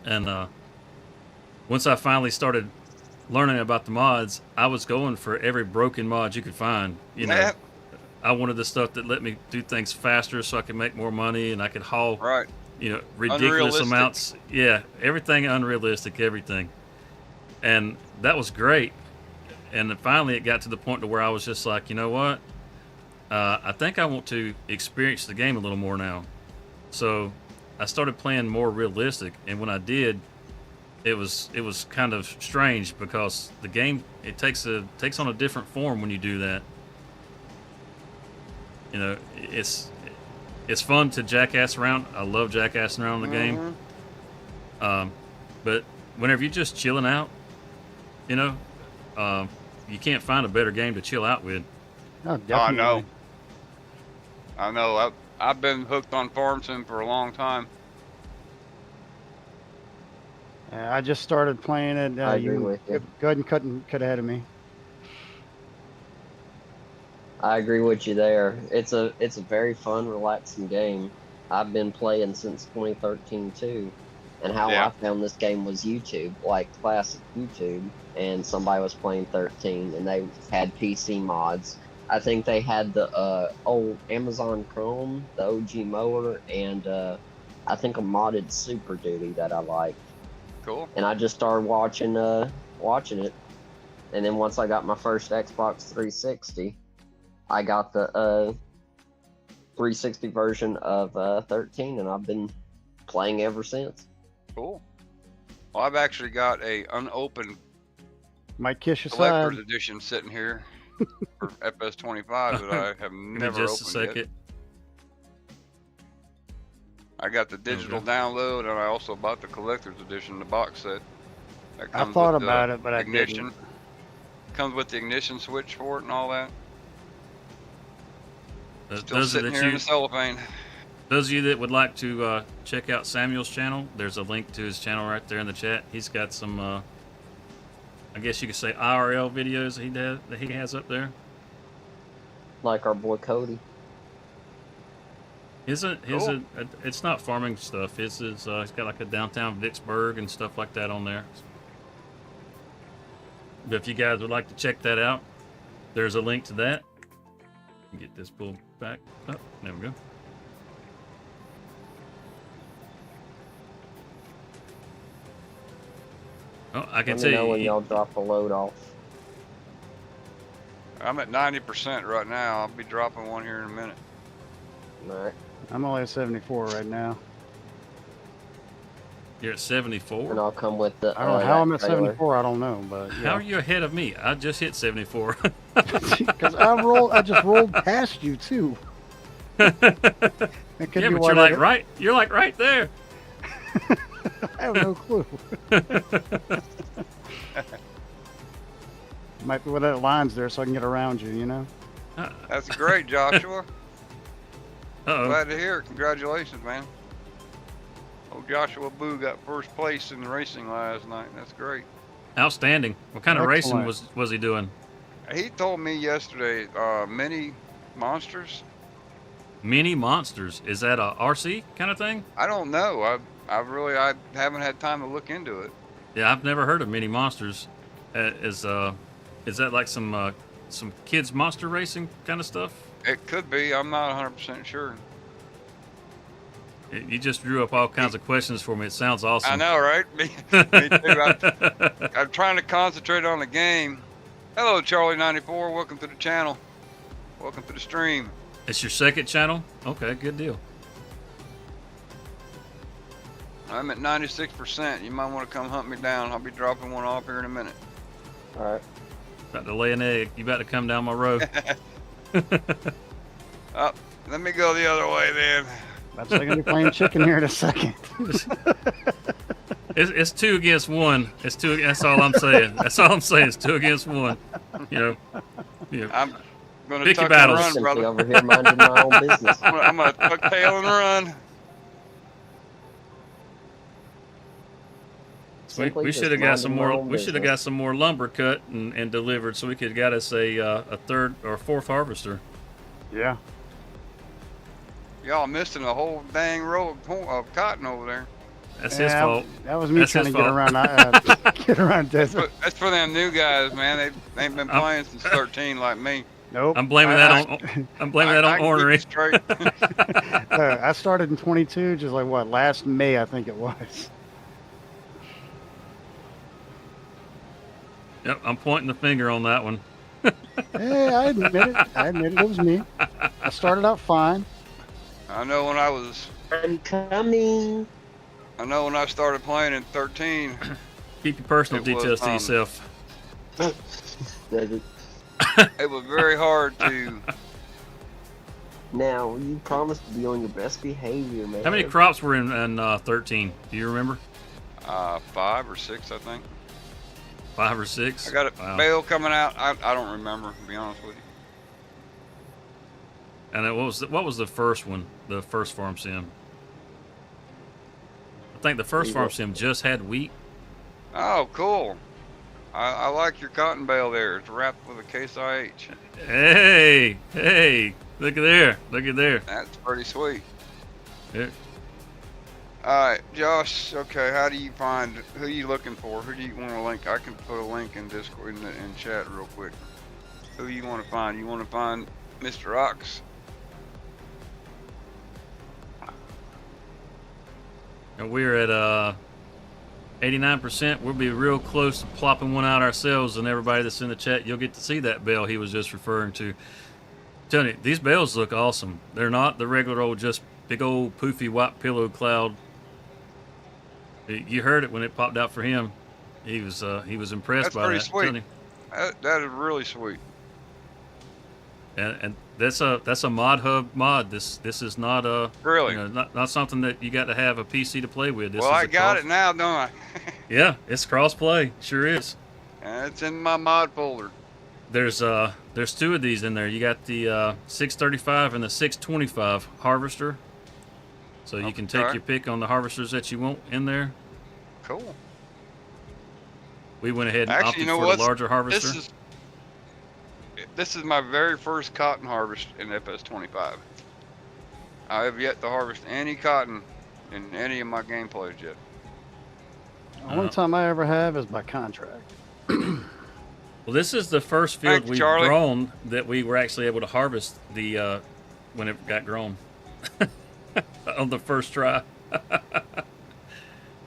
And once I finally started learning about the mods, I was going for every broken mod you could find. You know, Yeah, I wanted the stuff that let me do things faster so I could make more money and I could haul, right. ridiculous Unrealistic. amounts. Yeah, everything unrealistic, everything. And that was great. And then finally it got to the point to where I was just like, you know what? I think I want to experience the game a little more now. So I started playing more realistic, and when I did, it was kind of strange because the game it takes on a different form when you do that. You know, it's fun to jackass around. I love jackassing around in the game. But whenever you're just chilling out, you know, you can't find a better game to chill out with. Oh, Oh, I definitely. know. I know. I've been hooked on Farm Sim for a long time. I just started playing it. I agree with you. Go ahead and cut ahead of me. I agree with you there. It's a very fun, relaxing game. I've been playing since 2013 too. And how Yeah. I found this game was YouTube, like classic YouTube. And somebody was playing 13, and they had PC mods. I think they had the old Amazon Chrome, the OG mower, and I think a modded Super Duty that I liked. Cool. And I just started watching it. And then once I got my first Xbox 360, I got the 360 version of 13, and I've been playing ever since. Cool. Well, I've actually got a unopened Might kiss your collector's side. edition sitting here for FS25 that I have Give me never just a opened second. yet. I got the digital download, and I also bought the collector's edition, the box set. That I comes thought with the about it, but I ignition. didn't. Comes with the ignition switch for it and all that. Still Those sitting here in the cellophane. of you that would like to check out Samuel's channel, there's a link to his channel right there in the chat. He's got some, I guess you could say IRL videos that he has up there. Like our boy Cody. Cool. It's not farming stuff. His is he's got like a downtown Vicksburg and stuff like that on there. But if you guys would like to check that out, there's a link to that. Get this pulled back up. There we go. Oh, I can Let me know tell when you. y'all drop a load off. I'm at 90% right now. I'll be dropping one here in a minute. Alright. I'm only at 74 right now. You're at 74. And I'll come with the I don't know how I'm at trailer. 74. I don't know, but How yeah. are you ahead of me? I just hit 74. Because I just rolled past you too. That could Yeah, be but why you're that- like right. You're like right there. I have no clue. Might be where that line's there, so I can get around you. You know. That's great, Joshua. Uh-oh. Glad to hear it. Congratulations, man. Old Joshua Boo got first place in the racing last night. That's great. Outstanding. What kind of racing Excellent. was he doing? He told me yesterday, mini monsters. Mini Monsters. Is that a RC kind of thing? I don't know. I haven't had time to look into it. Yeah, I've never heard of Mini Monsters. Is that like some kids monster racing kind of stuff? It could be. I'm not 100% sure. You just drew up all kinds of questions for me. It sounds awesome. I know, right? Me too. I'm trying to concentrate on the game. Hello, Charlie94. Welcome to the channel. Welcome to the stream. It's your second channel? Okay, good deal. I'm at 96%. You might want to come hunt me down. I'll be dropping one off here in a minute. Alright. About to lay an egg. You about to come down my road. Oh, let me go the other way then. That's like gonna be playing chicken here in a second. It's 2 against 1. It's 2. That's all I'm saying. That's all I'm saying. It's 2 against 1. You know. I'm gonna Pick your tuck and battles. run, Simply brother. over here minding my own business. I'm gonna tuck tail and run. Simply We just should have got minding some my more. own We should have business. got some more lumber cut and delivered, so we could have got us a third or fourth harvester. Yeah. Y'all missing a whole dang row of cotton over there. That's his fault. That was me That's trying to his get fault. around get around desert. That's for them new guys, man. They ain't been playing since 13 like me. Nope. I'm blaming that on. I'm blaming that on I can keep ornery. it straight. I started in 22, just like what, last May, I think it was. Yep, I'm pointing the finger on that one. Hey, I admit it. It was me. I started out fine. I know when I was. I'm coming. I know when I started playing in 13. Keep your personal It was, details to yourself. Desert. It was very hard to. Now, you promised to be on your best behavior, man. How many crops were in 13? Do you remember? 5 or 6, I think. 5 or 6? I got a Wow. bale coming out. I don't remember, to be honest with you. And then what was the first one? The first farm sim? I think the first farm sim just had wheat. Oh, cool. I like your cotton bale there. It's wrapped with a Case IH. Hey, look at there. That's pretty sweet. Yeah. All right, Josh. Okay, how do you find? Who are you looking for? Who do you want to link? I can put a link in Discord in chat real quick. Who you want to find? You want to find Mr. Ox? And we're at 89%. We'll be real close to plopping one out ourselves, and everybody that's in the chat, you'll get to see that bale he was just referring to. Telling you, these bales look awesome. They're not the regular old, just big old poofy white pillow cloud. You heard it when it popped out for him. He was impressed That's by pretty that. sweet. Telling you. That is really sweet. And that's a mod hub mod. This is not a Really? not something that you got to have a PC to play with. This Well, is I a got cross- it now, don't I? Yeah, it's cross play. Sure is. And it's in my mod folder. There's 2 of these in there. You got the 635 and the 625 harvester. So you can take Okay. your pick on the harvesters that you want in there. Cool. We went ahead and Actually, opted you know for what? the larger harvester. This is my very first cotton harvest in FS25. I have yet to harvest any cotton in any of my gameplays yet. The only time I ever have is by contract. Well, this is the first field Thanks, we've Charlie. grown that we were actually able to harvest the when it got grown on the first try.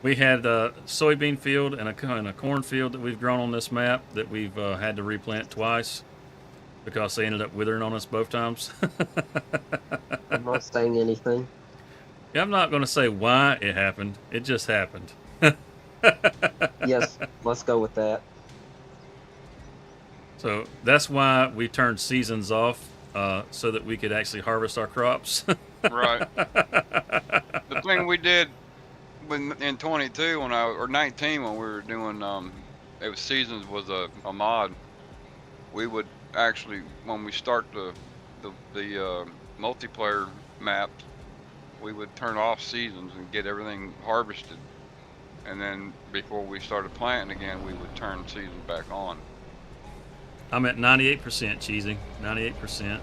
We had a soybean field and a corn field that we've grown on this map that we've had to replant twice because they ended up withering on us both times. I'm not saying anything. Yeah, I'm not going to say why it happened. It just happened. Yes, let's go with that. So that's why we turned seasons off so that we could actually harvest our crops. Right. The thing we did in 22 or 19 when we were doing it was seasons was a mod. We would actually when we start the multiplayer map, we would turn off seasons and get everything harvested, and then before we started planting again, we would turn seasons back on. I'm at 98%, Cheesy. 98%.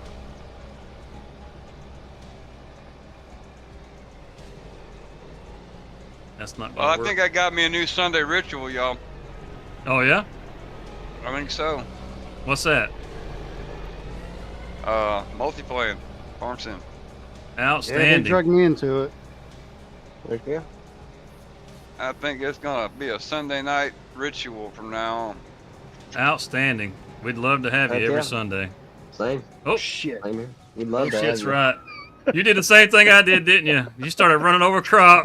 That's not Well, gonna I work. think I got me a new Sunday ritual, y'all. Oh yeah? I think so. What's that? Multiplaying, farm sim. Yeah, Outstanding. they drug me into it. There you go. I think it's gonna be a Sunday night ritual from now on. Outstanding. We'd love to have you Heck every yeah. Sunday. Same. Oh, Shit. Same here. We'd love to have shit's you. right. You did the same thing I did, didn't you? You started running over crop.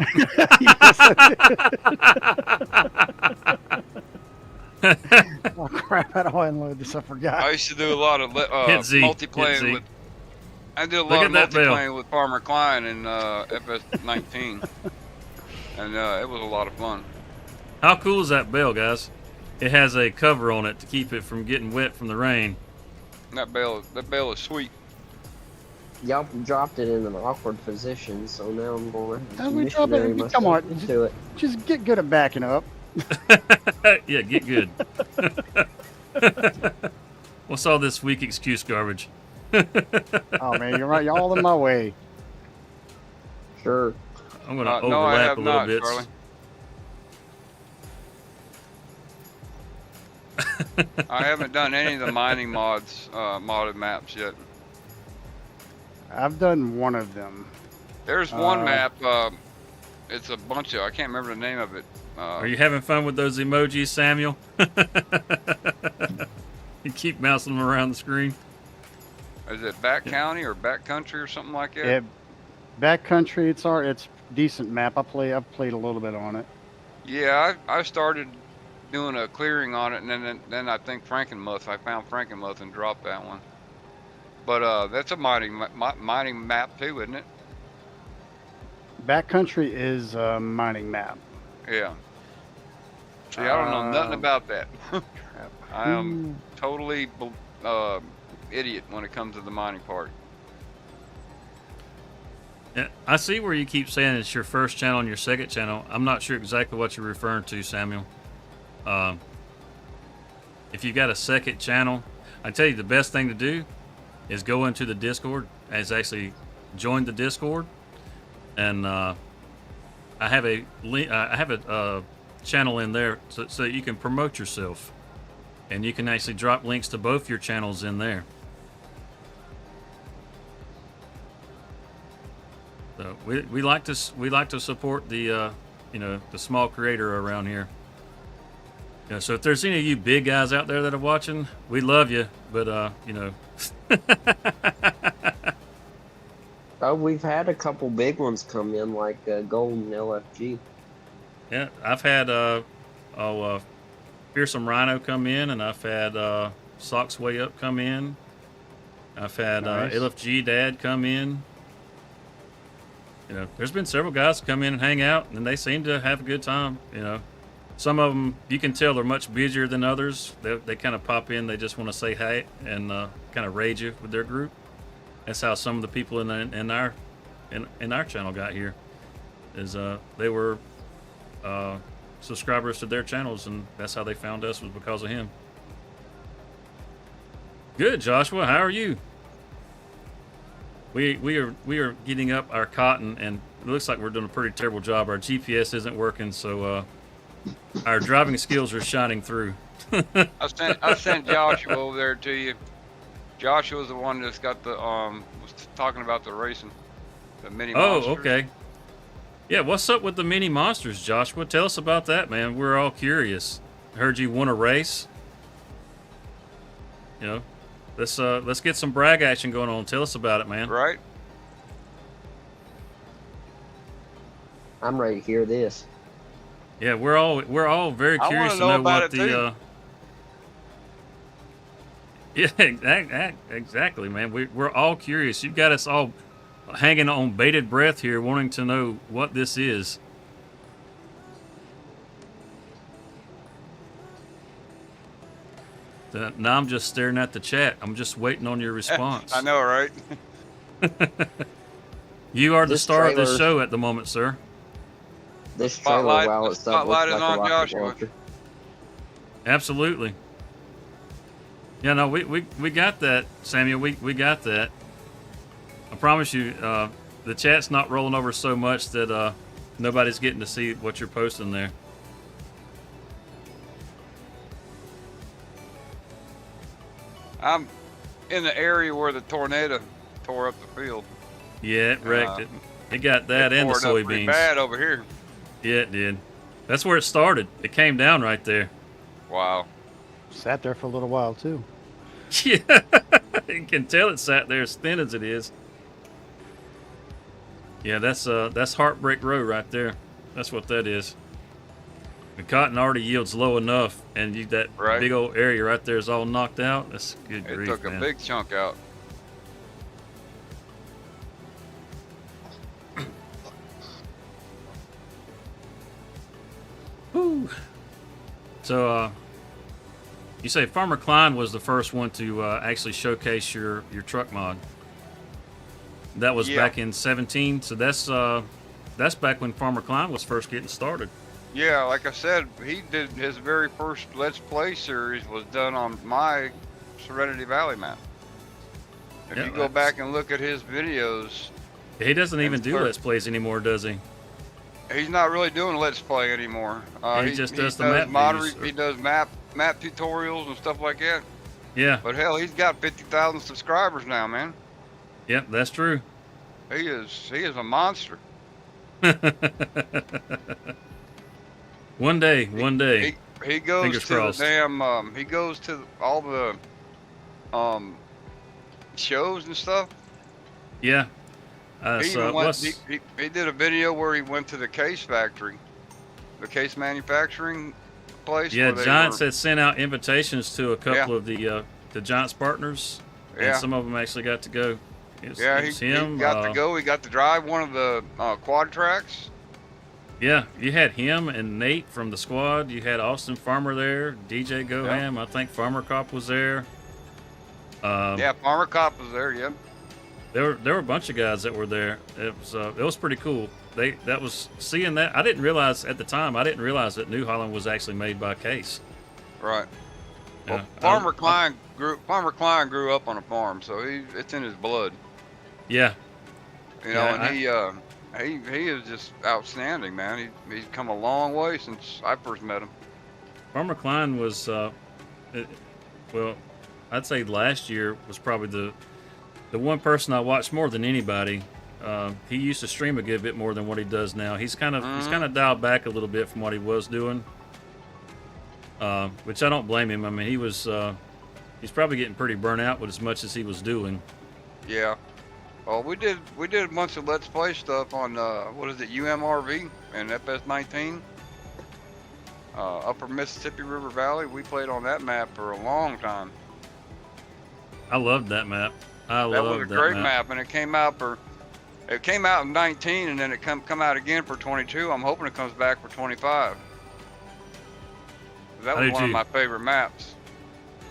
Oh crap! How do I unload this? I forgot. I used to do a lot of Hit Z. Hit multiplaying Z. with. I did a Look lot at of that bell. multiplaying with Farmer Klein in FS19, and it was a lot of fun. How cool is that bell, guys? It has a cover on it to keep it from getting wet from the rain. That bell is sweet. Y'all dropped it in an awkward position, so now I'm going to How we drop it? missionary Come on. myself into it. Just get good at backing up. Yeah, get good. What's all this weak excuse garbage? Oh man, you're right. You're all in my way. Sure. I'm going to No, I overlap have a little not, bit. Charlie. I haven't done any of the mining mods, modded maps yet. I've done one of them. There's one map. It's a bunch of. I can't remember the name of it. Are you having fun with those emojis, Samuel? You keep mousing them around the screen. Is it Back County or Back Country or something like that? Yeah, backcountry. It's decent map. I've played a little bit on it. Yeah, I started doing a clearing on it, and then I think Frankenmuth. I found Frankenmuth and dropped that one. But that's a mining map too, isn't it? Backcountry is a mining map. Yeah. See, I don't know nothing about that. Crap. I am totally idiot when it comes to the mining part. Yeah, I see where you keep saying it's your first channel and your second channel. I'm not sure exactly what you're referring to, Samuel. If you've got a second channel, I tell you the best thing to do is go into the Discord. Actually join the Discord, and I have a link. I have a channel in there so that you can promote yourself, and you can actually drop links to both your channels in there. So we like to support the the small creator around here. So if there's any of you big guys out there that are watching, we love you, but Oh, we've had a couple big ones come in, like Golden LFG. Yeah, I've had Fearsome Rhino come in, and I've had Socks Way Up come in. I've had Nice. LFG Dad come in. There's been several guys come in and hang out, and they seem to have a good time. Some of them, you can tell they're much busier than others. They kind of pop in, they just want to say hey and kind of raid you with their group. That's how some of the people in our channel got here. Is they were subscribers to their channels, and that's how they found us, was because of him. Good, Joshua. How are you? We are getting up our cotton, and it looks like we're doing a pretty terrible job. Our GPS isn't working, so our driving skills are shining through. I sent Joshua over there to you. Joshua's the one that's got the was talking about the racing, the mini monsters. Oh, okay. Yeah, what's up with the mini monsters, Joshua? Tell us about that, man. We're all curious. Heard you won a race. Let's get some brag action going on. Tell us about it, man. Right. I'm ready to hear this. Yeah, we're all very I curious wanna to know know about what it, the too. Yeah, exactly, man. We're all curious. You've got us all hanging on bated breath here, wanting to know what this is. Now I'm just staring at the chat. I'm just waiting on your response. I know, right? You are the This star of the trailer- show at the moment, sir. This trailer, Spotlight- while the it's up, looks spotlight is like a on rocket Joshua. launcher. Absolutely. Yeah, no, we got that, Samuel. We got that. I promise you, the chat's not rolling over so much that nobody's getting to see what you're posting there. I'm in the area where the tornado tore up the field. Yeah, it wrecked it. It got that It and the tore it up pretty soybeans. bad over here. Yeah, it did. That's where it started. It came down right there. Wow. Sat there for a little while too. Yeah, you can tell it sat there as thin as it is. Yeah, that's Heartbreak Row right there. That's what that is. The cotton already yields low enough, and that Right. big old area right there is all knocked out. That's good It grief, took man. a big chunk out. Whew. So, you say Farmer Klein was the first one to actually showcase your truck mod. That was Yeah. back in 17. So that's back when Farmer Klein was first getting started. Yeah, like I said, he did his very first Let's Play series was done on my Serenity Valley map. If Yeah, you go that's- back and look at his videos, He doesn't even And do third. Let's Plays anymore, does he? he's not really doing Let's Play anymore. He just does the map mod views. he does map map tutorials and stuff like that. Yeah. But hell, he's got 50,000 subscribers now, man. Yep, that's true. He is a monster. One day. He goes Fingers to crossed. the damn he goes to all the shows and stuff. Yeah. He So even went, what's he did a video where he went to the case factory, the case manufacturing place. yeah, where they Giants were, had sent out invitations to a couple of the Giants partners, and Yeah. some of them actually got to go. It was he him. got to go. He got to drive one of the quad tracks. Yeah, you had him and Nate from the squad. You had Austin Farmer there, DJ Goham. I think Farmer Cop was there. Yeah, Farmer Cop was there. Yep. There were a bunch of guys that were there. It was pretty cool. That was seeing that. I didn't realize at the time. I didn't realize that New Holland was actually made by Case. Right. Well, Yeah, Farmer Klein grew up on a farm, so it's in his blood. Yeah, You know, Yeah, and he is just outstanding, man. He's come a long way since I first met him. Farmer Klein was, well, I'd say last year was probably the one person I watched more than anybody. He used to stream a good bit more than what he does now. He's kind of dialed back a little bit from what he was doing, which I don't blame him. I mean, he's probably getting pretty burnt out with as much as he was doing. Yeah. Well, we did a bunch of Let's Play stuff on what is it, UMRV and FS19, Upper Mississippi River Valley. We played on that map for a long time. I loved that map. That was a great map, and it came out in 19, and then it come out again for 22. I'm hoping it comes back for 25. That was one of my favorite maps.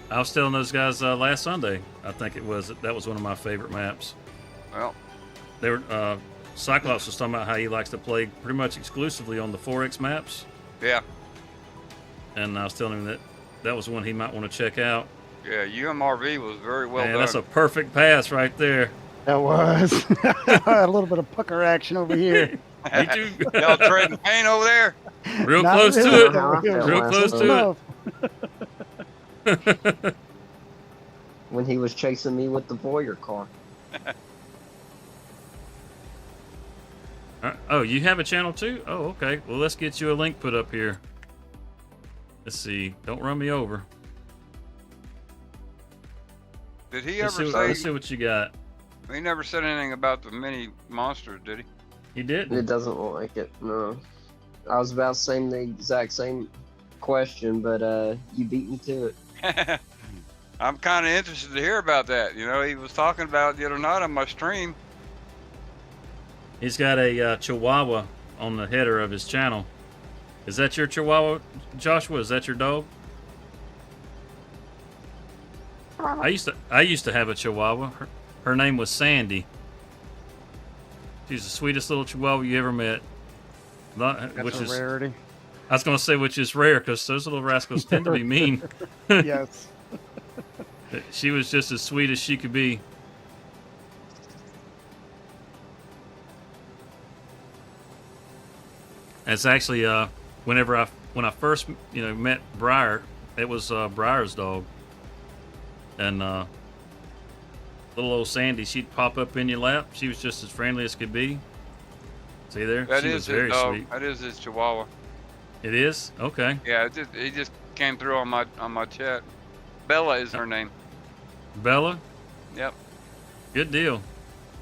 I was telling those guys last Sunday. I think that was one of my favorite maps. Well, They were Cyclops was talking about how he likes to play pretty much exclusively on the 4X maps, yeah, and I was telling him that was one he might want to check out. yeah. UMRV was very well Man, done. that's a perfect pass right there. That was a little bit of pucker action over here. Me too. Y'all trading paint over there? Real Not close really. to it. How I felt Real last close time. to it. When he was chasing me with the Voyager car. Oh, you have a channel too? Oh, okay. Well, let's get you a link put up here. Let's see. Don't run me over. Did he Let's ever see say? what you got. He never said anything about the mini monsters, did he? He did. It doesn't look like it. No. I was about to say the exact same question, but you beat me to it. I'm kind of interested to hear about that. You know, he was talking about it the other night on my stream. He's got a Chihuahua on the header of his channel. Is that your Chihuahua, Joshua? Is that your dog? I used to have a Chihuahua. Her name was Sandy. She's the sweetest little Chihuahua you ever met. That's a rarity. I was going to say which is rare because those little rascals tend to be mean. Yes. She was just as sweet as she could be. It's actually when I first met Briar, it was Briar's dog, and little old Sandy, she'd pop up in your lap. She was just as friendly as could be. See there? That she is was his very dog. sweet. That is his Chihuahua. It is? Okay. Yeah, he just came through on my chat. Bella is her name. Bella? Yep. Good deal.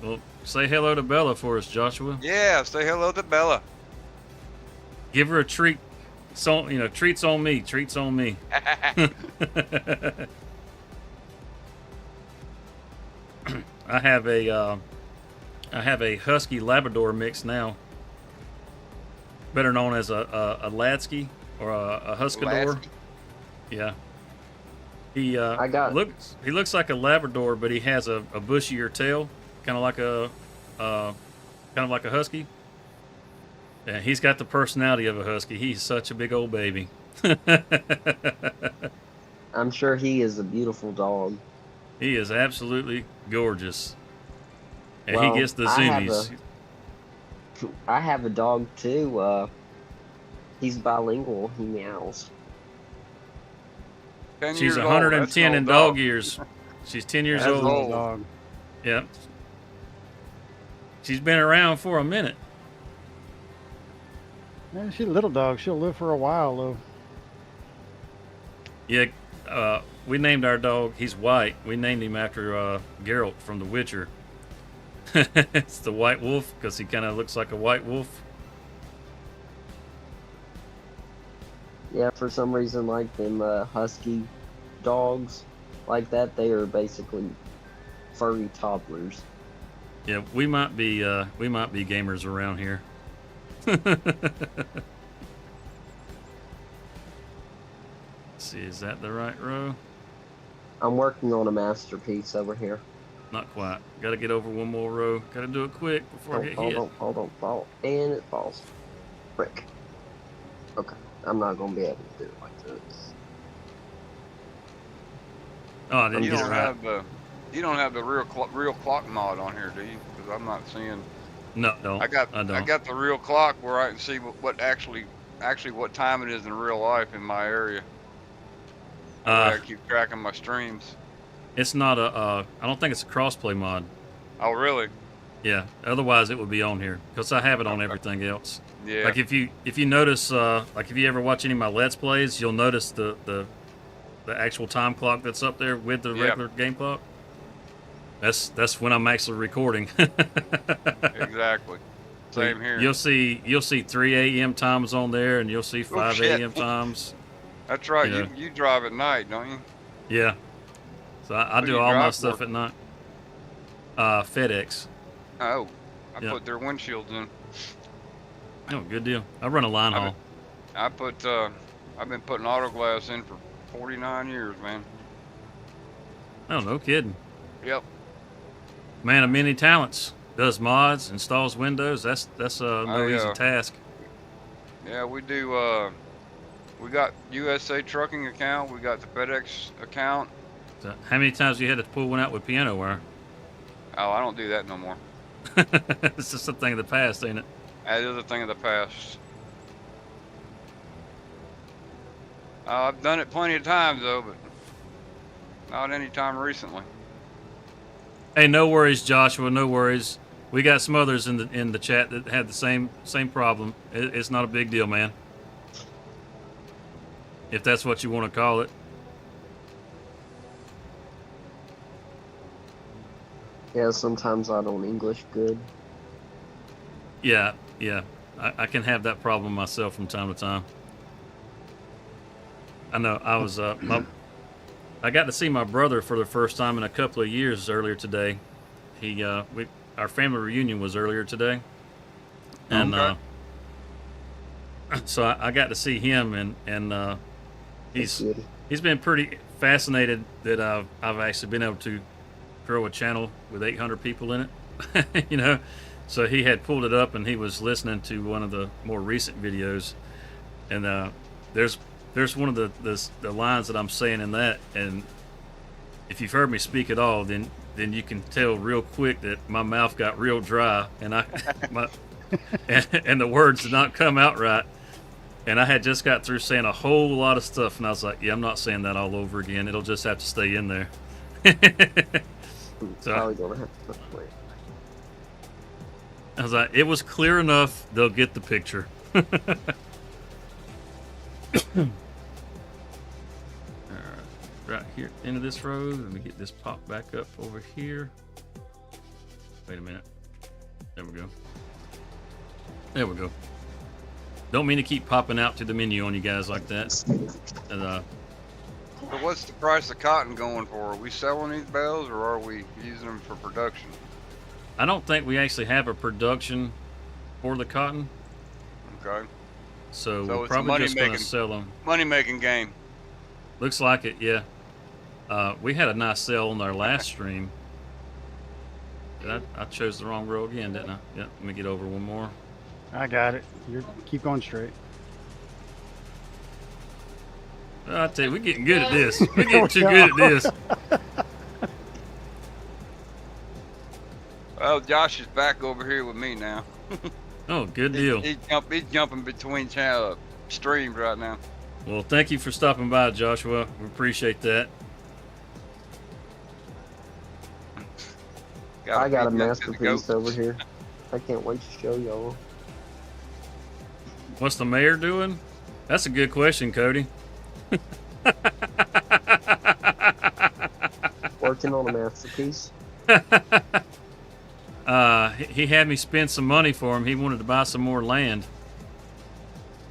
Well, say hello to Bella for us, Joshua. Yeah, say hello to Bella. Give her a treat. So, treats on me. Treats on me. I have a Husky Labrador mix now, better known as a Ladsky or a Huskador. Lasky. Yeah. He he looks like a Labrador, but he has a bushier tail, kind of like a Husky. Yeah, he's got the personality of a Husky. He's such a big old baby. I'm sure he is a beautiful dog. He is absolutely gorgeous. And Well, he gets the I have zoomies. I have a dog too. He's bilingual. He meows. 10 She's years old. 110 That's in an dog old years. She's 10 years That's old. old. Dog. Yep. She's been around for a minute. Yeah, she's a little dog. She'll live for a while though. Yeah, we named our dog. He's white. We named him after Geralt from The Witcher. It's the White Wolf because he kind of looks like a white wolf. Yeah, for some reason, like them husky dogs like that, they are basically furry toddlers. Yeah, we might be gamers around here. Let's see, is that the right row? I'm working on a masterpiece over here. Not quite. Got to get over one more row. Got to do it quick before I get hit. Hold on, fall. And it falls. Frick. Okay, I'm not going to be able to do it like this. Oh, I didn't You get it don't right. have the real clock mod on here, do you? Because I'm not seeing. No, I don't. got the real clock where I can see what actually what time it is in real life in my area. I keep track of my streams. It's not a. I don't think it's a crossplay mod. Oh, really? Yeah. Otherwise, it would be on here because I have it on everything else. Yeah. Like if you notice, like if you ever watch any of my Let's Plays, you'll notice the actual time clock that's up there with the regular game clock. That's when I'm actually recording. Exactly. Same here. You'll see 3 a.m. times on there, and you'll see 5 shit. a.m. times. That's right. Yeah. You drive at night, don't you? Yeah. So I Who do you all my drive stuff for? at night. FedEx. Oh, I Yeah. put their windshields in. Oh, good deal. I run a line haul. I've been putting auto glass in for 49 years, man. Oh, no kidding. Yep. Man of many talents. Does mods, installs Windows. That's no easy task. Yeah, we do. We got USA Trucking account. We got the FedEx account. So how many times you had to pull one out with piano wire? Oh, I don't do that no more. It's just a thing of the past, ain't it? That is a thing of the past. I've done it plenty of times though, but not any time recently. Hey, no worries, Joshua. No worries. We got some others in the chat that had the same problem. It's not a big deal, man. If that's what you want to call it. Yeah, sometimes I don't English good. Yeah. I can have that problem myself from time to time. I know. I was I got to see my brother for the first time in a couple of years earlier today. Our family reunion was earlier today, and Okay. So I got to see him, and That's good. he's been pretty fascinated that I've actually been able to grow a channel with 800 people in it. You know, so he had pulled it up and he was listening to one of the more recent videos, and there's one of the lines that I'm saying in that, and if you've heard me speak at all, then you can tell real quick that my mouth got real dry, and and the words did not come out right. And I had just got through saying a whole lot of stuff, and I was like, yeah, I'm not saying that all over again. It'll just have to stay in there. So Probably gonna have to put it. I was like, it was clear enough. They'll get the picture. Right here, into this row. Let me get this pop back up over here. Wait a minute. There we go. There we go. Don't mean to keep popping out to the menu on you guys like that. And, So what's the price of cotton going for? Are we selling these bales or are we using them for production? I don't think we actually have a production for the cotton, Okay. so So we're it's a probably just going to money-making- sell them. Money making game. Looks like it, yeah. We had a nice sale on our last stream. I chose the wrong row again, didn't I? Yeah, let me get over one more. I got it. Keep going straight. I tell you, we're getting good at this. We're getting too good at this. Well, Josh is back over here with me now. Oh, good deal. He's jumping between streams right now. Well, thank you for stopping by, Joshua. We appreciate that. Gotta I got a feed that to the masterpiece goats. over here. I can't wait to show y'all. What's the mayor doing? That's a good question, Cody. Working on a masterpiece. He had me spend some money for him. He wanted to buy some more land.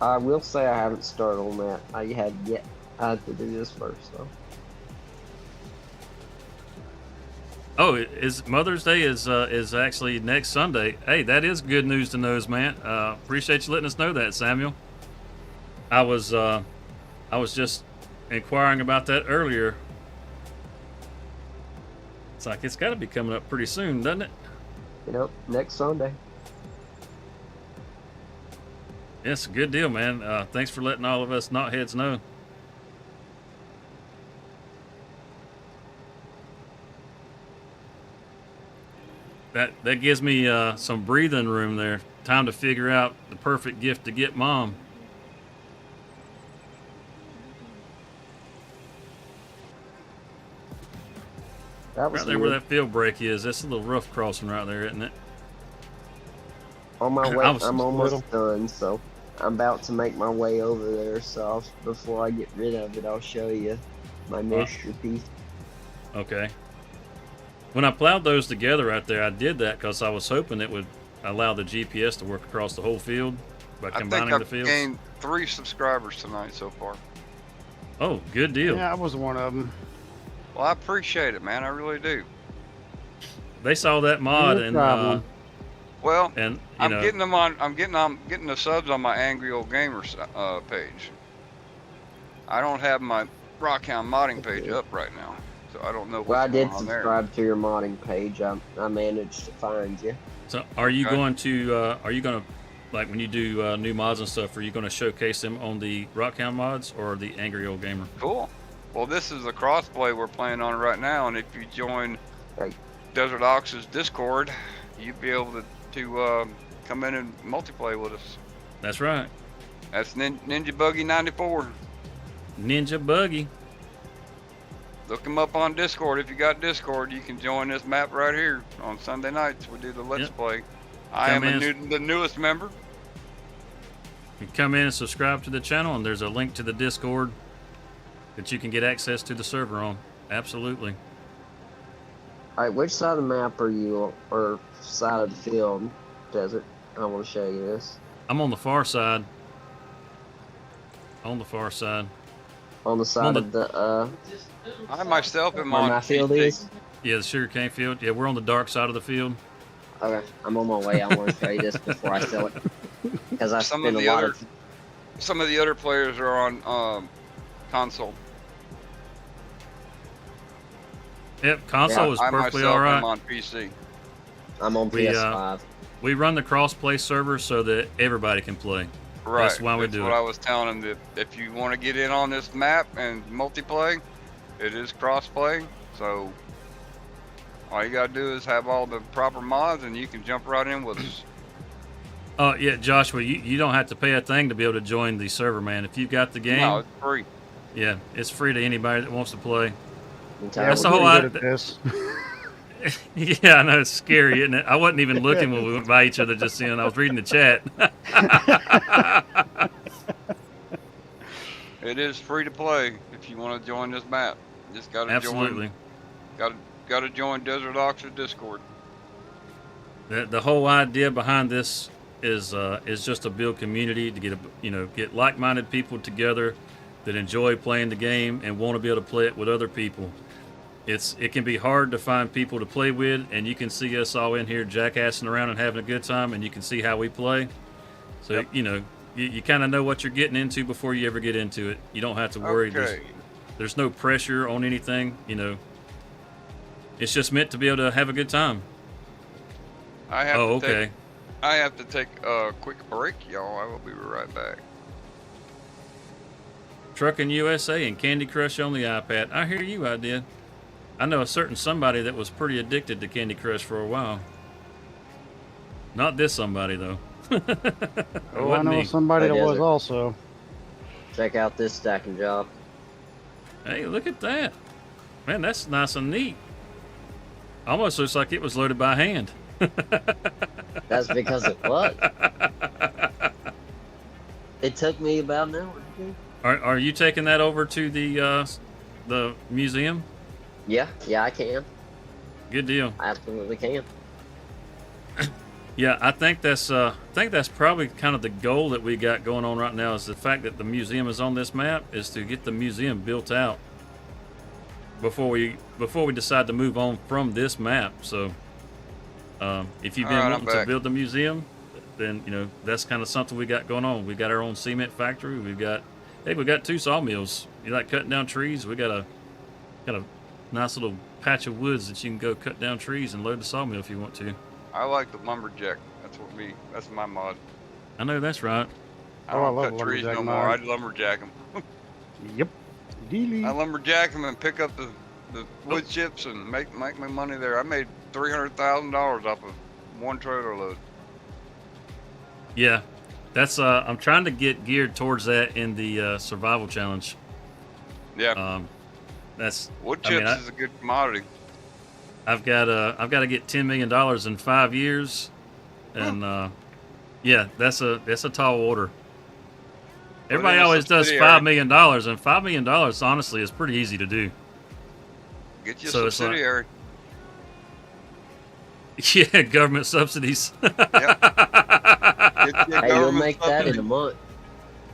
I will say I haven't started on that. I had to do this first, though. Oh, is Mother's Day is actually next Sunday. Hey, that is good news to know, man. Appreciate you letting us know that, Samuel. I was just inquiring about that earlier. It's like it's got to be coming up pretty soon, doesn't it? Next Sunday. Yes, good deal, man. Thanks for letting all of us knotheads know. That gives me some breathing room there. Time to figure out the perfect gift to get Mom. That was Right there where weird. that field break is. That's a little rough crossing right there, isn't it? On my way, I was I'm almost little. done, so I'm about to make my way over there. So before I get rid of it, I'll show you my masterpiece. Okay. When I plowed those together right there, I did that because I was hoping it would allow the GPS to work across the whole field by I think combining the I've fields. gained 3 subscribers tonight so far. Oh, good deal. Yeah, I was one of them. Well, I appreciate it, man. I really do. They saw that mod No and problem. Well, you I'm know, getting them on. I'm getting the subs on my Angry Old Gamer page. I don't have my Rockhound modding page up right now, so I don't know what's Well, I did going on there. subscribe to your modding page. I managed to find you. so are you Okay. going to like when you do new mods and stuff, are you going to showcase them on the Rockhound mods or the Angry Old Gamer? Cool. Well, this is the crossplay we're playing on right now, and if you join Right. Desert Ox's Discord, you'd be able to come in and multiplay with us. That's right. That's Ninja Buggy 94. Ninja Buggy. Look him up on Discord. If you got Discord, you can join this map right here on Sunday nights. We do the Let's Yep. Play. I Come am in. the newest member. You come in and subscribe to the channel, and there's a link to the Discord that you can get access to the server on. Absolutely. All right, which side of the map are you, or side of the field, Desert? I want to show you this. I'm on the far side. On the far side. On the side the- of the I myself am where on my field PC. is. Yeah, the sugarcane field. Yeah, we're on the dark side of the field. Okay, I'm on my way. I want to show you this before I sell it, because I Some spent of a the lot other of. some of the other players are on console. Yep, console Yeah, is I perfectly myself all right. am on PC. I'm on We, PS5. We run the cross-play server so that everybody can play. Right. That's why we That's do what it. I was telling them, that if you want to get in on this map and multiplay, it is crossplay. So all you gotta do is have all the proper mods, and you can jump right in with us. Oh, yeah, Joshua, you don't have to pay a thing to be able to join the server, man. If you've got the game, No, it's free. yeah, it's free to anybody that wants to play. Entire That's the we're whole pretty good at this. Yeah, I know, it's scary, isn't it? I wasn't even looking when we went by each other just then. I was reading the chat. It is free to play if you want to join this map. Just gotta Absolutely. join. Gotta join Desert Oxford Discord. The whole idea behind this is just to build community, to get like-minded people together that enjoy playing the game and want to be able to play it with other people. It can be hard to find people to play with, and you can see us all in here jackassing around and having a good time, and you can see how we play. So Yep. you kind of know what you're getting into before you ever get into it. You don't have to worry. Okay. There's no pressure on anything. It's just meant to be able to have a good time. I have Oh, to okay. take. I have to take a quick break, y'all. I will be right back. Trucking USA and Candy Crush on the iPad. I hear you, I did. I know a certain somebody that was pretty addicted to Candy Crush for a while. Not this somebody, though. It Oh, I wasn't know me. somebody Hey, that was Desert. also. Check out this stacking job. Hey, look at that. Man, that's nice and neat. Almost looks like it was loaded by hand. That's because it was. It took me about an hour to do. Are you taking that over to the museum? Yeah, I can. Good deal. I absolutely can. Yeah, I think that's probably kind of the goal that we got going on right now is the fact that the museum is on this map is to get the museum built out before we decide to move on from this map. So if you've been wanting to build the museum, then that's kind of something we got going on. We got our own cement factory. We got 2 sawmills. You like cutting down trees? We got a nice little patch of woods that you can go cut down trees and load the sawmill if you want to. I like the lumberjack. That's my mod. I know that's right. I don't cut trees no more. I lumberjack them. Yep. Dealy. I lumberjack them and pick up the wood chips and make my money there. I made $300,000 off of one trailer load. Yeah, that's I'm trying to get geared towards that in the survival challenge. Yeah. That's wood chips is a good commodity. I've got to get $10 million in 5 years, and yeah, that's a tall order. Everybody always does $5 million, and $5 million honestly is pretty easy to do. Get you a subsidiary. Yeah, government subsidies. Yep. Hey, you'll make that in a month.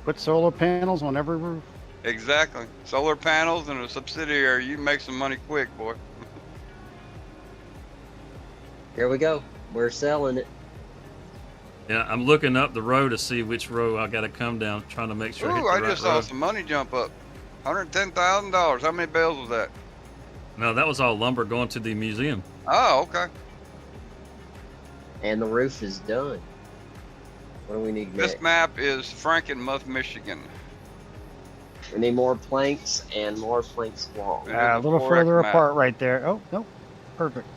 Put solar panels on every roof. Exactly. Solar panels and a subsidiary. You make some money quick, boy. Here we go. We're selling it. Yeah, I'm looking up the road to see which row I got to come down, trying to make sure I hit the I right just saw road. some money jump up. $110,000. How many bales was that? No, that was all lumber going to the museum. Oh, okay. And the roof is done. What do we need next? This map is Frankenmuth, Michigan. We need more planks and more planks long. A little further apart right there. Oh, no. Perfect.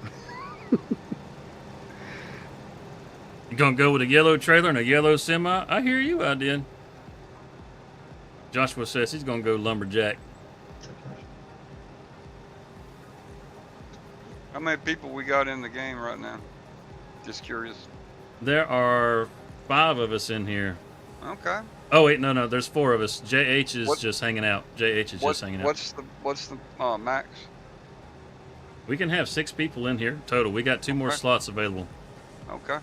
You gonna go with a yellow trailer and a yellow semi? I hear you, I did. Joshua says he's gonna go lumberjack. How many people we got in the game right now? Just curious. There are 5 of us in here. Okay. Oh wait, no, there's 4 of us. JH is just hanging out. JH is just hanging out. What's the max? We can have 6 people in here total. We got 2 more slots available. Okay.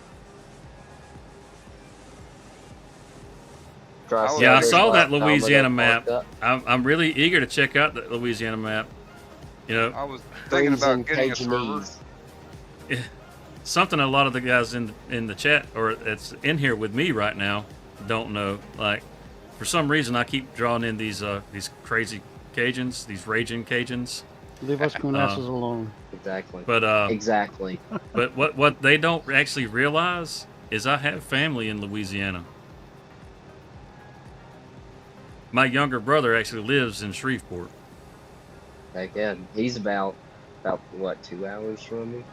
Yeah, I saw that Louisiana map. I'm really eager to check out the Louisiana map. I was thinking about getting a server. Something a lot of the guys in the chat or that's in here with me right now don't know. Like, for some reason, I keep drawing in these crazy Cajuns, these raging Cajuns. Leave us Coonasses alone. Exactly. But exactly. But what they don't actually realize is I have family in Louisiana. My younger brother actually lives in Shreveport. Heck yeah, he's about what, 2 hours from me?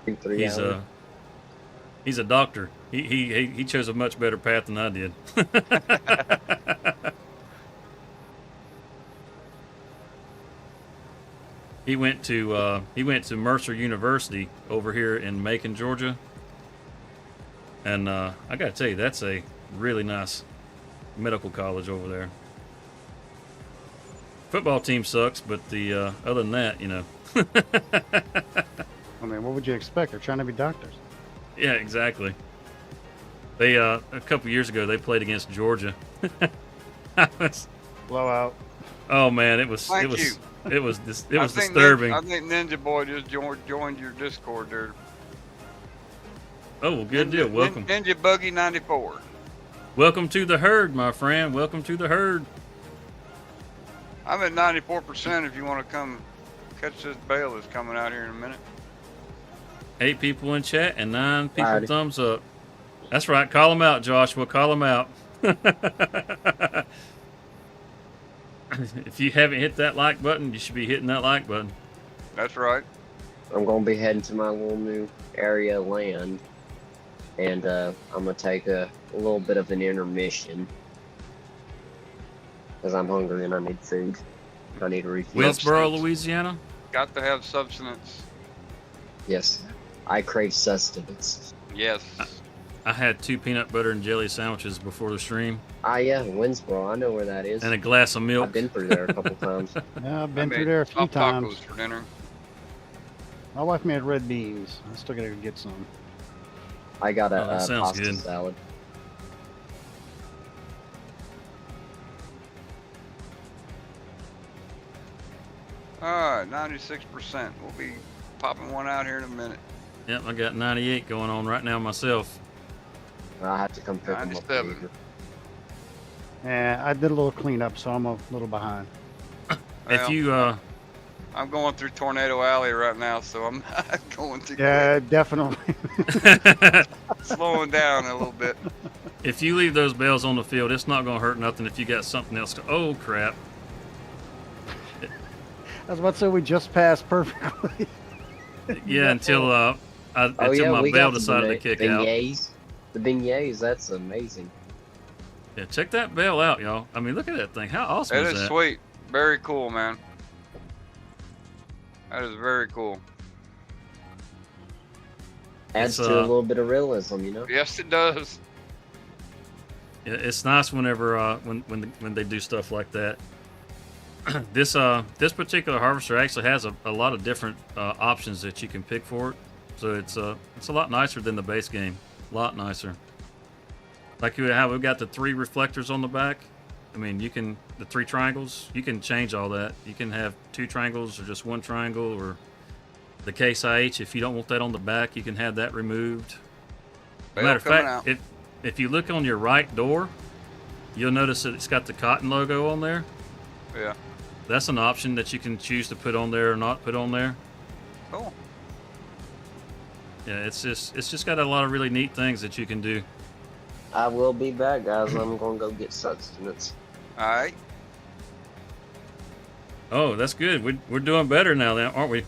2-3 hours. He's a doctor. He chose a much better path than I did. He went to Mercer University over here in Macon, Georgia, and I gotta tell you, that's a really nice medical college over there. Football team sucks, but the other than that, I mean, what would you expect? They're trying to be doctors. Yeah, exactly. They a couple years ago they played against Georgia. Blowout. Oh man, it was disturbing. I think Ninja Boy just joined your Discord there. Oh, well, good deal. Welcome. Ninja Buggy 94. Welcome to the herd, my friend. Welcome to the herd. I'm at 94% if you want to come catch this bale that's coming out here in a minute. 8 people in chat and 9 people thumbs up. That's right. Call them out, Joshua. Call them out. If you haven't hit that like button, you should be hitting that like button. That's right. I'm going to be heading to my little new area of land, and I'm going to take a little bit of an intermission. because I'm hungry and I need food. I need to refuel. Winsboro, Louisiana. Got to have substance. Yes, I crave sustenance. Yes. I had 2 peanut butter and jelly sandwiches before the stream, Ah, yeah, Winsboro. I know where that is. and a glass of milk. I've been through there a couple times. Yeah, I've I been through made there a few soft tacos times. for dinner. My wife made red beans. I still gotta go get some. I got Oh, that a sounds pasta good. salad. Alright, 96%. We'll be popping one out here in a minute. Yep, I got 98 going on right now myself. I have to come pick them up 97. later. Yeah, I did a little cleanup, so I'm a little behind. If Well, you I'm going through Tornado Alley right now, so I'm not going too Yeah, definitely. quick. Slowing down a little bit. if you leave those bales on the field, it's not gonna hurt nothing. If you got something else, oh crap! I was about to say we just passed perfectly. Yeah, until Oh yeah, my we bell got decided to kick out. beignets. The beignets, that's amazing. Yeah, check that bell out, y'all. I mean, look at that thing. How awesome It is is that? sweet. Very cool, man. That is very cool. Adds It's, to a little bit of realism, you know. Yes, it does. Yeah, it's nice whenever when they do stuff like that. This particular harvester actually has a lot of different options that you can pick for it, so it's a lot nicer than the base game. A lot nicer. Like how we've got the 3 reflectors on the back. I mean, the 3 triangles. You can change all that. You can have 2 triangles or just 1 triangle, or the Case IH. If you don't want that on the back, you can have that removed. Bale Matter of coming fact, out. if you look on your right door, you'll notice that it's got the Cotton logo on there. Yeah. That's an option that you can choose to put on there or not put on there. Cool. Yeah, it's just got a lot of really neat things that you can do. I will be back, guys. I'm gonna go get sustenance. All right. Oh, that's good. We're doing better now, then, aren't we?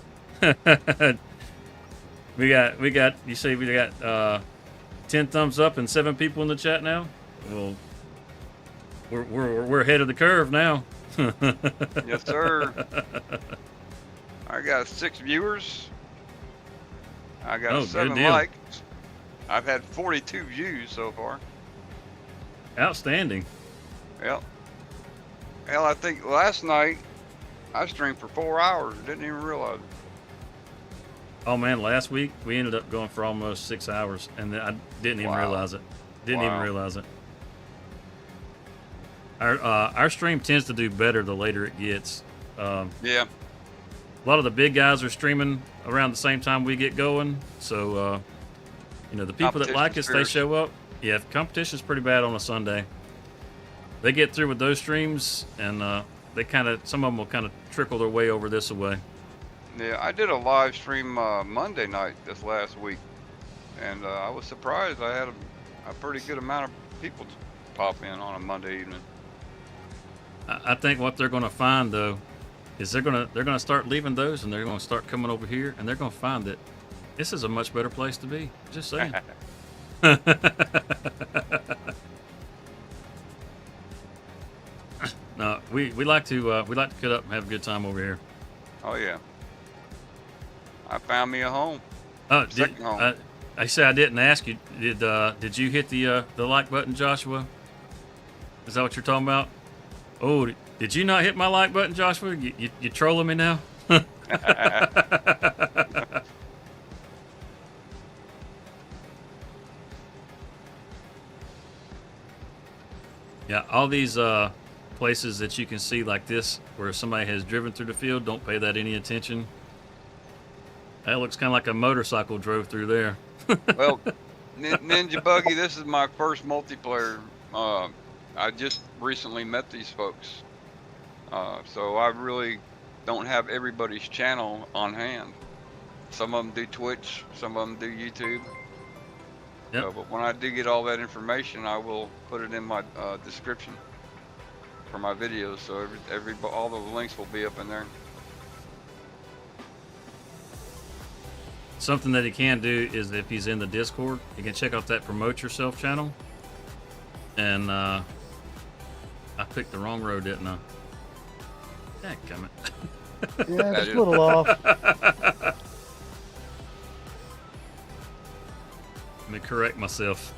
we got. You say we got 10 thumbs up and 7 people in the chat now. Well, we're ahead of the curve now. Yes, sir. I got 6 viewers. I got Oh, good 7 deal. likes. I've had 42 views so far. Outstanding. Yep. Hell, I think last night I streamed for 4 hours. Didn't even realize it. Oh man, last week we ended up going for almost 6 hours, and I didn't even Wow. realize it. Didn't even Wow. realize it. Our stream tends to do better the later it gets. Yeah. A lot of the big guys are streaming around the same time we get going, so the people that like us, they Competition's show up. Yeah, competition's pretty bad on a Sunday. They get through with those streams, and some of them will kind of trickle their way over this way. Yeah, I did a live stream Monday night this last week, and I was surprised. I had a pretty good amount of people pop in on a Monday evening. I think what they're going to find though is they're gonna start leaving those, and they're going to start coming over here, and they're going to find that this is a much better place to be. Just saying. No, we like to cut up and have a good time over here. Oh yeah. I found me a home. Oh, Second home. I said I didn't ask you. Did you hit the like button, Joshua? Is that what you're talking about? Oh, did you not hit my like button, Joshua? You trolling me now? Yeah, all these places that you can see like this, where somebody has driven through the field, don't pay that any attention. That looks kind of like a motorcycle drove through there. Well, Ninja Buggy, this is my first multiplayer. I just recently met these folks, so I really don't have everybody's channel on hand. Some of them do Twitch, some of them do YouTube. Yep. But when I do get all that information, I will put it in my description for my videos. So all the links will be up in there. Something that he can do is if he's in the Discord, he can check out that promote yourself channel. And I picked the wrong road, didn't I? Dadgummit. Yeah, That just is- a little off. Let me correct myself.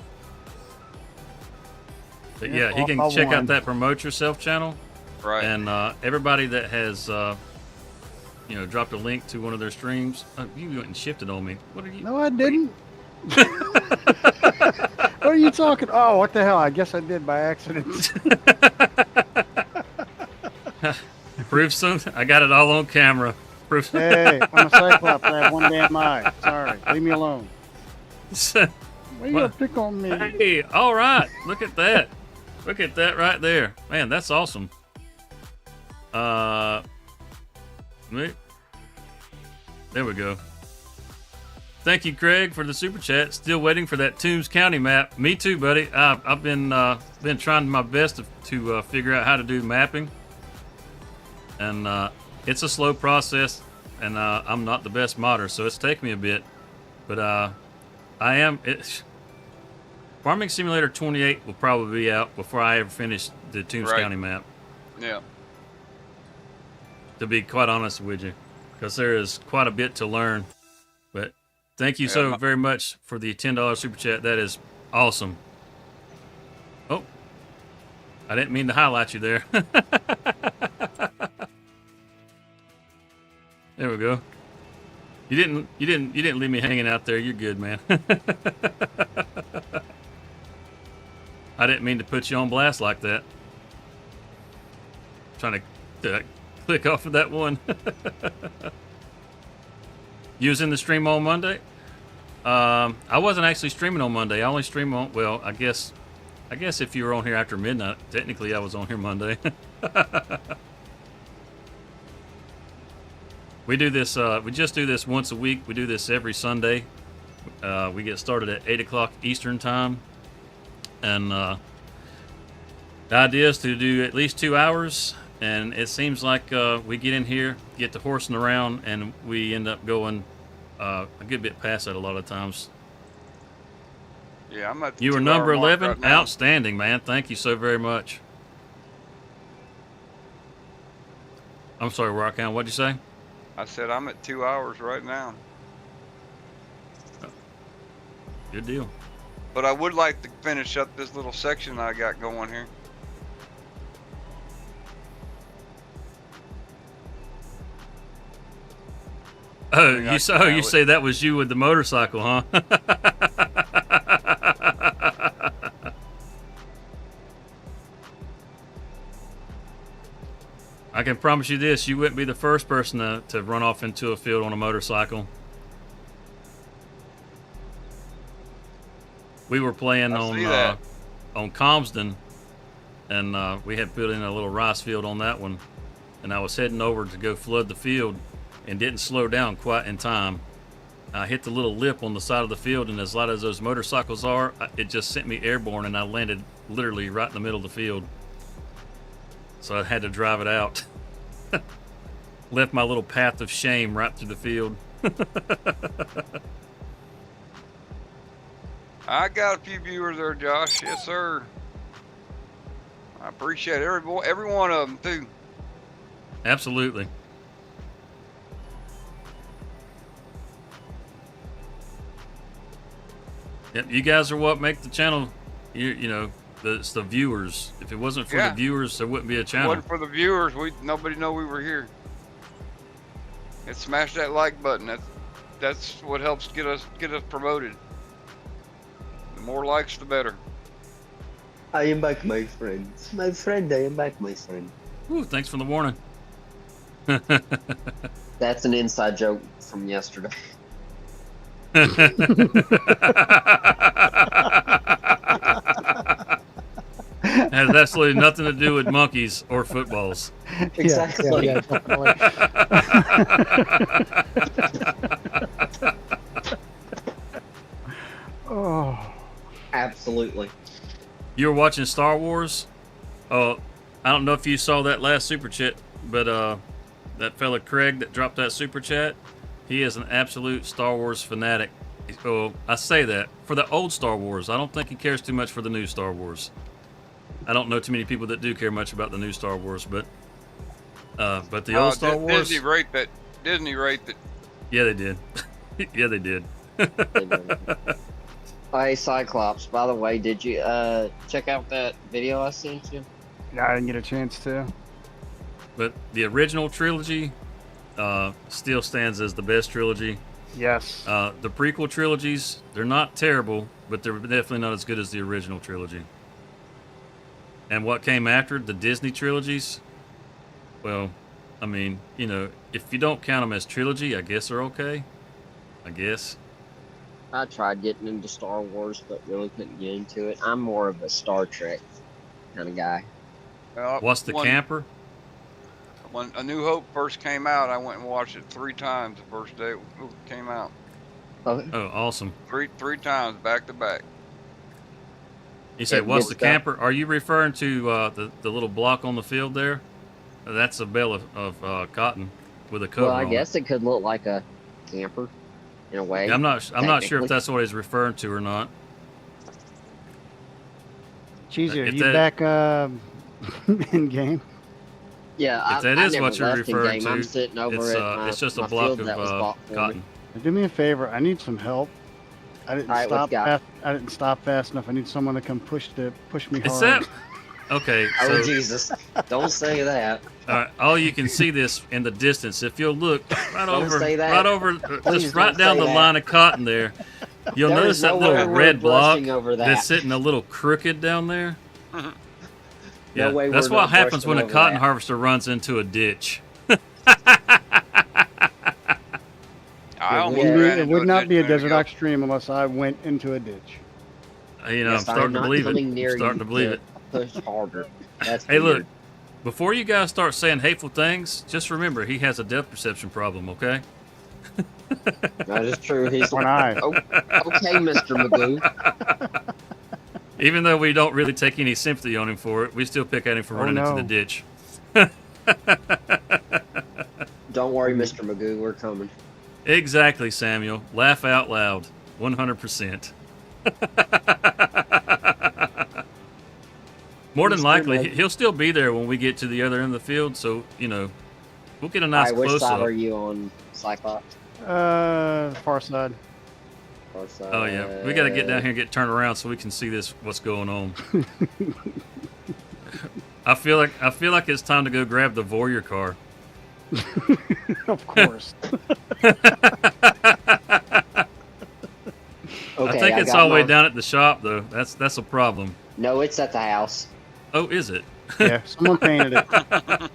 But Yeah, yeah, he off can by check one. out that Promote Yourself channel. Right. And everybody that has, dropped a link to one of their streams. Oh, you went and shifted on me. What are you? No, I didn't. What are you talking? Oh, what the hell? I guess I did by accident. Proof something? I got it all on camera. Proof. Hey, I'm a Cyclops. I have one damn eye. Sorry. Leave me alone. Why you What? gonna pick on me? Hey, all right. Look at that. Look at that right there. Man, that's awesome. Wait. There we go. Thank you, Craig, for the super chat. Still waiting for that Toombs County map. Me too, buddy. I've been trying my best to figure out how to do mapping, and it's a slow process, and I'm not the best modder, so it's taken me a bit. But I am. Farming Simulator 28 will probably be out before I ever finish the Toombs Right. County map. Yeah. To be quite honest with you, because there is quite a bit to learn. But thank you Yeah, so very much for the $10 super chat. That is awesome. Oh, I didn't mean to highlight you there. There we go. You didn't leave me hanging out there. You're good, man. I didn't mean to put you on blast like that. Trying to click off of that one. You was in the stream on Monday? I wasn't actually streaming on Monday. I only stream on, well, I guess if you were on here after midnight, technically I was on here Monday. We do this, we just do this once a week. We do this every Sunday. We get started at 8 o'clock Eastern time. And the idea is to do at least 2 hours. And it seems like we get in here, get to horsing around, and we end up going a good bit past that a lot of times. Yeah, I'm at the You were 2 number hour mark 11? right now. Outstanding, man. Thank you so very much. I'm sorry, Rockhound. What'd you say? I said I'm at 2 hours right now. Good deal. But I would like to finish up this little section I got going here. Oh, think you I say, can oh, have you it. say that was you with the motorcycle, huh? I can promise you this, you wouldn't be the first person to run off into a field on a motorcycle. We were playing I see that. on Comston, and we had put in a little rice field on that one, and I was heading over to go flood the field and didn't slow down quite in time. I hit the little lip on the side of the field, and as light as those motorcycles are, it just sent me airborne, and I landed literally right in the middle of the field. So I had to drive it out. Left my little path of shame right through the field. I got a few viewers there, Josh. Yes, sir. I appreciate every one of them, too. Absolutely. Yep, you guys are what make the channel. You know, it's the viewers. If it wasn't for Yeah. the viewers, there wouldn't be a If it channel. wasn't for the viewers, nobody know we were here. And smash that like button. That's what helps get us promoted. The more likes, the better. I am back, my friends. My friend, I am back, my friend. Ooh, thanks for the warning. That's an inside joke from yesterday. Has absolutely nothing to do with monkeys or footballs. Exactly. Yeah, definitely. Oh, Absolutely. You were watching Star Wars? I don't know if you saw that last super chat, but that fella Craig that dropped that super chat, he is an absolute Star Wars fanatic. Oh, I say that for the old Star Wars. I don't think he cares too much for the new Star Wars. I don't know too many people that do care much about the new Star Wars, but the old Star Wars. Disney raped it. Yeah, they did. Yeah, they did. Hey, Cyclops, by the way, did you check out that video I sent you? Yeah, I didn't get a chance to. But the original trilogy still stands as the best trilogy. Yes. The prequel trilogies, they're not terrible, but they're definitely not as good as the original trilogy. And what came after, the Disney trilogies, well, I mean, you know, if you don't count them as trilogy, I guess they're okay. I guess. I tried getting into Star Wars, but really couldn't get into it. I'm more of a Star Trek kind of guy. What's the camper? When A New Hope first came out, I went and watched it 3 times the first day it came out. Oh, awesome. Three times back to back. You say, what's the camper? Are you referring to the little block on the field there? That's a bale of cotton with a cover Well, I on guess it could look like a camper in a way. Yeah, I'm not sure if that's what he's referring to or not. Cheesy, are If you that- back in game? Yeah, If that I is never what you're left in referring game. I'm to, sitting over it's just a my block field that was of bought for me. cotton. Do me a favor. I need some help. I didn't All right, what stop. you got? I didn't stop fast enough. I need someone to come push me Is hard. that okay? Oh So, Jesus! Don't say that. all you can see this in the distance. If you'll look right Don't over, say that. right over, Please just right don't down say the that. line of cotton there, you'll There notice is that nowhere little we're red block brushing over that. that's sitting a little crooked down there. Yeah, No way that's we're what not happens brushing when a over cotton that. harvester runs into a ditch. I almost Yeah. ran It into would not ditch be a minute Desert ago. Ox stream unless I went into a ditch. You know, Yes, I'm starting to not believe it. coming near I'm starting you to believe it. Push harder. That's Hey, look, weird. before you guys start saying hateful things, just remember he has a depth perception problem, okay? That is true. He's One eye. Oh, okay, Mr. Magoo. Even though we don't really take any sympathy on him for it, we still pick at him for Oh, running no. into the ditch. Don't worry, Mr. Magoo. We're coming. Exactly, Samuel. Laugh out loud. 100%. More than Mr. likely, Mag- he'll still be there when we get to the other end of the field, so, you know, we'll get a All nice right, which side close-up. are you on, Cyclops? Far side. Or side? Oh, yeah. We got to get down here and get turned around so we can see what's going on. I feel like it's time to go grab the Voyeur car. Of course. Okay, I think it's got all the way my- down at the shop, though. That's a problem. No, it's at the house. Oh, is it? Yeah, someone painted it.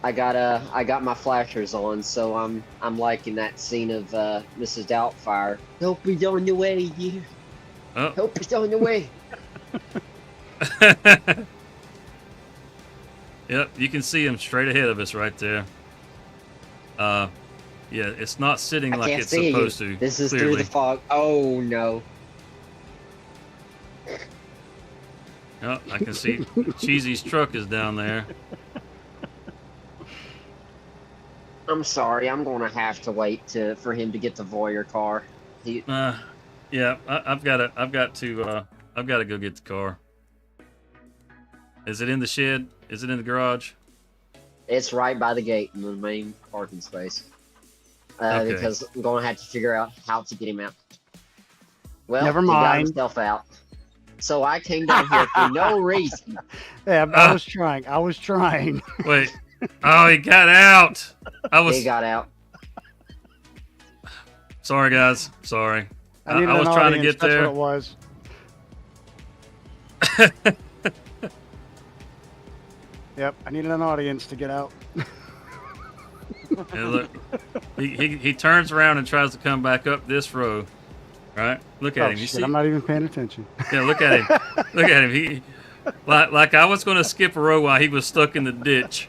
I got my flashers on, so I'm liking that scene of Mrs. Doubtfire. Help is on the way, dear. Oh. Help is on the way. Yep, you can see him straight ahead of us right there. Yeah, it's not sitting I like can't it's see supposed you. to. This is clearly. through the fog. Oh no. Oh, I can see Cheesy's truck is down there. I'm sorry. I'm gonna have to wait for him to get the Voyeur car. Yeah, I've got to go get the car. Is it in the shed? Is it in the garage? It's right by the gate in the main parking space. Okay. Because I'm gonna have to figure out how to get him out. Well, Never he got mind. himself out. So I came down here for no reason. Yeah, I was trying. I was trying. Wait. Oh, he got out. He got out. Sorry, guys. Sorry. I needed I was an trying to audience, get that's there. what it was. Yep, I needed an audience to get out. Yeah, look, he turns around and tries to come back up this row. Right? Look at Oh, him. You shit, see? I'm not even paying attention. Yeah, look at him. Look at him. He like I was going to skip a row while he was stuck in the ditch.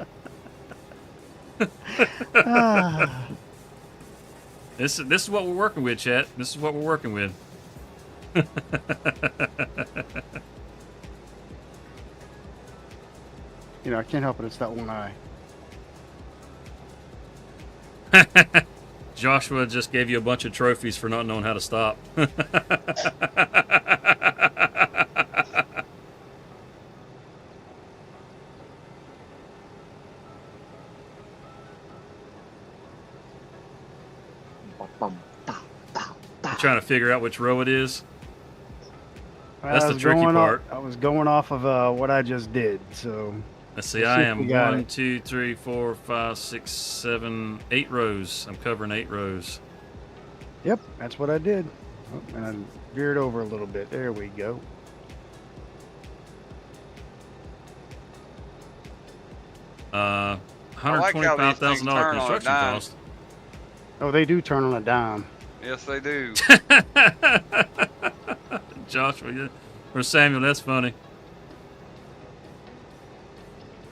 Ah, This is what we're working with, chat. This is what we're working with. you know, I can't help it. It's that one eye. Joshua just gave you a bunch of trophies for not knowing how to stop. I'm trying to figure out which row it is. That's I the was tricky going part. I was going off of what I just did. So Let's see. let's I if we am got 1, it. 2, 3, 4, 5, 6, 7, 8 rows. I'm covering 8 rows. Yep, that's what I did. Oh, and I veered over a little bit. There we go. Uh, I like how these things $125,000 turn on a construction dime. cost. Oh, they do turn on a dime. Yes, they do. Joshua, or Samuel, that's funny.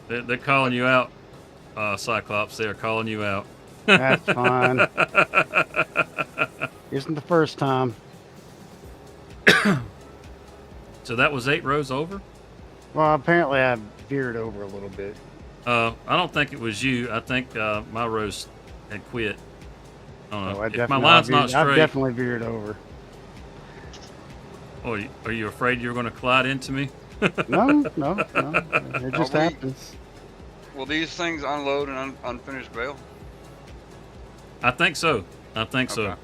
They're calling you out, Cyclops. They are calling you out. That's fine. Isn't the first time. So that was 8 rows over? Well, apparently I veered over a little bit. I don't think it was you. I think my rows had quit. I don't know. If my line's not straight, I've definitely veered over. Oh, are you afraid you're going to collide into me? No. It just happens. Will these things unload an unfinished bale? I think so. So.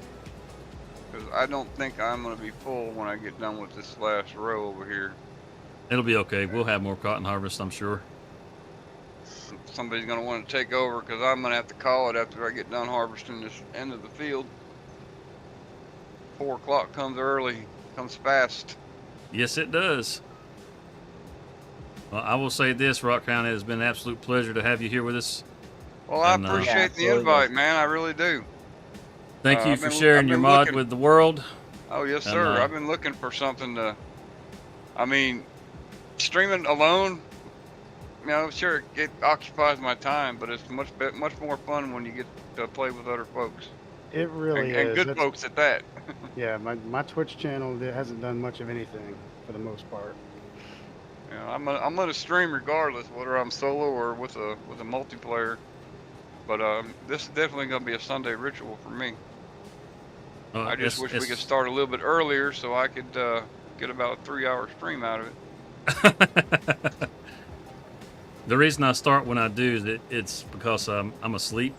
Because I don't think I'm going to be full when I get done with this last row over here. It'll be okay. We'll have more cotton harvest, I'm sure. Somebody's going to want to take over because I'm going to have to call it after I get done harvesting this end of the field. 4 o'clock comes early, comes fast. Yes, it does. Well, I will say this, Rock County, it has been an absolute pleasure to have you here with us. Well, I And, appreciate the absolutely. invite, man. I really do. Thank you I've for been- sharing I've your been mod looking- with the world. Oh, yes, And, sir. I've been looking for something to... I mean, streaming alone, sure, it occupies my time, but it's much more fun when you get to play with other folks. It really And is. good That's- folks at that. Yeah, my Twitch channel hasn't done much of anything for the most part. I'm gonna stream regardless, whether I'm solo or with a multiplayer. But this is definitely gonna be a Sunday ritual for me. I just wish we could start a little bit earlier so I could get about a 3-hour stream out of it. The reason I start when I do is it's because I'm asleep,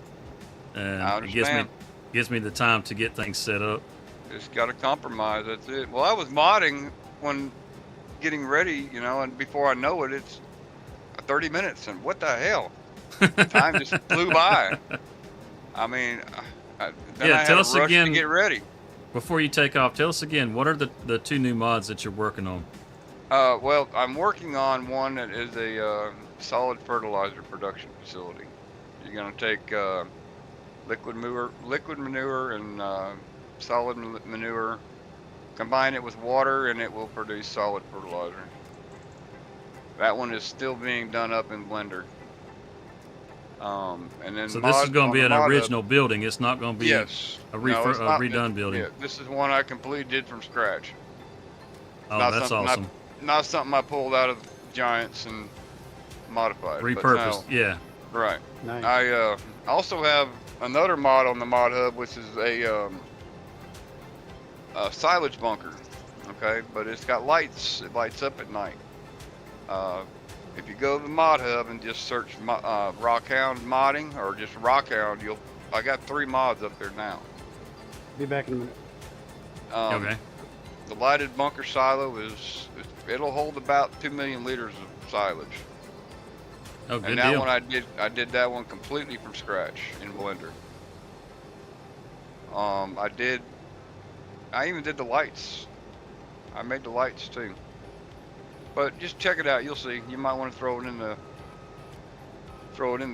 and I it understand. gives me the time to get things set up. Just gotta compromise. That's it. Well, I was modding when getting ready, and before I know it, it's 30 minutes, and what the hell? Time just flew by. I mean, then I had tell to us rush again to get ready. Before you take off. Tell us again, what are the 2 new mods that you're working on? Well, I'm working on one that is a solid fertilizer production facility. You're gonna take liquid manure and solid manure, combine it with water, and it will produce solid fertilizer. That one is still being done up in Blender. And then So this is going to be an original building. It's not going to be yes, a no, it's not- redone building. Yeah, this is one I completely did from scratch. Oh, Not that's something awesome. Not something I pulled out of Giants and modified. but Repurposed. no, Yeah. right. Nice. I also have another mod on the mod hub, which is a silage bunker. Okay, but it's got lights. It lights up at night. If you go to the mod hub and just search Rockhound modding or just Rockhound, I got 3 mods up there now. Be back in a minute. Okay. The lighted bunker silo it'll hold about 2 million liters of silage. Oh, good And that deal. one I did that one completely from scratch in Blender. I even did the lights. I made the lights too. But just check it out, you'll see. You might want to throw it in the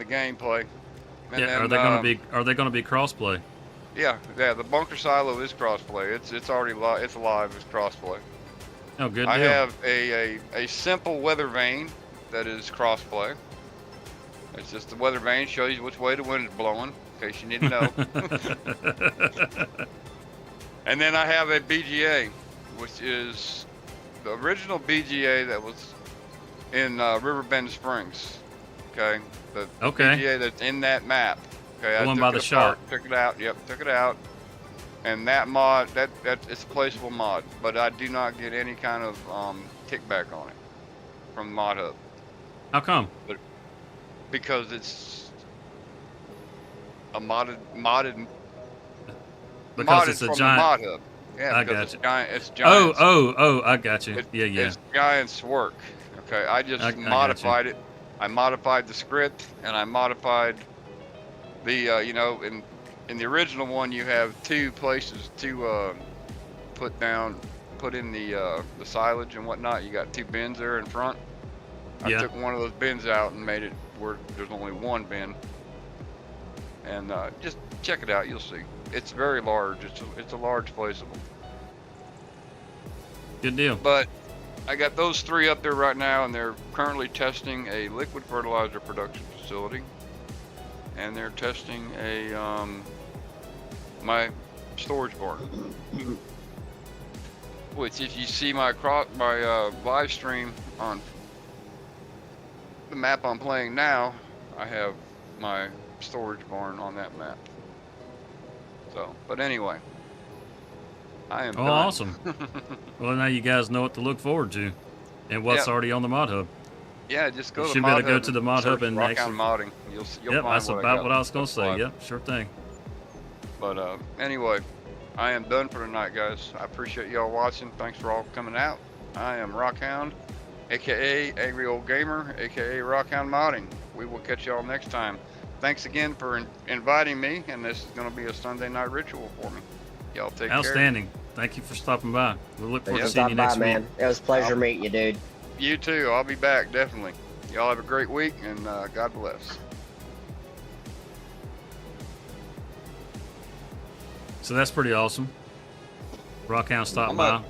gameplay. And Yeah. then, Are they gonna be crossplay? Yeah, the bunker silo is crossplay. It's already live. It's live. It's crossplay. Oh, good deal. I have a simple weather vane that is crossplay. It's just the weather vane shows you which way the wind is blowing, in case you need to know. And then I have a BGA, which is the original BGA that was in Riverbend Springs. Okay, the Okay. BGA that's in that map. Okay, The I one took by it the apart, shop. took it out. Yep, took it out. And that mod, it's a placeable mod, but I do not get any kind of kickback on it from Mod Hub How come? because it's a modded Because modded it's a from giant. the Mod Hub. Yeah, I because got it's you. giant. It's Oh, giants. I got you. Yeah. It's giants work. Okay, I just I got you. modified it. I modified the script, and I modified the in the original one you have two places to put down, put in the silage and whatnot. You got two bins there in front. I Yeah. took one of those bins out and made it where there's only one bin. And just check it out, you'll see. It's very large. It's a large placeable. Good deal. But I got those three up there right now, and they're currently testing a liquid fertilizer production facility, and they're testing a my storage barn. Which, if you see my live stream on the map I'm playing now, I have my storage barn on that map. So, but anyway, I am Oh, done. awesome. Well, now you guys know what to look forward to, and what's Yep. already on the mod hub. Yeah, just go You to should the be able mod to go hub to the mod hub search and Rock actually. Out Modding. You'll Yep, find that's what about I what I was gonna say. live. Yep, sure thing. But anyway, I am done for tonight, guys. I appreciate y'all watching. Thanks for all coming out. I am Rockhound, aka Angry Old Gamer, aka Rockhound Modding. We will catch y'all next time. Thanks again for inviting me, and this is going to be a Sunday night ritual for me. Y'all take care. Outstanding. Thank you for stopping by. We'll look forward Thanks to for seeing you stopping by, next week. man. It was a pleasure meeting you, dude. You too. I'll be back, definitely. Y'all have a great week, and God bless. So that's pretty awesome. Rockhound stopped by.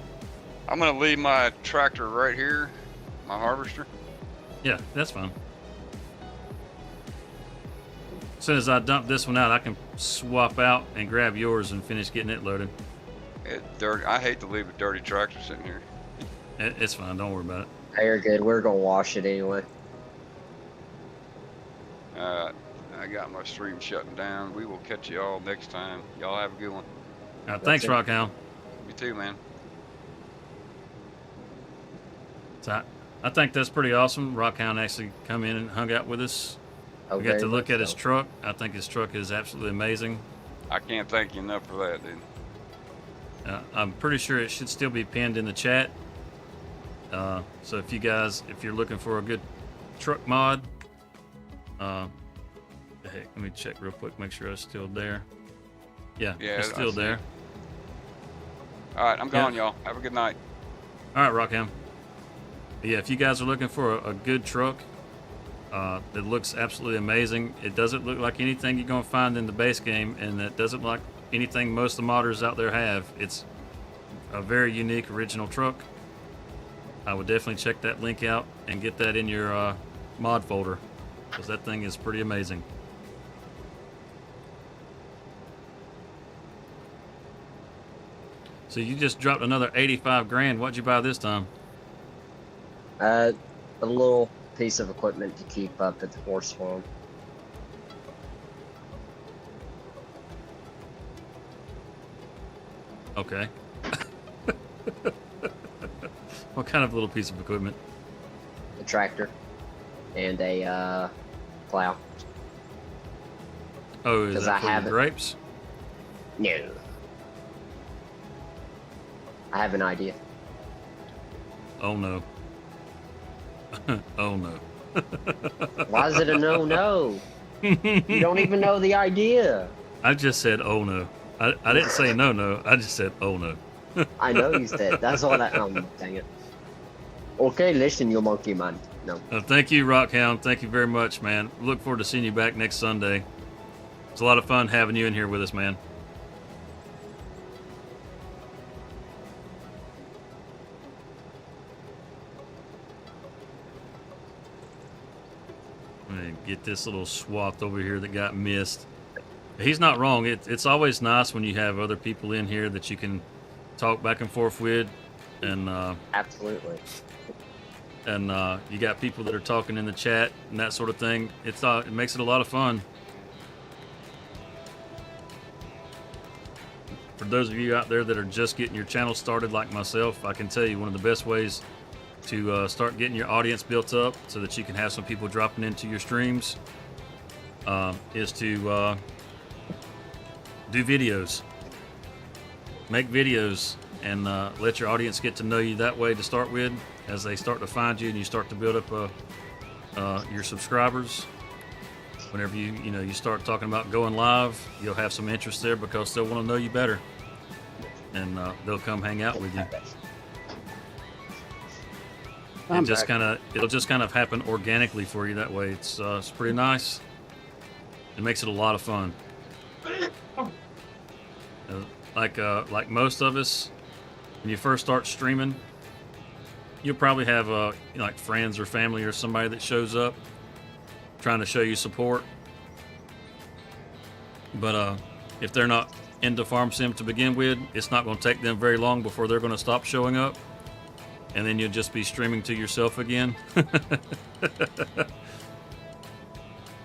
I'm going to leave my tractor right here, my harvester. Yeah, that's fine. As soon as I dump this one out, I can swap out and grab yours and finish getting it loaded. It's dirty. I hate to leave a dirty tractor sitting here. It's fine. Don't worry about it. Hey, you're good. We're gonna wash it anyway. I got my stream shutting down. We will catch you all next time. Y'all have a good one. Thanks, it. Rockhound. You too, man. So I think that's pretty awesome. Rockhound actually come in and hung out with us. We got to look at his truck. I think his truck is absolutely amazing. I can't thank you enough for that, dude. I'm pretty sure it should still be pinned in the chat. So if you're looking for a good truck mod, heck, let me check real quick, make sure it's still there. Yeah, it's still there. All right, I'm gone, y'all. Have a good night. All right, Rockham. Yeah, if you guys are looking for a good truck that looks absolutely amazing, it doesn't look like anything you're going to find in the base game, and it doesn't look like anything most of the modders out there have. It's a very unique original truck. I would definitely check that link out and get that in your mod folder, because that thing is pretty amazing. So you just dropped another 85 grand. What'd you buy this time? A little piece of equipment to keep up at the horse farm. Okay. What kind of little piece of equipment? A tractor and a plow. Oh, is 'Cause that I for your haven't- grapes? No. I have an idea. Oh no. Oh no. Why is it a no? You don't even know the idea. I just said oh no. I didn't say no. I just said oh no. I know you said. That's all I. Dang it. Okay, listen, you monkey man. No. Thank you, Rockhound. Thank you very much, man. Look forward to seeing you back next Sunday. It's a lot of fun having you in here with us, man. Let me get this little swath over here that got missed. He's not wrong. It's always nice when you have other people in here that you can talk back and forth with, and Absolutely. and you got people that are talking in the chat and that sort of thing. It makes it a lot of fun. For those of you out there that are just getting your channel started like myself, I can tell you one of the best ways to start getting your audience built up so that you can have some people dropping into your streams is to do videos. make videos and let your audience get to know you that way to start with. As they start to find you and you start to build up your subscribers, whenever you start talking about going live, you'll have some interest there because they'll want to know you better, and they'll come hang out with you. I'm It'll just kind of happen organically for you that way. It's pretty nice. It makes it a lot of fun. Like most of us, when you first start streaming, you'll probably have like friends or family or somebody that shows up trying to show you support. But if they're not into Farm Sim to begin with, it's not going to take them very long before they're going to stop showing up, and then you'll just be streaming to yourself again.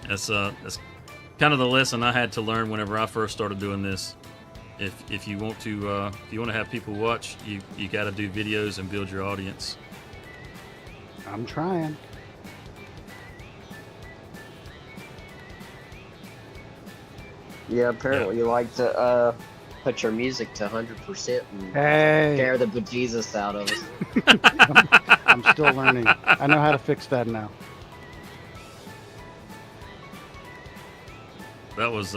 That's kind of the lesson I had to learn whenever I first started doing this. If you want to have people watch, you got to do videos and build your audience. I'm trying. Yeah, apparently you like to put your music to 100% and Hey, scare the bejesus out of us. I'm still learning. I know how to fix that now. That was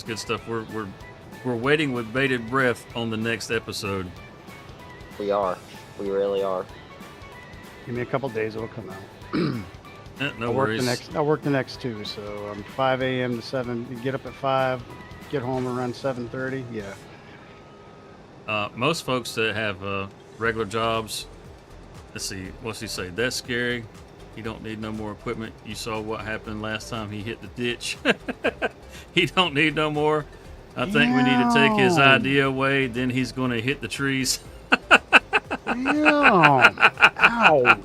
good stuff. We're waiting with bated breath on the next episode. We are. We really are. Give me a couple days, it'll come out. No I'll work worries. I'll work the next two. So 5 a.m. to 7. You get up at 5, get home around 7:30. Yeah. Most folks that have regular jobs, let's see, what's he say? That's scary. He don't need no more equipment. You saw what happened last time he hit the ditch. He don't need no more. I think we need to take his Damn. idea away. Then he's going to hit the trees. Damn. Ow.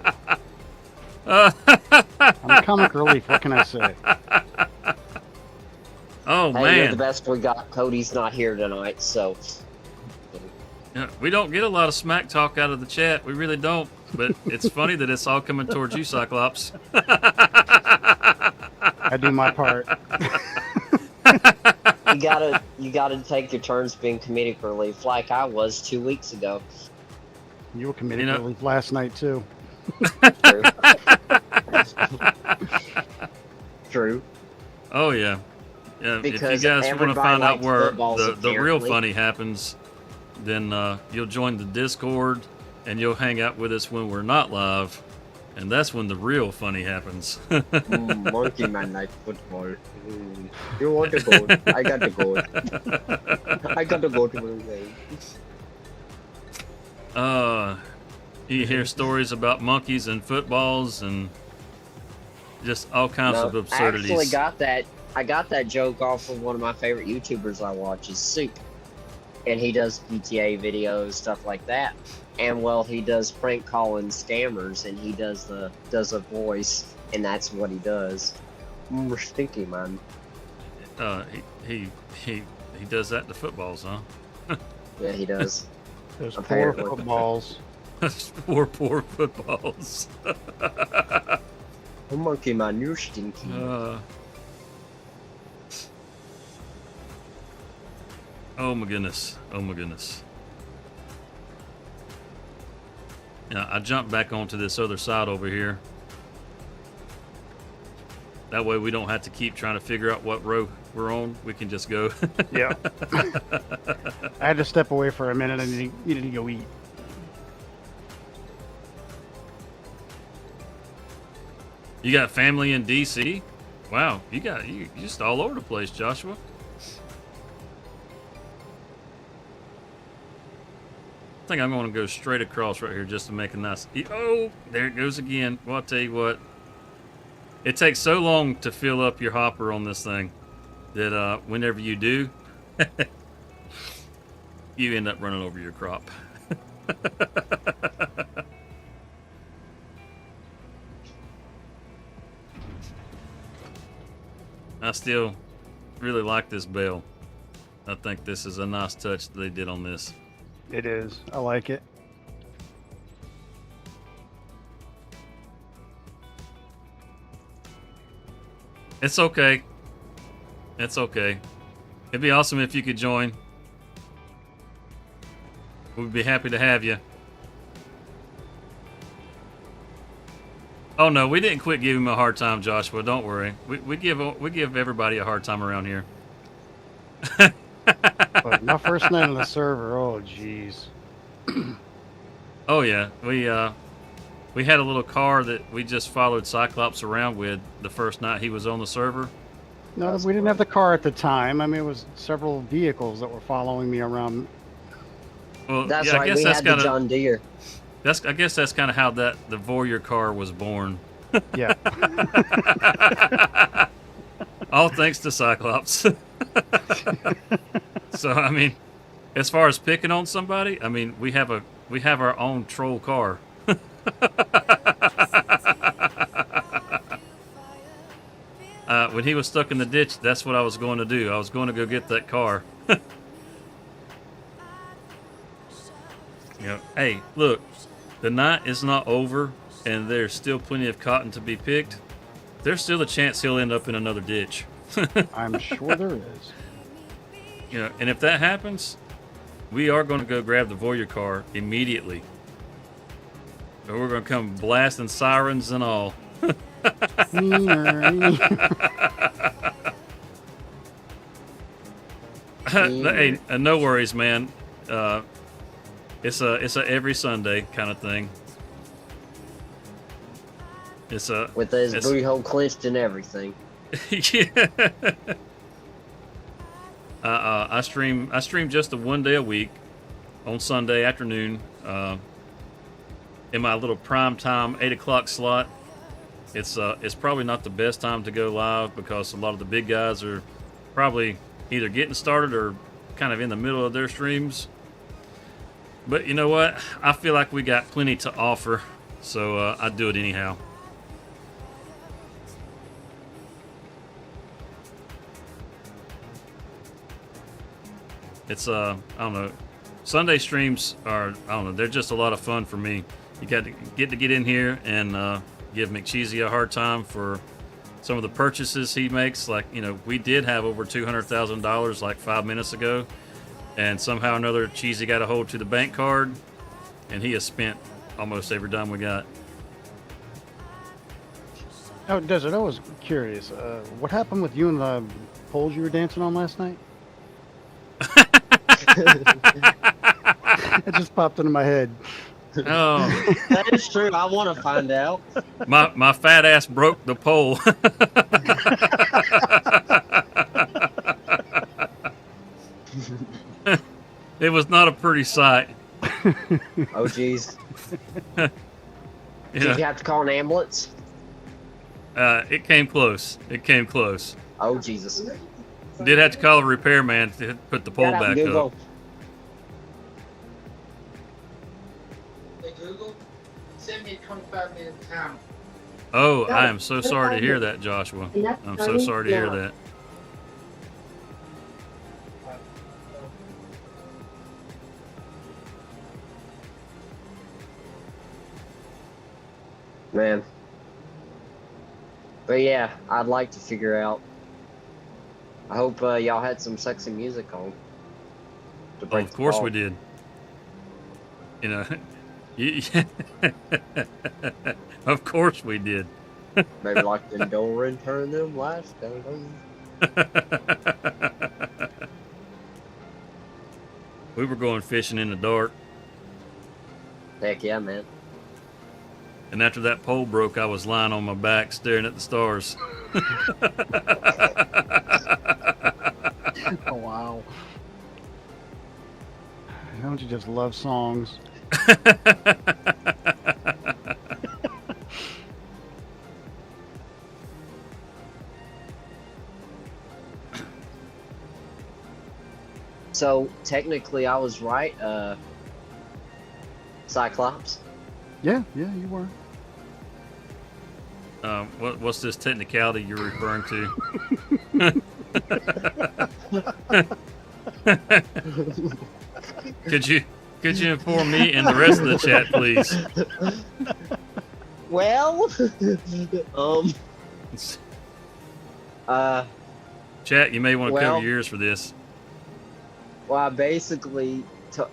I'm comic relief. What can I say? Oh Hey, you're the man, best we got. Cody's not here tonight, so yeah, we don't get a lot of smack talk out of the chat. We really don't. But it's funny that it's all coming towards you, Cyclops. I do my part. you gotta take your turns being comedic relief, like I was 2 weeks ago. You were comedic You know- relief last night too. True. True. Oh yeah. Yeah, if you Because guys want to everybody find out likes where footballs, the real apparently. funny happens, then you'll join the Discord and you'll hang out with us when we're not live, and that's when the real funny happens. Monkey man like football. You want to go? I got to go. I got to go to the game. You hear stories about monkeys and footballs and just all kinds of absurdities. I actually got that. I got that joke off of one of my favorite YouTubers I watch, is Soup, and he does PTA videos, stuff like that. And well, he does prank calling scammers, and he does a voice, and that's what he does. We're stinky, man. He does that to footballs, huh? Yeah, he does. Those poor Apparently. footballs. poor footballs. Oh, monkey man, you're stinky. Oh my goodness. Oh my goodness. Yeah, I jumped back onto this other side over here. That way we don't have to keep trying to figure out what row we're on. We can just go. Yeah. I had to step away for a minute. I needed to go eat. You got family in DC? Wow, you just all over the place, Joshua. I think I'm going to go straight across right here just to make a nice... Oh, there it goes again. Well, I'll tell you what. It takes so long to fill up your hopper on this thing that whenever you do, you end up running over your crop. I still really like this bale. I think this is a nice touch that they did on this. It is. I like it. It's okay. It's okay. It'd be awesome if you could join. We'd be happy to have you. Oh no, we didn't quit giving him a hard time, Joshua. Don't worry. We give everybody a hard time around here. But my first night on the server, oh jeez. Oh yeah, we had a little car that we just followed Cyclops around with the first night he was on the server. No, we didn't have the car at the time. I mean, it was several vehicles that were following me around. Well, That's yeah, right. I guess We that's had the kind of John Deere. I guess that's kind of how the Voyeur car was born. Yeah. All thanks to Cyclops. So I mean, as far as picking on somebody, I mean, we have our own troll car. When he was stuck in the ditch, that's what I was going to do. I was going to go get that car. Hey, look, the night is not over, and there's still plenty of cotton to be picked. There's still a chance he'll end up in another ditch. I'm sure there is. And if that happens, we are going to go grab the Voyeur car immediately. And we're going to come blasting sirens and all. Hey, no worries, man. It's a every Sunday kind of thing. With his booty hole clenched and everything. Yeah. I stream just the 1 day a week on Sunday afternoon in my little prime time 8 o'clock slot. It's probably not the best time to go live because a lot of the big guys are probably either getting started or kind of in the middle of their streams. But you know what? I feel like we got plenty to offer, so I do it anyhow. It's I don't know. Sunday streams are, I don't know, they're just a lot of fun for me. You got to get in here and give McCheesy a hard time for some of the purchases he makes. Like, we did have over $200,000 like 5 minutes ago, and somehow or another Cheesy got a hold to the bank card, and he has spent almost every dime we got. Oh, Desert, I was curious. What happened with you and the poles you were dancing on last night? It just popped into my head. Oh, That is true. I want to find out. my fat ass broke the pole. It was not a pretty sight. Oh, jeez. Did Yeah. you have to call an ambulance? It came close. It came close. Oh, Jesus. Did have to call a repairman to put the pole Shout out back Google. up. Hey Google, send me a 25-minute time. Oh, I am so sorry to hear that, Joshua. I'm so sorry to hear that. Man. But yeah, I'd like to figure out. I hope y'all had some sexy music on. To Oh, break of the course ball. we did. You- of course we did. Maybe lock the door and turn them lights down. We were going fishing in the dark, Heck yeah, man. and after that pole broke, I was lying on my back staring at the stars. Oh, wow. Don't you just love songs? So technically, I was right. Cyclops. Yeah, you were. What's this technicality you're referring to? Could you inform me and the rest of the chat, please? Well, Chat, you may want to Well- cover your ears for this. well, I basically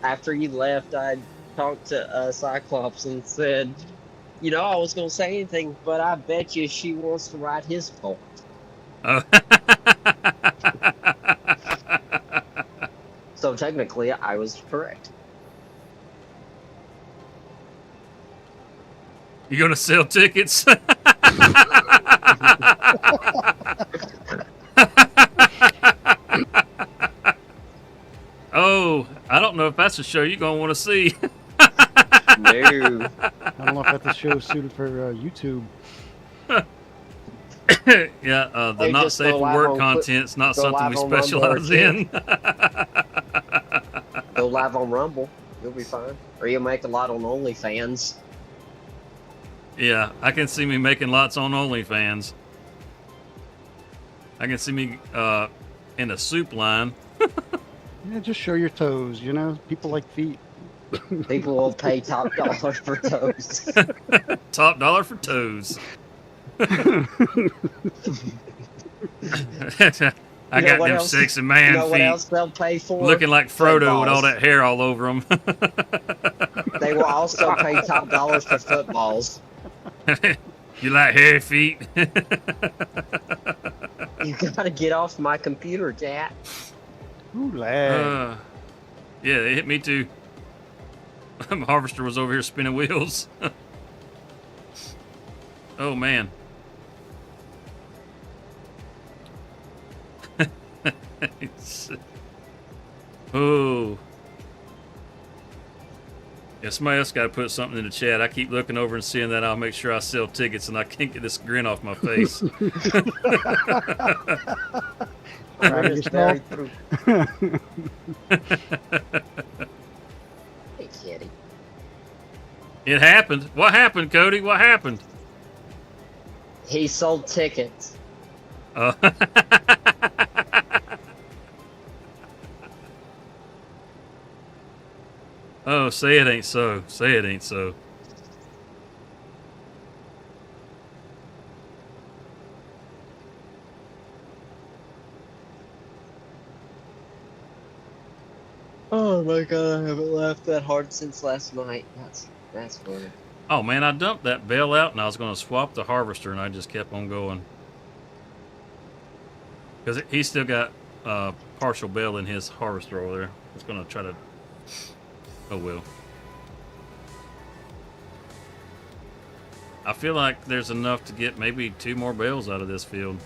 after you left, I talked to Cyclops and said, I was gonna say anything, but I bet you she wants to ride his part. Oh. So technically, I was correct. You gonna sell tickets? Oh, I don't know if that's a show you're gonna want to see. No. I don't know if that's a show suited for YouTube. Yeah, the Hey, not just safe go for live work on content's not go something we live on Rumble or specialize in. Go live on Rumble. You'll be fine. Or you'll make a lot on OnlyFans. Yeah, I can see me making lots on OnlyFans. I can see me in a soup line. Yeah, just show your toes. People like feet. People will pay top dollar for toes. Top dollar for toes. I got what them else? sexy man What feet. else they'll pay for? Looking like Frodo with all Footballs. that hair all over them. They will also pay top dollars for footballs. You like hairy feet? You gotta get off my computer, cat. Ooh, lag. Yeah, it hit me too. My harvester was over here spinning wheels. Oh man. Oh. Yeah, somebody else got to put something in the chat. I keep looking over and seeing that. I'll make sure I sell tickets, and I can't get this grin off my face. Proud of It's yourself? very true. Hey, kitty. It happened. What happened, Cody? What happened? He sold tickets. Oh, say it ain't so. Say it ain't so. Oh my god, I haven't laughed that hard since last night. That's funny. Oh man, I dumped that bale out and I was going to swap the harvester and I just kept on going. Because he's still got partial bale in his harvester over there. I was going to try to... Oh well. I feel like there's enough to get maybe 2 more bales out of this field.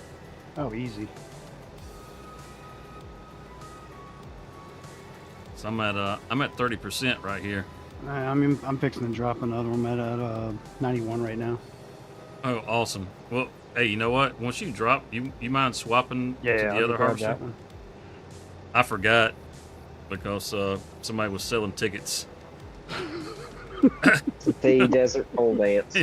Oh, easy. So I'm at 30% right here. I'm fixing to drop another one. I'm at 91 right now. Oh, awesome. Well, hey, you know what? Once you drop, you mind swapping to the I'll other grab harvester? that one. I forgot because somebody was selling tickets. The desert pole dance.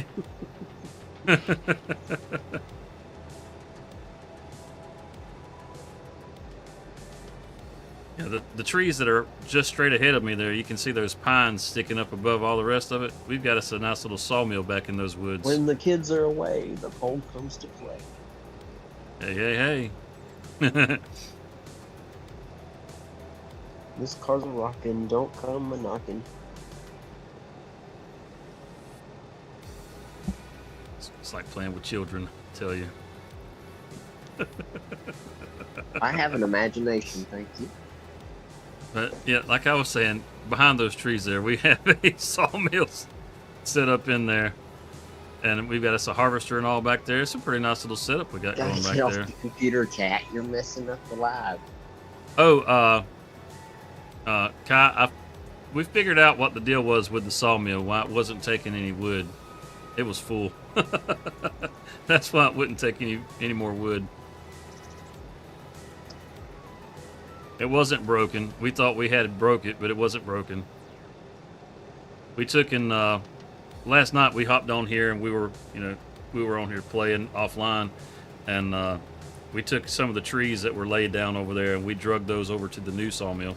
Yeah, the trees that are just straight ahead of me there, you can see those pines sticking up above all the rest of it. We've got us a nice little sawmill back in those woods. When the kids are away, the pole comes to play. Hey, hey. This car's a rockin', don't come a knockin'. It's like playing with children, I tell you. I have an imagination, thank you. But yeah, like I was saying, behind those trees there, we have a sawmill set up in there. And we've got us a harvester and all back there. It's a pretty nice little setup we got Gotta going get back off there. the computer, cat. You're messing up the live. Oh, Kai, we figured out what the deal was with the sawmill, why it wasn't taking any wood. It was full. That's why it wouldn't take any more wood. It wasn't broken. We thought we had broke it, but it wasn't broken. We took and last night we hopped on here and we were on here playing offline, and we took some of the trees that were laid down over there and we drug those over to the new sawmill.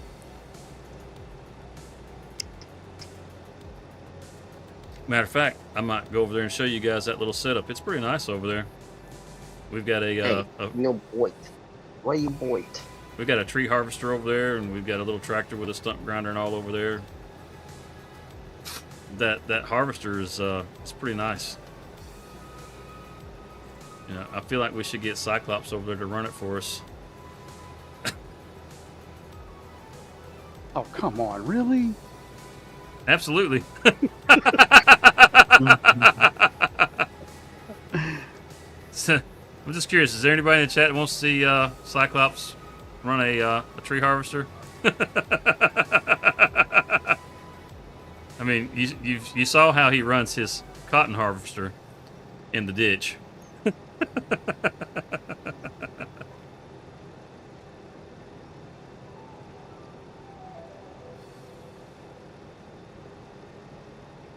Matter of fact, I might go over there and show you guys that little setup. It's pretty nice over there. We've got Hey, no boy. Why you boy? we've got a tree harvester over there, and we've got a little tractor with a stump grinder and all over there. That harvester is it's pretty nice. You know, I feel like we should get Cyclops over there to run it for us. Oh, come on, really? Absolutely. So, I'm just curious, is there anybody in the chat that wants to see Cyclops run a tree harvester? I mean, you saw how he runs his cotton harvester in the ditch.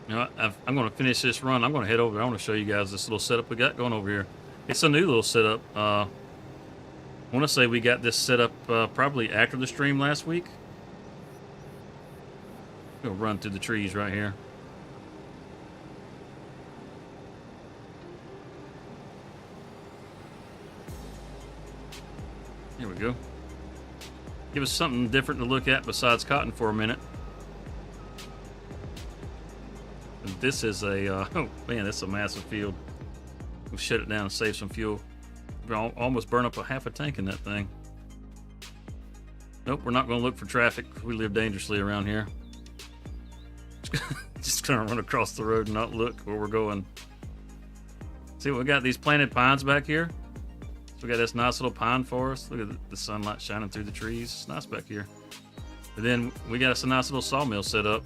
You know, I'm going to finish this run. I'm going to head over there. I want to show you guys this little setup we got going over here. It's a new little setup. I want to say we got this set up probably after the stream last week. We'll run through the trees right here. Here we go. Give us something different to look at besides cotton for a minute. And this is a, oh man, that's a massive field. We'll shut it down and save some fuel. We'll almost burn up a half a tank in that thing. Nope, we're not going to look for traffic. We live dangerously around here. Just gonna run across the road and not look where we're going. See what we got? These planted pines back here. So we got this nice little pine forest. Look at the sunlight shining through the trees. It's nice back here. And then we got us a nice little sawmill set up.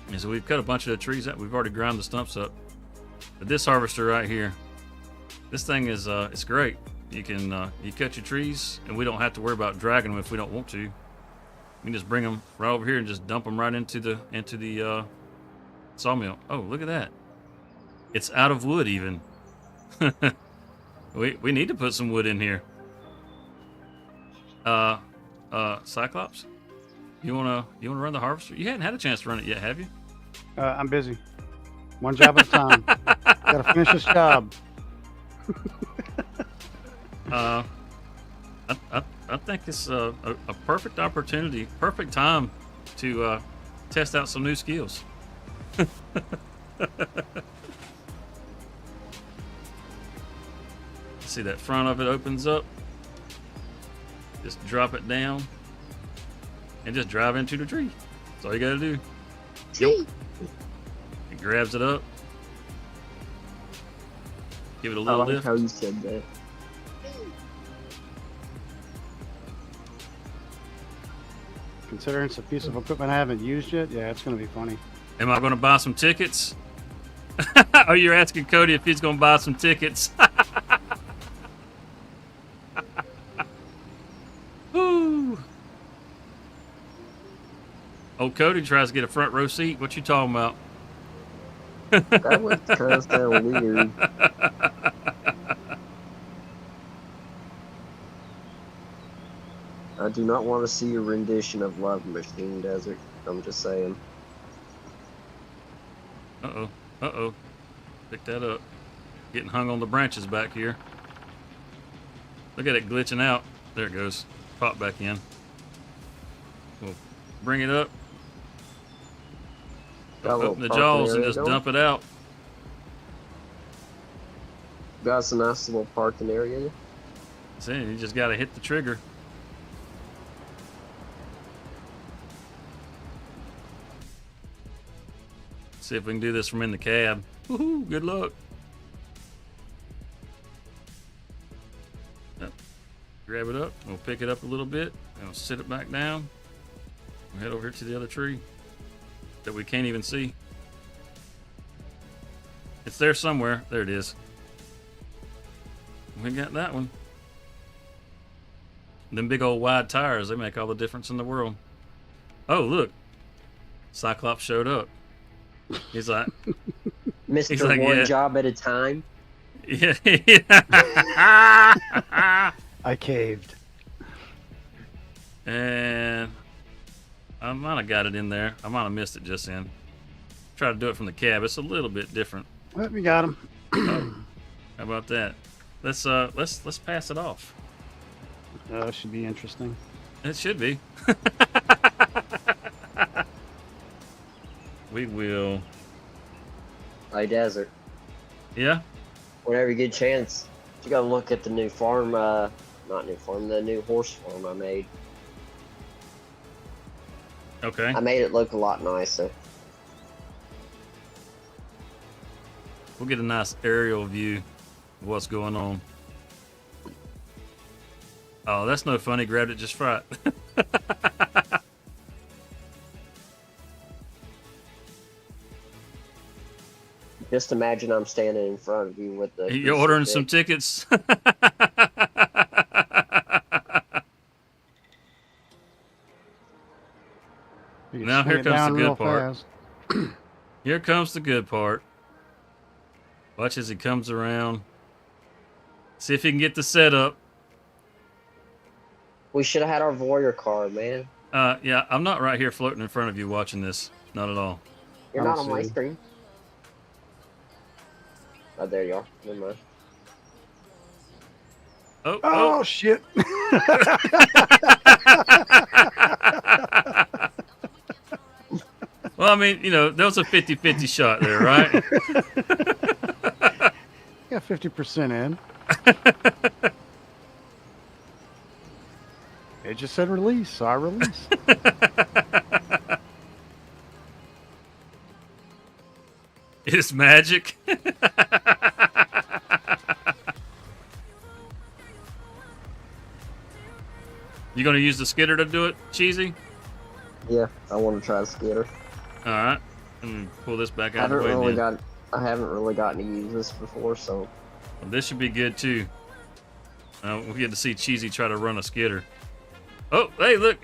And so we've cut a bunch of the trees out. We've already ground the stumps up. But this harvester right here, this thing is it's great. You can you cut your trees, and we don't have to worry about dragging them if we don't want to. We can just bring them right over here and just dump them right into the sawmill. Oh, look at that! It's out of wood even. we need to put some wood in here. Cyclops, you wanna run the harvester? You hadn't had a chance to run it yet, have you? I'm busy. One job at a time. Gotta finish this job. I think it's a perfect opportunity, perfect time to test out some new skills. See, that front of it opens up. Just drop it down and just drive into the tree. That's all you gotta do. Yep. It grabs it up. Give it a little I like lift. how you said that. Considering it's a piece of equipment I haven't used yet, yeah, it's gonna be funny. Am I gonna buy some tickets? Oh, you're asking Cody if he's gonna buy some tickets. Woo. Oh, Cody tries to get a front row seat. What you talking about? That would kind of sound weird. I do not want to see a rendition of Love Machine Desert. I'm just saying. Uh-oh. Uh-oh. Pick that up. Getting hung on the branches back here. Look at it glitching out. There it goes. Pop back in. We'll bring it up. Open the jaws and just dump it out. Got a nice little parking area. See, you just got to hit the trigger. See if we can do this from in the cab. Woohoo! Good luck. Yep. Grab it up. We'll pick it up a little bit. And we'll sit it back down. We'll head over here to the other tree that we can't even see. It's there somewhere. There it is. We got that one. Them big old wide tires, they make all the difference in the world. Oh, look. Cyclops showed up. He's like, Mr. like, One yeah. Job at a Time. Yeah. I caved. And I might have got it in there. I might have missed it just then. Try to do it from the cab. It's a little bit different. Well, we got him. How about that? Let's pass it off. Should be interesting. It should be. We will. Play desert. Yeah. Whenever you get a chance, you gotta look at the new farm. Not new farm, the new horse farm I made. Okay. I made it look a lot nicer. We'll get a nice aerial view of what's going on. Oh, that's no fun. He grabbed it just right. Just imagine I'm standing in front of you with the. You're ordering some tickets. Now here comes the good part. Here comes the good part. Watch as he comes around. See if he can get the setup. We should have had our voyeur card, man. Yeah, I'm not right here floating in front of you watching this. Not at all. You're not on my screen. Oh, there you are. Never mind. Oh shit. Well, I mean, you know, there was a 50-50 shot there, right? Got 50% in. It just said release, so I release. It's magic. You gonna use the skidder to do it, Cheesy? Yeah, I want to try the skitter. All right, let me pull this back I out of haven't the way. really haven't really gotten to use this before, so. Well, this should be good too. We get to see Cheesy try to run a skidder. Oh, hey, look!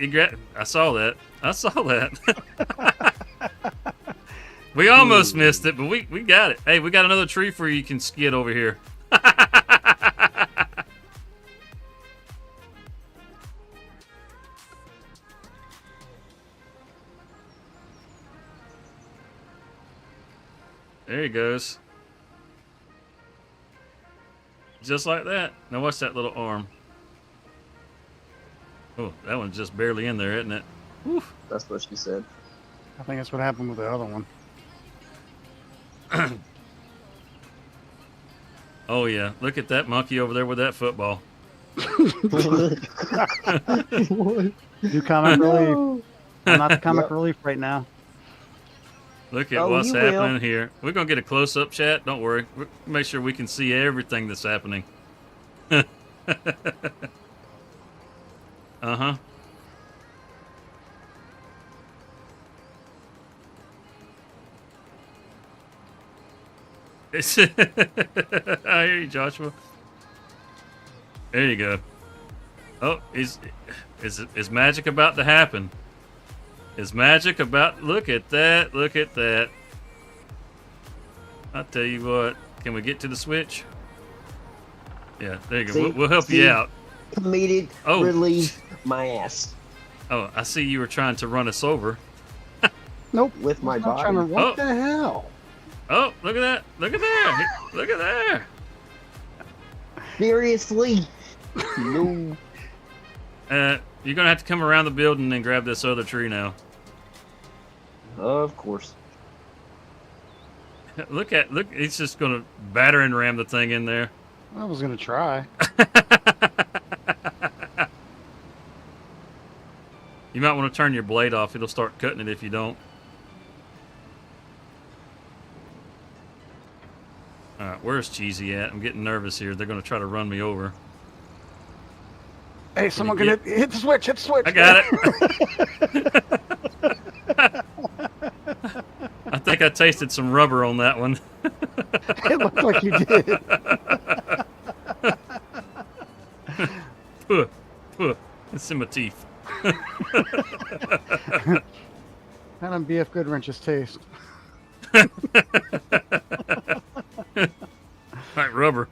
I saw that. I saw that. We almost missed it, but we got it. Hey, we got another tree for you can skid over here. There he goes. Just like that. Now watch that little arm. Oh, that one's just barely in there, isn't it? Whew. That's what she said. I think that's what happened with the other one. Oh yeah, look at that monkey over there with that football. Do comic relief. I'm not the comic relief right now. Look at what's happening here. We're gonna get a close-up chat. Don't worry. We'll make sure we can see everything that's happening. Uh-huh. I hear you, Joshua. There you go. Oh, is magic about to happen? Is magic about? Look at that! Look at that! I tell you what. Can we get to the switch? Yeah, there you go. We'll help you out. Comedic relief, my ass. Oh, I see you were trying to run us over. Nope. With my body. What the hell? Oh, look at that! Look at there! Look at there! Seriously? No. You're gonna have to come around the building and grab this other tree now. Of course. Look, he's just gonna batter and ram the thing in there. I was gonna try. You might want to turn your blade off. It'll start cutting it if you don't. Alright, where's Cheesy at? I'm getting nervous here. They're gonna try to run me over. Hey, someone can hit the switch. Hit the switch. I got it. I think I tasted some rubber on that one. It looked like you did. It's in my teeth. How do BF Goodwrench's taste? Like rubber.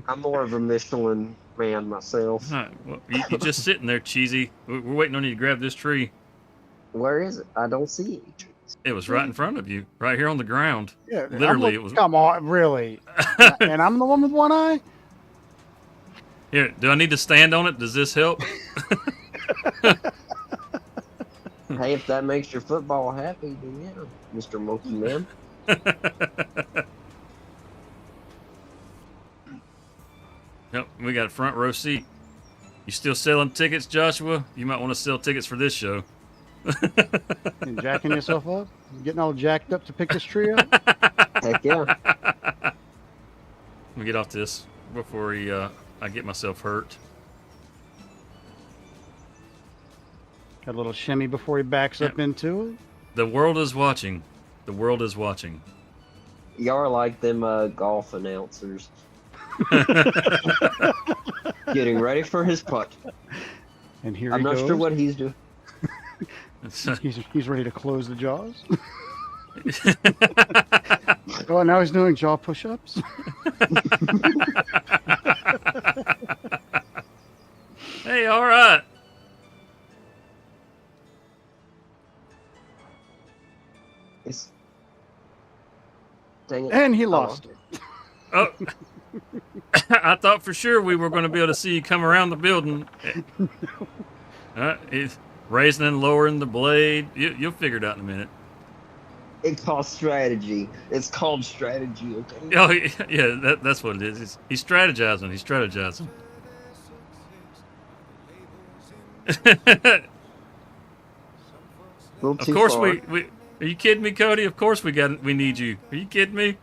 I'm more of a Michelin man myself. All right, well, you're just sitting there, Cheesy. We're waiting on you to grab this tree. Where is it? I don't see any trees. It was right in front of you, right here on the ground. Yeah, literally, it was. Come on, really? And I'm the one with one eye. Here, do I need to stand on it? Does this help? Hey, if that makes your football happy, then yeah, Mr. Monkey Man. Yep, we got a front row seat. You still selling tickets, Joshua? You might want to sell tickets for this show. You jacking yourself up? You getting all jacked up to pick this tree up? Heck yeah. Let me get off this before I get myself hurt. Got a little shimmy before he backs up into it. The world is watching. The world is watching. Y'all are like them golf announcers. Getting ready for his putt. And here I'm he not goes. sure what he's doing. He's ready to close the jaws. Oh, now he's doing jaw push-ups. Hey, all right. It's... Dang it. And he lost it. Oh, I thought for sure we were going to be able to see you come around the building. He's raising and lowering the blade. You'll figure it out in a minute. It's called strategy. It's called strategy, okay? Oh, yeah, that's what it is. He's strategizing. He's strategizing. Of course, we. Are you kidding me, Cody? Of course we need you. Are you kidding me?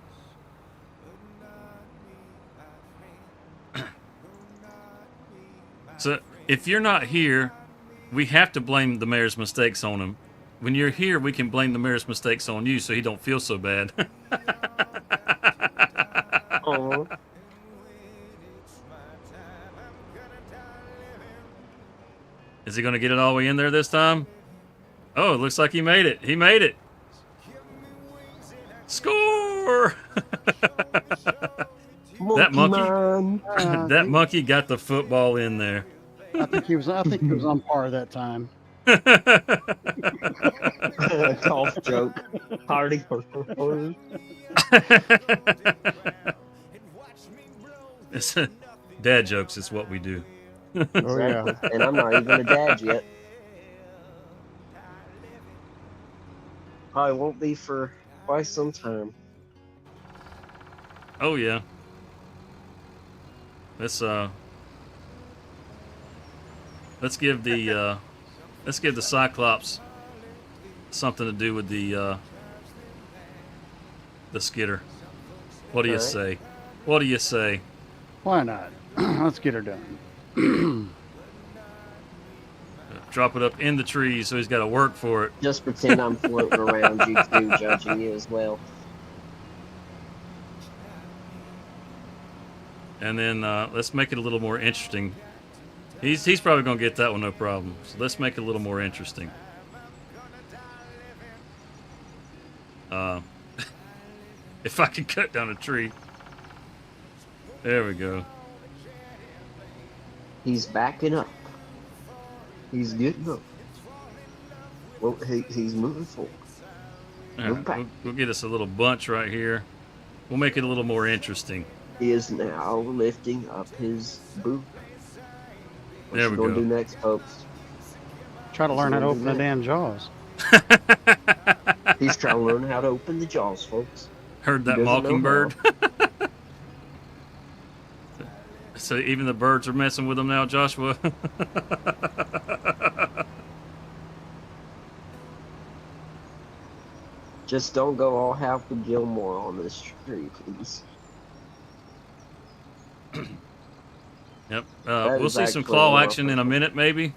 So if you're not here, we have to blame the mayor's mistakes on him. When you're here, we can blame the mayor's mistakes on you, so he don't feel so bad. Oh. Is he going to get it all the way in there this time? Oh, it looks like he made it. He made it. Score! That monkey, that monkey got the football in there. I think he was on par that time. Golf joke. Hardy. It's dad jokes is what we do. Oh yeah. And I'm not even a dad yet. Probably won't be for quite some time. Oh yeah. Let's give the Cyclops something to do with the skidder. What do you say? What do you say? Why not? Let's get her done. Drop it up in the trees so he's got to work for it. Just pretend I'm floating around you too, judging you as well. And then let's make it a little more interesting. He's probably going to get that one, no problem. So let's make it a little more interesting. If I can cut down a tree. There we go. He's backing up. He's getting up. Well, he's moving forward. We'll get us a little bunch right here. We'll make it a little more interesting. He is now lifting up his boot. What's There we he gonna go. do next, folks? Try to learn how to open the damn jaws. He's trying to learn how to open the jaws, folks. Heard that He doesn't know mockingbird? So even the birds are messing with him now, Joshua? Just don't go all Happy Gilmore on this tree, please. Yep. That We'll is see some actually claw more action in a minute, maybe.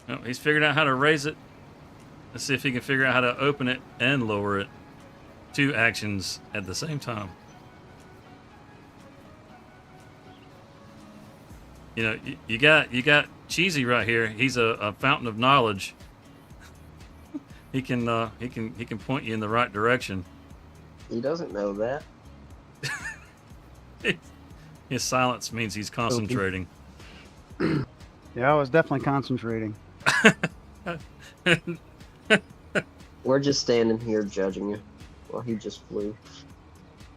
Oh, he's figured out how to raise it. Let's see if he can figure out how to open it and lower it. Two actions at the same time. You know, you got Cheesy right here. He's a fountain of knowledge. He can point you in the right direction. He doesn't know that. His silence means he's concentrating. Yeah, I was definitely concentrating. We're just standing here judging you. Well, he just flew.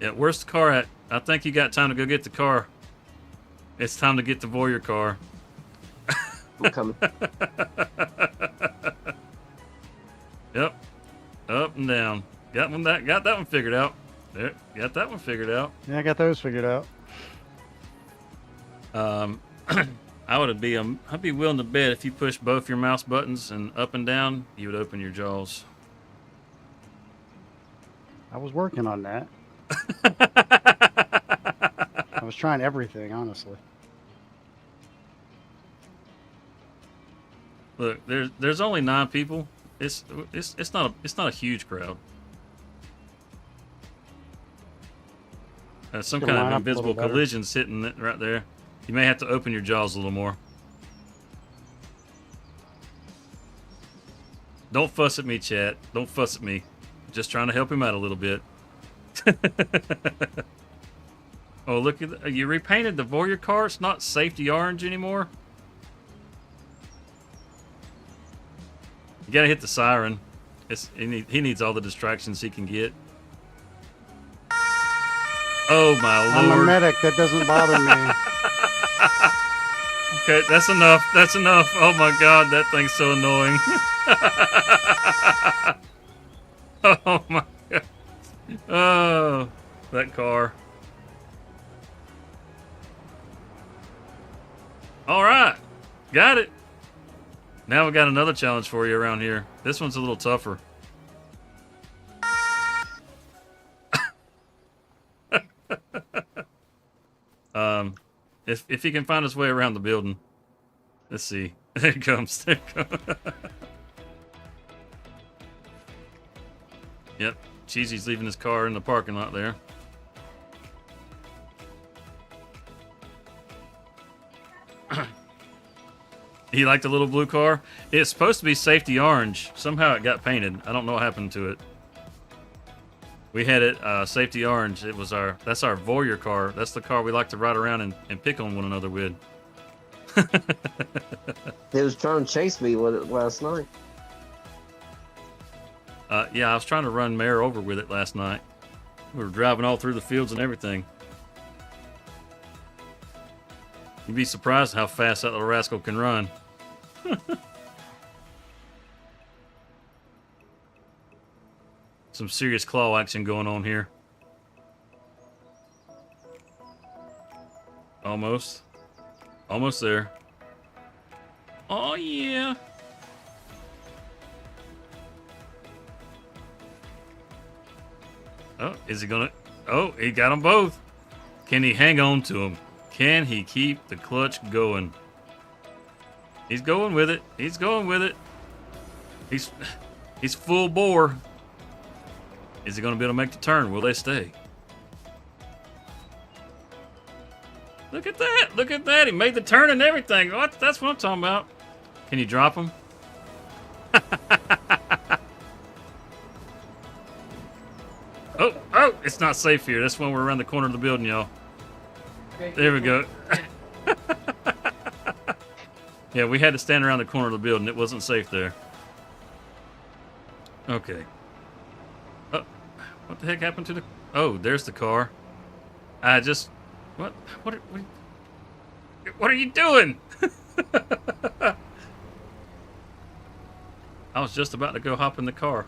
Yeah, where's the car at? I think you got time to go get the car. It's time to get the Voyeur car. I'm coming. Yep. Up and down. Got that one figured out. There, got that one figured out. Yeah, I got those figured out. I'd be willing to bet if you push both your mouse buttons and up and down, you would open your jaws. I was working on that. I was trying everything, honestly. Look, there's only 9 people. It's not a huge crowd. Some Can kind line of up a little invisible better. collision sitting right there. You may have to open your jaws a little more. Don't fuss at me, chat. Don't fuss at me. Just trying to help him out a little bit. Oh, look at you repainted the Voyeur car. It's not safety orange anymore. You gotta hit the siren. He needs all the distractions he can get. Oh my I'm a lord. medic. That doesn't bother me. Okay, that's enough. That's enough. Oh my god, that thing's so annoying. Oh my god. Oh, that car. All right, got it. Now we got another challenge for you around here. This one's a little tougher. If he can find his way around the building. Let's see. There it comes. There it comes. Yep. Cheesy's leaving his car in the parking lot there. You like the little blue car? It's supposed to be safety orange. Somehow it got painted. I don't know what happened to it. We had it safety orange. That's our Voyeur car. That's the car we like to ride around and pick on one another with. He was trying to chase me with it last night. Yeah, I was trying to run Mare over with it last night. We were driving all through the fields and everything. You'd be surprised how fast that little rascal can run. Some serious claw action going on here. Almost. Almost there. Oh, yeah. Oh, is he gonna... Oh, he got them both. Can he hang on to them? Can he keep the clutch going? He's going with it. He's going with it. He's full bore. Is he going to be able to make the turn? Will they stay? Look at that. Look at that. He made the turn and everything. What? That's what I'm talking about. Can you drop him? Oh, it's not safe here. That's when we're around the corner of the building, y'all. There we go. Yeah, we had to stand around the corner of the building. It wasn't safe there. Okay. What the heck happened to the... Oh, there's the car. I just... What are you doing? I was just about to go hop in the car.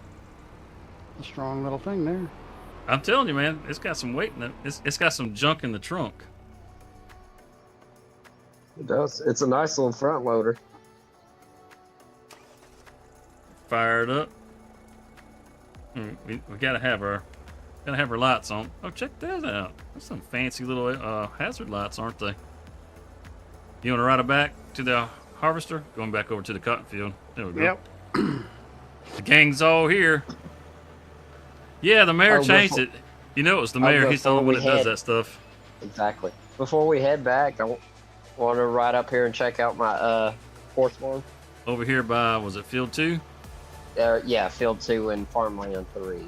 A strong little thing there. I'm telling you, man, it's got some weight in it. It's got some junk in the trunk. It does. It's a nice little front loader. Fired up. We gotta have our lights on. Oh, check that out. That's some fancy little hazard lights, aren't they? You want to ride it back to the harvester? Going back over to the cotton field. There we go. Yep. The gang's all here. Yeah, the mayor changed it. You know it was the mayor. He's the only one that does that stuff. Exactly. Before we head back, I want to ride up here and check out my horse farm. Over here by, was it Field 2? Yeah, Field 2 and Farmland 3.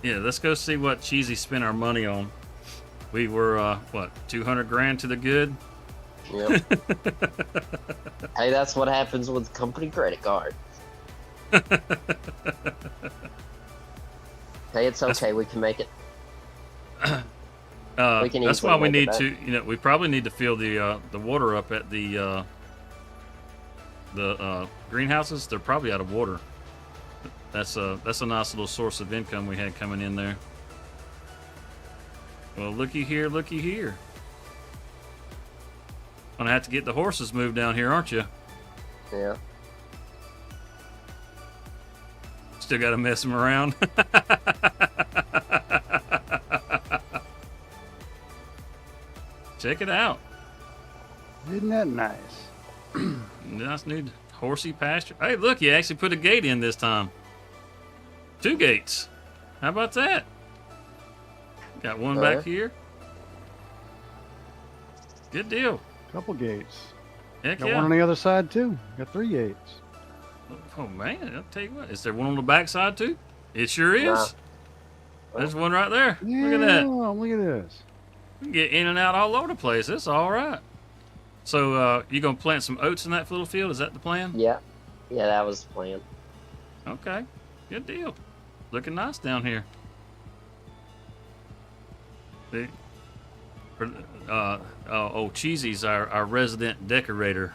Yeah, let's go see what Cheesy spent our money on. We were, what, 200 grand to the good? Yep. Hey, that's what happens with company credit card. Hey, it's okay. We can make it. We can That's easily why we make it need back. to. We probably need to fill the water up at the greenhouses. They're probably out of water. That's a nice little source of income we had coming in there. Well, looky here, looky here. Gonna have to get the horses moved down here, aren't you? Yeah. Still got to mess them around. Check it out. Isn't that nice? Nice new horsey pasture. Hey, look, you actually put a gate in this time. 2 gates. How about that? Got one Oh, back yeah? here. Good deal. Couple gates. Heck Got yeah. one on the other side too. Got 3 gates. Oh man, I'll tell you what. Is there one on the back side too? It sure is. Nah. There's one right there. Yeah, Look at that. look at this. We can get in and out all over the place. It's all right. So you gonna plant some oats in that little field? Is that the plan? Yeah. Yeah, that was the plan. Okay, good deal. Looking nice down here. Cheesy's our resident decorator.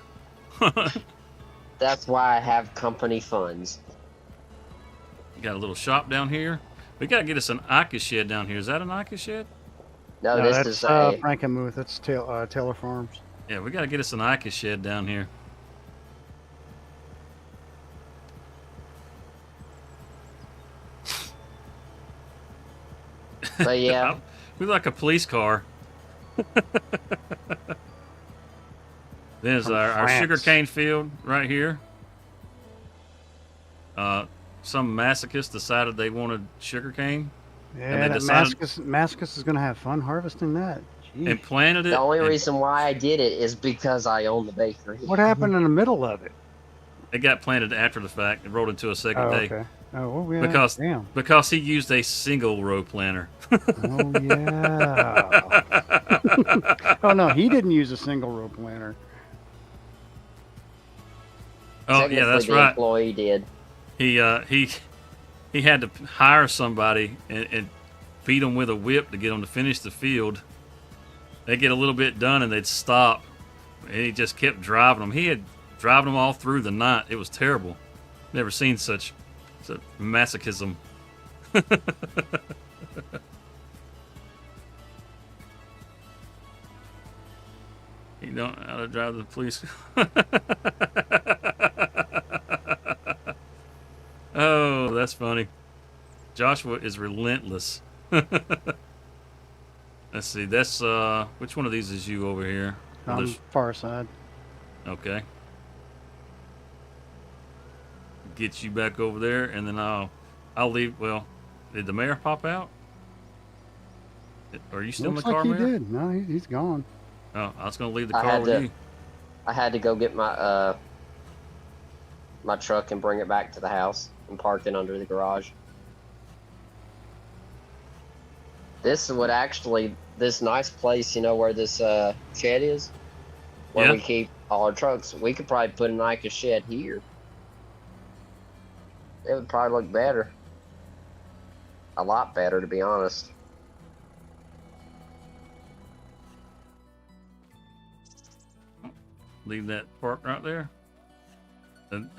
That's why I have company funds. Got a little shop down here. We gotta get us an Ica shed down here. Is that an Ica shed? No, No, this that's is a. Frankenmuth. That's Taylor Farms. Yeah, we gotta get us an Ica shed down here. But yeah, We like a police car. There's From our France. sugarcane field right here. Some masochist decided they wanted sugarcane Yeah, they that decided- Mascus is gonna have fun harvesting that. Jeez. and planted it. the only and reason why I did it is because I own the bakery. What happened in the middle of it? It got planted after the fact and rolled into a second Oh, day okay. Oh, well, yeah. because Damn. because he used a single row planter. Oh yeah. Oh no, he didn't use a single row planter. Oh Technically, yeah, that's the right. employee did. He had to hire somebody and beat them with a whip to get them to finish the field. They get a little bit done and they'd stop, and he just kept driving them. He had driving them all through the night. It was terrible. Never seen such masochism. You don't know how to drive the police. Oh, that's funny. Joshua is relentless. Let's see. That's which one of these is you over here? On the There's- far side. Okay. Get you back over there, and then I'll leave. Well, did the mayor pop out? Are you still Looks in the car, like he Mayor? did. No, he's gone. Oh, I was gonna leave the I car had with to- you. I had to go get my my truck and bring it back to the house and park it under the garage. This would actually, this nice place, you know, where this shed is, where Yeah. we keep all our trucks. We could probably put an Ica shed here. It would probably look better. A lot better, to be honest. Leave that park right there. And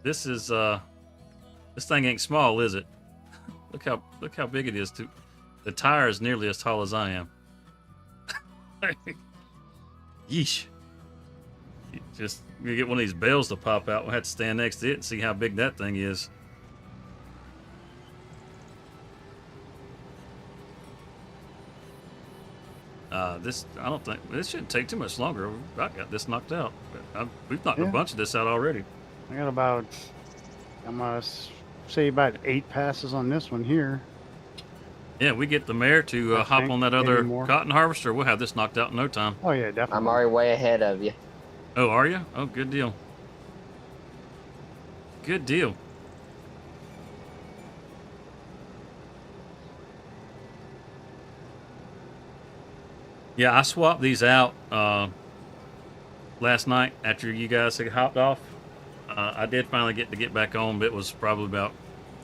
this is this thing ain't small, is it? Look how big it is. Too. The tire is nearly as tall as I am. Yeesh. Just you get one of these bells to pop out. We'll have to stand next to it and see how big that thing is. I don't think this shouldn't take too much longer. I got this knocked out. We've knocked a Yeah. bunch of this out already. I got about, I'm gonna say about 8 passes on this one here. Yeah, we get the mayor to I hop think on that maybe other more. cotton harvester. We'll have this knocked out in no time. Oh yeah, definitely. I'm already way ahead of you. Oh, are you? Oh, good deal. Good deal. Yeah, I swapped these out last night after you guys had hopped off. I did finally get back on, but it was probably about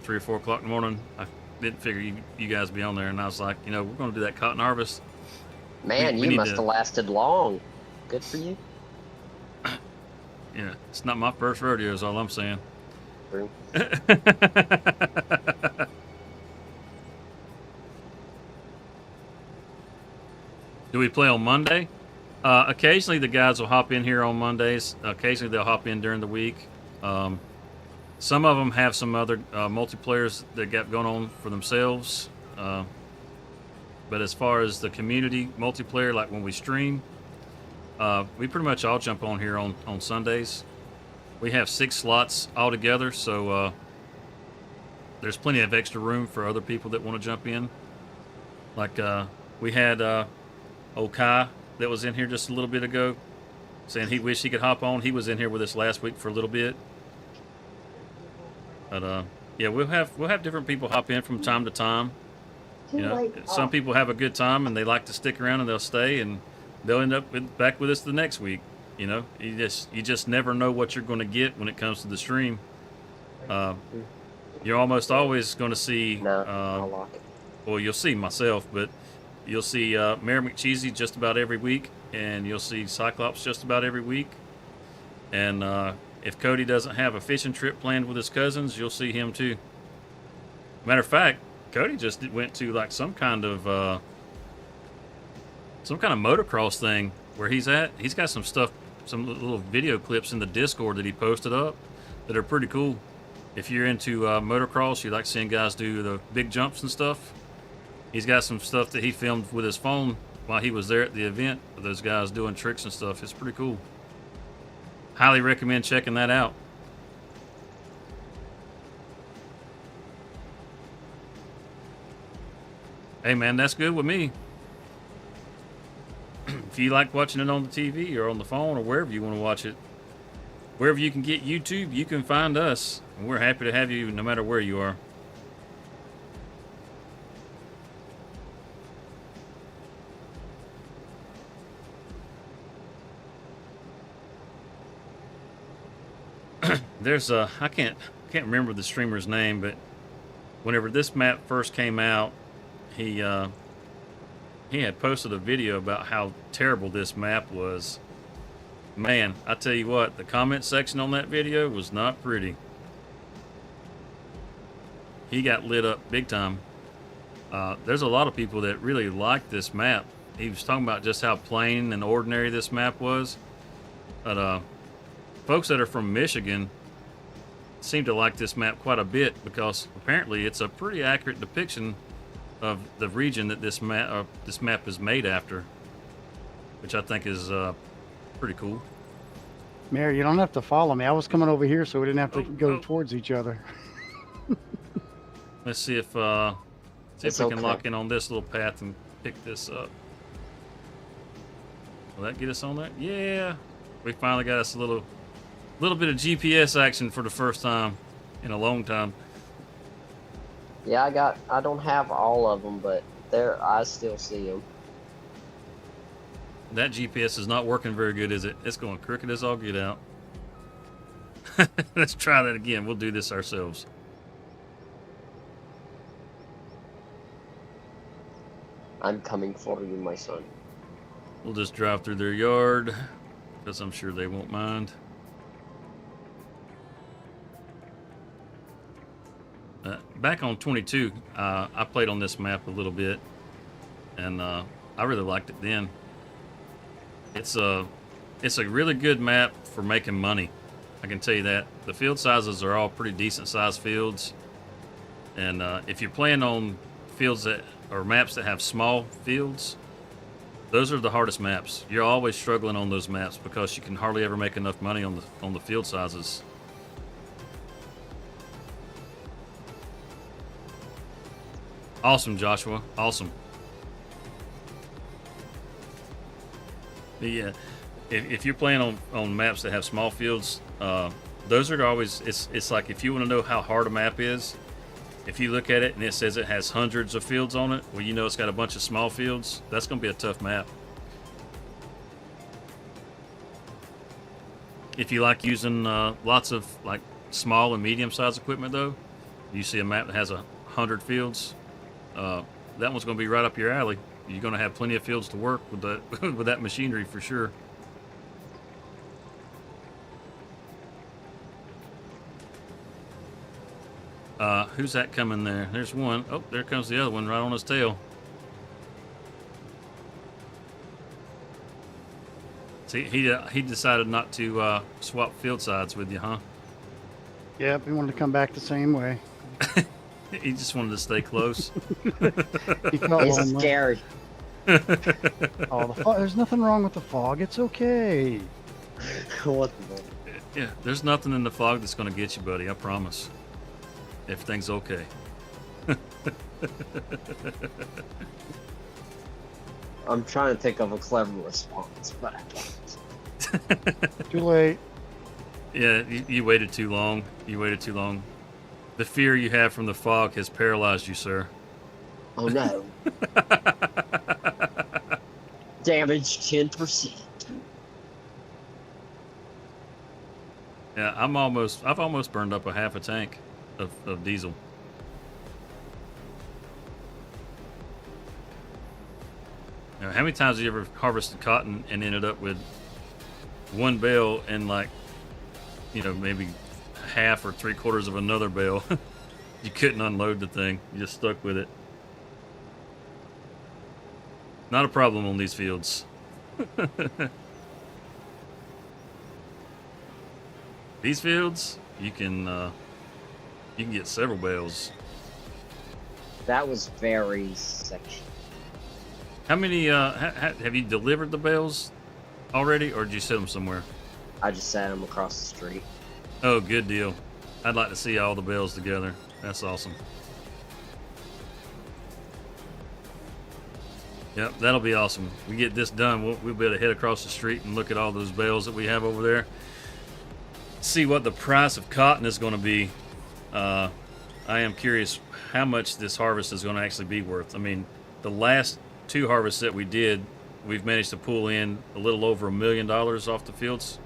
3 or 4 o'clock in the morning. I didn't figure you guys be on there, and I was like, we're going to do that cotton harvest. Man, we you need must to. have lasted long. Good for you. Yeah, it's not my first rodeo. Is all I'm saying. True. Do we play on Monday? Occasionally, the guys will hop in here on Mondays. Occasionally, they'll hop in during the week. Um, some of them have some other multiplayers that got going on for themselves. But as far as the community multiplayer, like when we stream, we pretty much all jump on here on Sundays. We have 6 slots altogether, so there's plenty of extra room for other people that want to jump in. Like we had old Kai that was in here just a little bit ago, saying he wished he could hop on. He was in here with us last week for a little bit. But yeah, we'll have different people hop in from time to time. You know, some people have a good time and they like to stick around and they'll stay and they'll end up back with us the next week. You know, you just never know what you're going to get when it comes to the stream. You're almost always going to see. No, I'll lock it. Well, you'll see myself, but you'll see Mayor McCheesy just about every week, and you'll see Cyclops just about every week. And if Cody doesn't have a fishing trip planned with his cousins, you'll see him too. Matter of fact, Cody just went to like some kind of motocross thing where he's at. He's got some stuff, some little video clips in the Discord that he posted up that are pretty cool. If you're into motocross, you like seeing guys do the big jumps and stuff. He's got some stuff that he filmed with his phone while he was there at the event with those guys doing tricks and stuff. It's pretty cool. Highly recommend checking that out. Hey man, that's good with me. If you like watching it on the TV or on the phone or wherever you want to watch it, wherever you can get YouTube, you can find us. And we're happy to have you no matter where you are. There's I can't remember the streamer's name, but whenever this map first came out, he had posted a video about how terrible this map was. Man, I tell you what, the comment section on that video was not pretty. He got lit up big time. There's a lot of people that really like this map. He was talking about just how plain and ordinary this map was. But folks that are from Michigan seem to like this map quite a bit because apparently it's a pretty accurate depiction of the region that this map is made after, which I think is pretty cool. Mayor, you don't have to follow me. I was coming over here so we didn't have to go towards each other. Let's see if we can lock in on this little path and pick this up. Will that get us on that? Yeah, we finally got us a little bit of GPS action for the first time in a long time. Yeah, I don't have all of them, but I still see them. That GPS is not working very good, is it? It's going crooked as all get out. Let's try that again. We'll do this ourselves. I'm coming for you, my son. We'll just drive through their yard because I'm sure they won't mind. Back on 22, I played on this map a little bit, and I really liked it then. It's a really good map for making money. I can tell you that. The field sizes are all pretty decent sized fields, and if you're playing on fields or maps that have small fields, those are the hardest maps. You're always struggling on those maps because you can hardly ever make enough money on the field sizes. Awesome, Joshua. Awesome. Yeah, if you're playing on maps that have small fields, those are always. It's like if you want to know how hard a map is, if you look at it and it says it has hundreds of fields on it, well, you know it's got a bunch of small fields. That's going to be a tough map. If you like using lots of like small and medium-sized equipment, though, you see a map that has 100 fields. That one's going to be right up your alley. you're going to have plenty of fields to work with that with that machinery for sure. Who's that coming there? There's one. Oh, there comes the other one right on his tail. See, he decided not to swap field sides with you, huh? Yep, he wanted to come back the same way. He just wanted to stay close. He felt It's lonely. scary. Oh, there's nothing wrong with the fog. It's okay. What the? Yeah, there's nothing in the fog that's going to get you, buddy. I promise. Everything's okay. I'm trying to think of a clever response, but I can't. Too late. Yeah, you waited too long. You waited too long. The fear you have from the fog has paralyzed you, sir. Oh no. Damage 10%. Yeah, I've almost burned up a half a tank of diesel. You know, how many times have you ever harvested cotton and ended up with one bale and like, maybe half or 3/4 of another bale? You couldn't unload the thing. You just stuck with it. Not a problem on these fields. These fields, you can get several bales. That was very sexy. How many? Have you delivered the bales already, or did you set them somewhere? I just sat him across the street. Oh, good deal. I'd like to see all the bales together. That's awesome. Yep, that'll be awesome. We get this done, we'll be able to head across the street and look at all those bales that we have over there. See what the price of cotton is going to be. I am curious how much this harvest is going to actually be worth. I mean, the last 2 harvests that we did, we've managed to pull in a little over $1 million off the fields.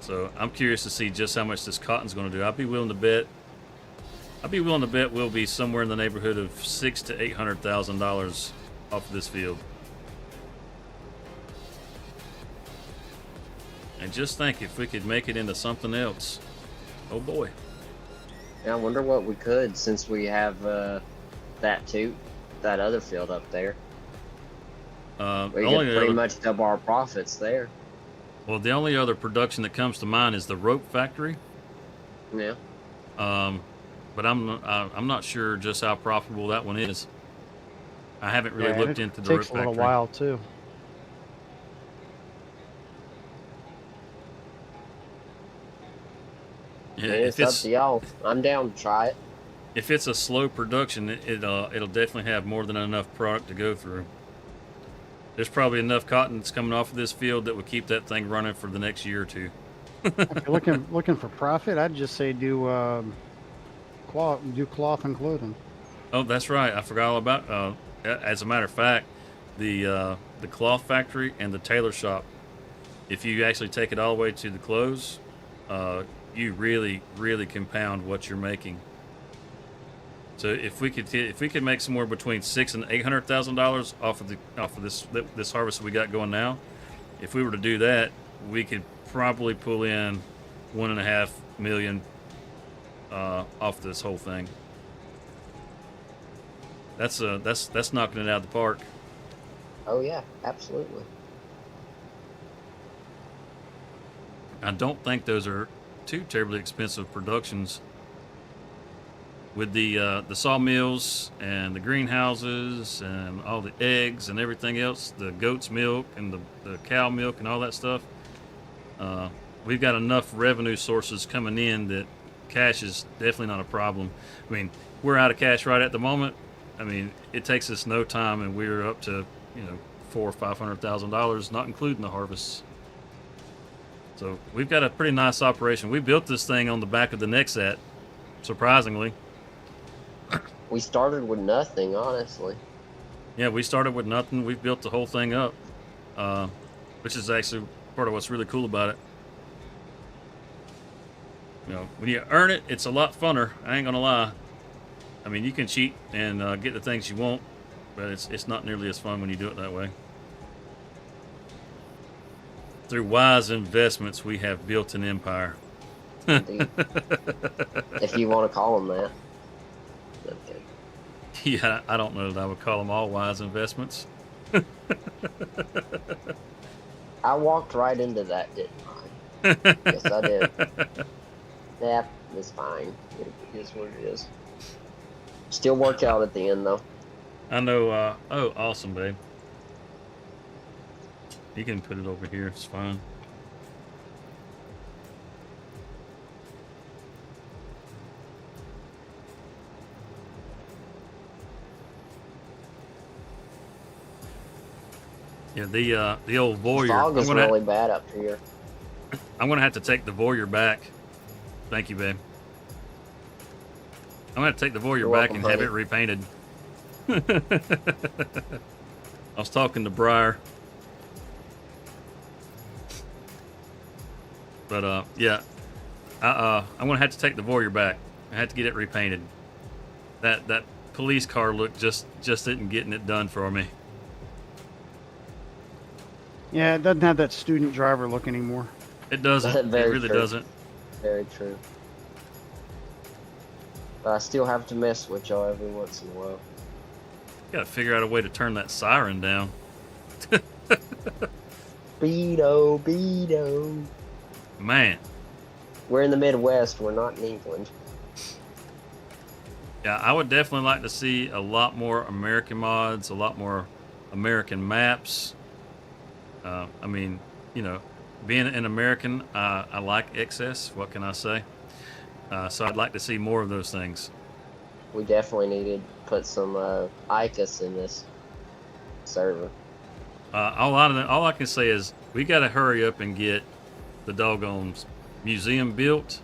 So I'm curious to see just how much this cotton's going to do. I'd be willing to bet we'll be somewhere in the neighborhood of $600,000 to $800,000 off of this field. And just think if we could make it into something else. Oh boy. Yeah, I wonder what we could, since we have that other field up there. We could pretty much double our profits there. Well, the only other production that comes to mind is the rope factory. Yeah. But I'm not sure just how profitable that one is. I haven't really looked into the rope factory. It takes a factory. little while too. Yeah, It's up to y'all. I'm down to try it. If it's a slow production, it'll definitely have more than enough product to go through. There's probably enough cotton that's coming off of this field that would keep that thing running for the next year or two. If you're looking for profit, I'd just say do cloth and clothing. Oh, that's right. I forgot all about. As a matter of fact, the cloth factory and the tailor shop. If you actually take it all the way to the clothes, you really compound what you're making. So if we could make somewhere between $600,000 and $800,000 off of this harvest we got going now, if we were to do that, we could probably pull in $1.5 million off this whole thing. That's knocking it out of the park. Oh yeah, absolutely. I don't think those are too terribly expensive productions. With the sawmills and the greenhouses and all the eggs and everything else, the goat's milk and the cow milk and all that stuff, we've got enough revenue sources coming in that cash is definitely not a problem. I mean, we're out of cash right at the moment. I mean, it takes us no time, and we're up to $400,000 or $500,000, not including the harvests. So we've got a pretty nice operation. We built this thing on the back of the Nexat, surprisingly. We started with nothing, honestly. Yeah, we started with nothing. We've built the whole thing up, which is actually part of what's really cool about it. When you earn it, it's a lot funner. I ain't gonna lie. I mean, you can cheat and get the things you want, but it's not nearly as fun when you do it that way. Through wise investments, we have built an empire. Indeed. If you want to call them that. Okay. Yeah, I don't know that I would call them all wise investments. I walked right into that, didn't I? Yes, I did. Yeah, it's fine. It is what it is. Still worked out at the end, though. I know. Oh, awesome, babe. You can put it over here. It's fine. Yeah, the old voyeur. Fog is really bad up here. I'm gonna have to take the voyeur back. Thank you, babe. I'm gonna have to take the voyeur You're back welcome, and have honey. it repainted. I was talking to Briar. But yeah, I'm gonna have to take the voyeur back. I had to get it repainted. That police car look just isn't getting it done for me. Yeah, it doesn't have that student driver look anymore. It doesn't. It Very really true. doesn't. Very true. But I still have to mess with y'all every once in a while. Gotta figure out a way to turn that siren down. Beto. Man, We're in the Midwest. We're not in England. yeah, I would definitely like to see a lot more American mods, a lot more American maps. I mean, you know, being an American, I like excess. What can I say? So I'd like to see more of those things. We definitely needed to put some ICUS in this server. All I can say is we got to hurry up and get the doggone museum built,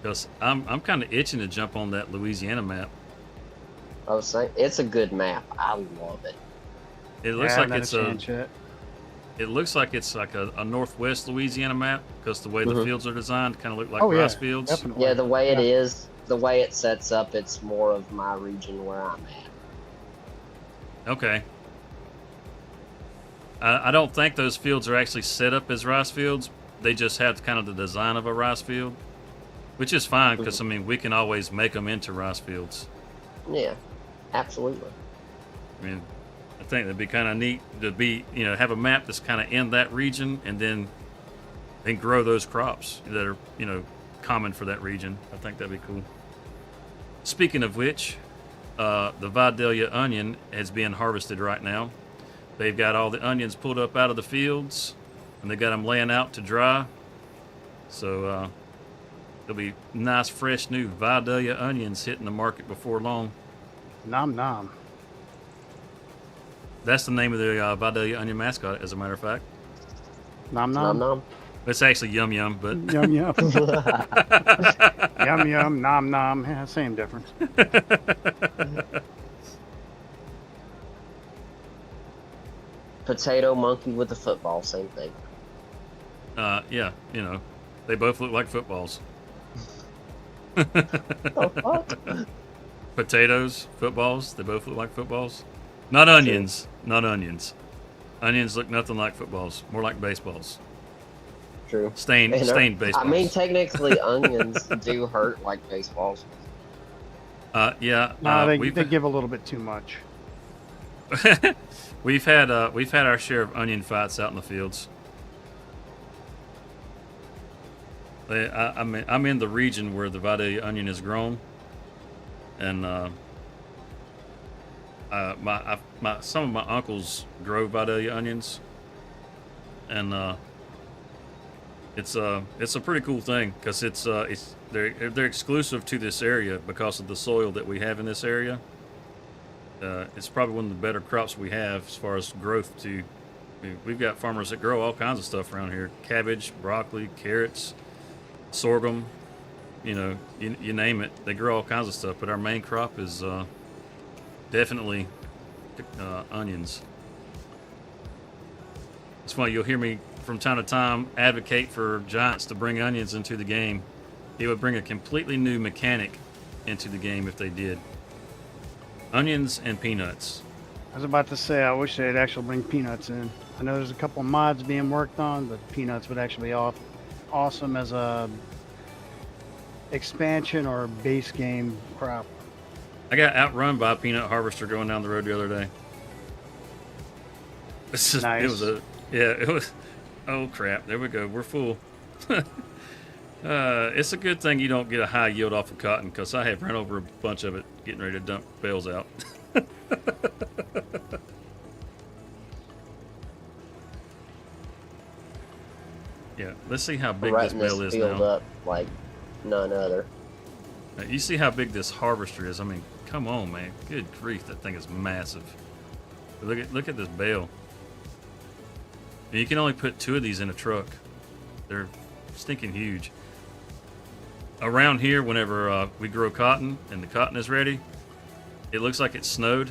because I'm kind of itching to jump on that Louisiana map. I was saying, it's a good map. I love it. It looks Yeah, like not it's a chance yet. it looks like it's like a northwest Louisiana map, because the way the Mhm. fields are designed kind of look like Oh, yeah, rice fields. definitely. Yeah, the way it Yeah. is, the way it sets up, it's more of my region where I'm at. Okay. I don't think those fields are actually set up as rice fields. They just have kind of the design of a rice field, which is fine, because I mean we can always make them into rice fields. Yeah, absolutely. I mean, I think that'd be kind of neat to be, you know, have a map that's kind of in that region, and then grow those crops that are, you know, common for that region. I think that'd be cool. Speaking of which, the Vidalia onion is being harvested right now. They've got all the onions pulled up out of the fields, and they got them laying out to dry. So there'll be nice, fresh, new Vidalia onions hitting the market before long. Nom nom. That's the name of the Vidalia onion mascot, as a matter of fact. Nom Nom nom. nom. It's actually Yum Yum, but Yum yum. Yum yum. Nom nom. Yeah, same difference. Potato monkey with a football, same thing. yeah, you know, they both look like footballs. Oh, fuck? Potatoes, footballs, they both look like footballs. Not onions, not onions. Onions look nothing like footballs, more like baseballs. True. Stained baseballs. I mean, technically, onions do hurt like baseballs. Yeah, No, they we've give a little bit too much. we've had our share of onion fights out in the fields. I'm in the region where the Vidalia onion is grown, and some of my uncles grow Vidalia onions, and it's a pretty cool thing, because they're exclusive to this area because of the soil that we have in this area. It's probably one of the better crops we have as far as growth too. I mean, we've got farmers that grow all kinds of stuff around here: cabbage, broccoli, carrots, sorghum. You know, you name it, they grow all kinds of stuff. But our main crop is definitely onions. That's why you'll hear me from time to time advocate for Giants to bring onions into the game. It would bring a completely new mechanic into the game if they did. Onions and peanuts. was about to say, I wish they'd actually bring Peanuts in. I know there's a couple of mods being worked on, but Peanuts would actually be awesome as a expansion or base game crop. I got outrun by a peanut harvester going down the road the other day. It's just, Nice. It was it was, oh crap, there we go, we're full. It's a good thing you don't get a high yield off of cotton, because I have run over a bunch of it getting ready to dump bales out. Yeah, let's see how big this Ratting this bale is field now. up like none other. You see how big this harvester is? I mean, come on, man. Good grief, that thing is massive. Look at this bale. And you can only put 2 of these in a truck. They're stinking huge. Around here, whenever we grow cotton and the cotton is ready, it looks like it snowed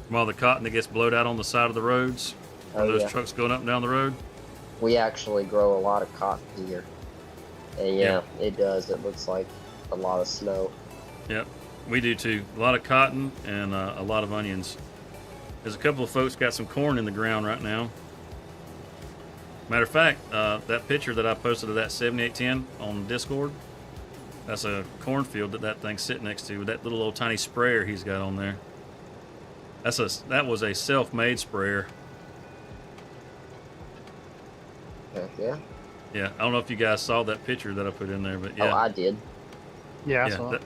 from all the cotton that gets blowed out on the side of the roads from Oh, those yeah. trucks going up and down the road. We actually grow a lot of cotton here. And yeah, it does. It looks like a lot of snow. Yep, we do too. A lot of cotton and a lot of onions. There's a couple of folks got some corn in the ground right now. Matter of fact, that picture that I posted of that 7810 on Discord, that's a cornfield that thing's sitting next to with that little old tiny sprayer he's got on there. That was a self-made sprayer. Heck yeah. Yeah, I don't know if you guys saw that picture that I put in there, but yeah. Oh, I did. Yeah, I Yeah, saw it.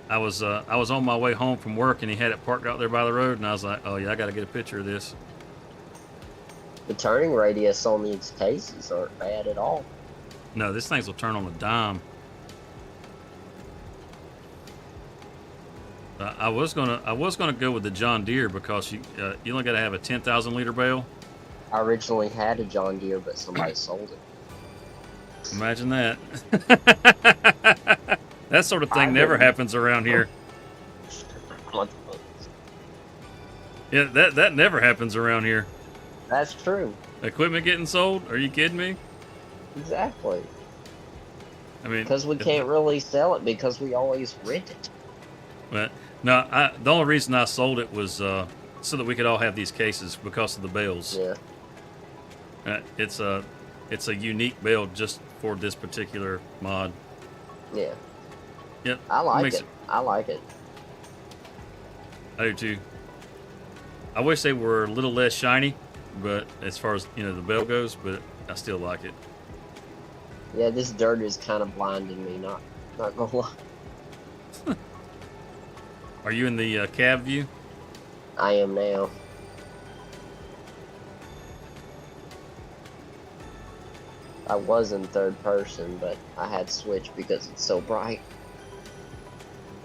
I was on my way home from work and he had it parked out there by the road, and I was like, oh yeah, I got to get a picture of this. The turning radius on these cases aren't bad at all. No, this thing's will turn on a dime. I was gonna go with the John Deere because you only got to have a 10,000 liter bale. I originally had a John Deere, but somebody sold it. Imagine that. That sort of thing I never didn't. happens around here. What? Yeah, that never happens around here. That's true. Equipment getting sold? Are you kidding me? Exactly. I mean, Because we can't really sell it because we always rent it. But no, the only reason I sold it was so that we could all have these cases because of the bales. Yeah. It's a unique bale just for this particular mod. Yeah. Yep. I like makes it. I like it. I do too. I wish they were a little less shiny, but as far as the bale goes, but I still like it. Yeah, this dirt is kind of blinding me. Not gonna lie. Are you in the cab view? I am now. I was in third person, but I had switched because it's so bright.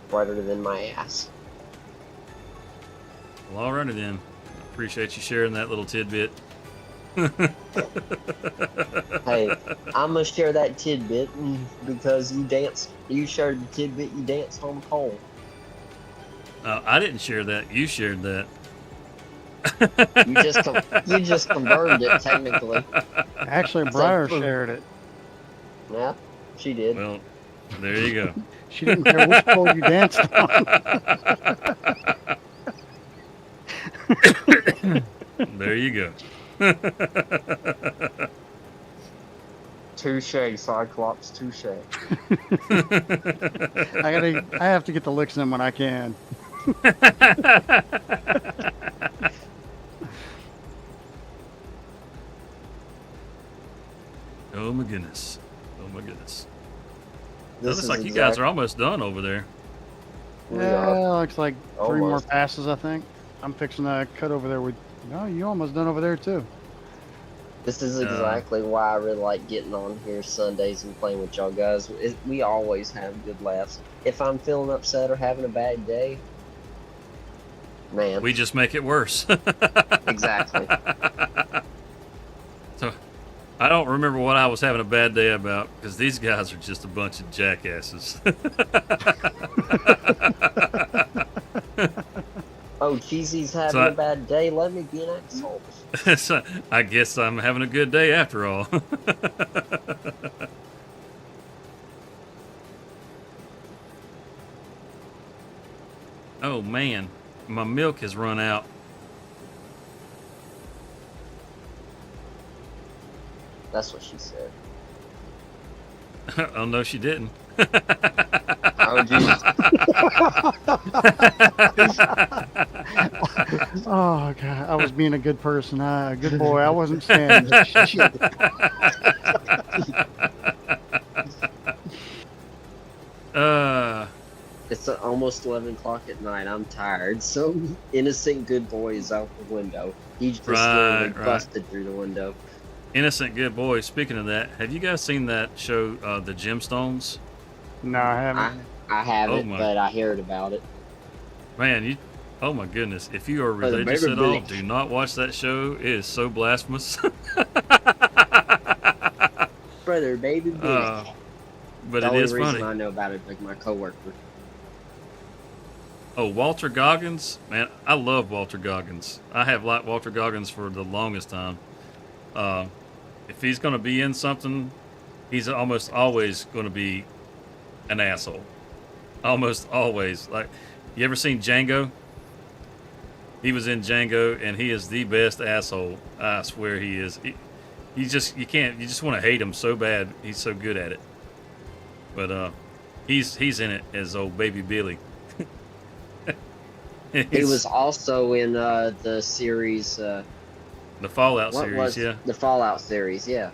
Brighter than my ass. Well, alrighty then. Appreciate you sharing that little tidbit. Hey, I'm gonna share that tidbit because you shared the tidbit, you danced on the pole. I didn't share that. You shared that. You just confirmed it technically. Actually, So- Briar shared it. Yeah, she did. Well, there you go. She didn't care which pole you danced on. There you go. Touche, Cyclops, touche. I have to get the licks in when I can. Oh my goodness. Oh my goodness. This Looks is like you guys are almost done over there. We Yeah, are. looks like 3 more Almost. passes, I think. I'm fixing to cut over there with. No, you almost done over there too. This is exactly why I really like getting on here Sundays and playing with y'all guys. We always have good laughs. If I'm feeling upset or having a bad day, man, We just make it worse. exactly. So, I don't remember what I was having a bad day about because these guys are just a bunch of jackasses. Oh, Cheesy's having So a bad day. Let me be an asshole. So, I guess I'm having a good day after all. Oh man, my milk has run out. That's what she said. Oh no, she didn't. Oh, Jesus. Oh god, I was being a good person, a good boy. I wasn't saying shit. It's almost 11 o'clock at night. I'm tired. So innocent good boy is out the window. He just literally busted through the window. Innocent good boy. Speaking of that, have you guys seen that show, The Gemstones? No, I haven't. I haven't, Oh my- but I heard about it. Man, oh my goodness. If you are Brother, religious baby at all, Billy. do not watch that show. It is so blasphemous. Brother, baby, Billy. But the it only is reason funny. I know about it, like my coworker. Oh, Walter Goggins? Man, I love Walter Goggins. I have liked Walter Goggins for the longest time. If he's going to be in something, he's almost always going to be an asshole. Almost always. Like, you ever seen Django? He was in Django, and he is the best asshole. I swear he is. You just want to hate him so bad. He's so good at it. But he's in it as old baby Billy. He was also in the series. The Fallout What series, was yeah. The Fallout series, yeah.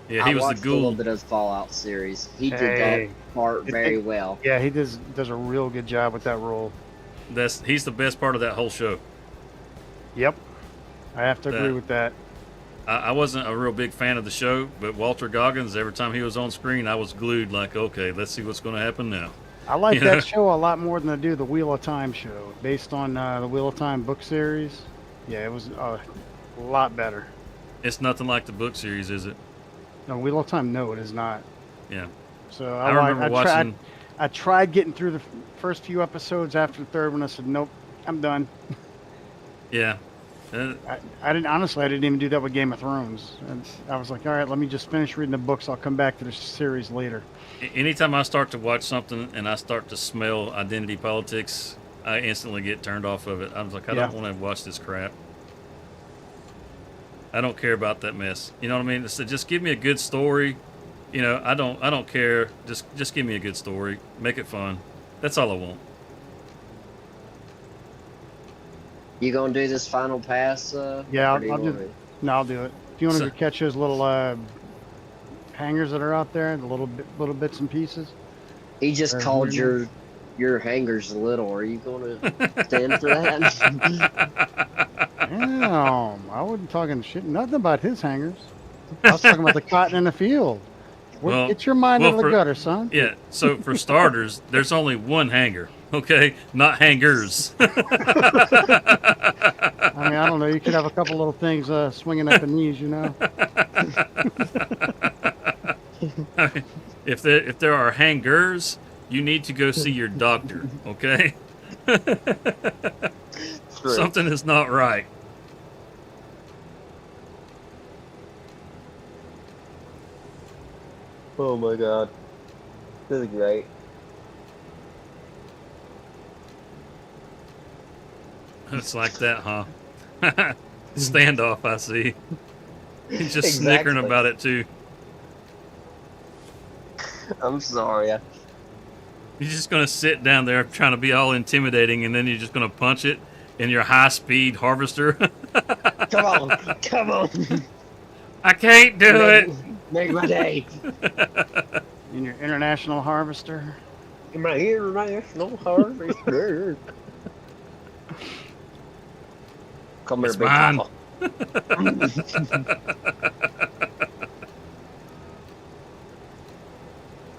Yeah, he I was watched the a little ghoul. bit of the Fallout series. He did Hey. that part very well. Yeah, he does a real good job with that role. He's the best part of that whole show. Yep, I have to agree That- with that. I wasn't a real big fan of the show, but Walter Goggins, every time he was on screen, I was glued like, okay, let's see what's going to happen now. I like You know? that show a lot more than I do the Wheel of Time show, based on the Wheel of Time book series. Yeah, it was a lot better. It's nothing like the book series, is it? No, Wheel of Time, no, it is not. Yeah. So I remember watching. I tried getting through the first few episodes. After the third one, I said, nope, I'm done. Yeah. I didn't honestly. I didn't even do that with Game of Thrones. And I was like, all right, let me just finish reading the books. I'll come back to the series later. Anytime I start to watch something and I start to smell identity politics, I instantly get turned off of it. I was like, I don't want to watch this crap. I don't care about that mess. You know what I mean? So just give me a good story. You know, I don't care. Just give me a good story. Make it fun. That's all I want. You gonna do this final pass? Yeah, or do you I'll do. wanna- No, I'll do it. If you want So- to catch those little hangers that are out there, the little bits and pieces. He just Or called maybe- your hangers little. Are you gonna stand for that? Damn, I wasn't talking shit. Nothing about his hangers. I was talking about the cotton in the field. Well- Get your mind well, out of the for- gutter, son. Yeah. So for starters, there's only one hanger. Okay, not hangers. I mean, I don't know. You could have a couple little things swinging at the knees, you know. If there are hangers, you need to go see your doctor. Okay. True. Something is not right. Oh my god. This is great. It's like that, huh? Standoff, I see. He's just snickering Exactly. about it too. I'm sorry. You're just gonna sit down there trying to be all intimidating, and then you're just gonna punch it in your high-speed harvester. Come on. Come on. I can't do it. Make my day. In your international harvester. Am I here international harvester? Come here, It's big mine. papa.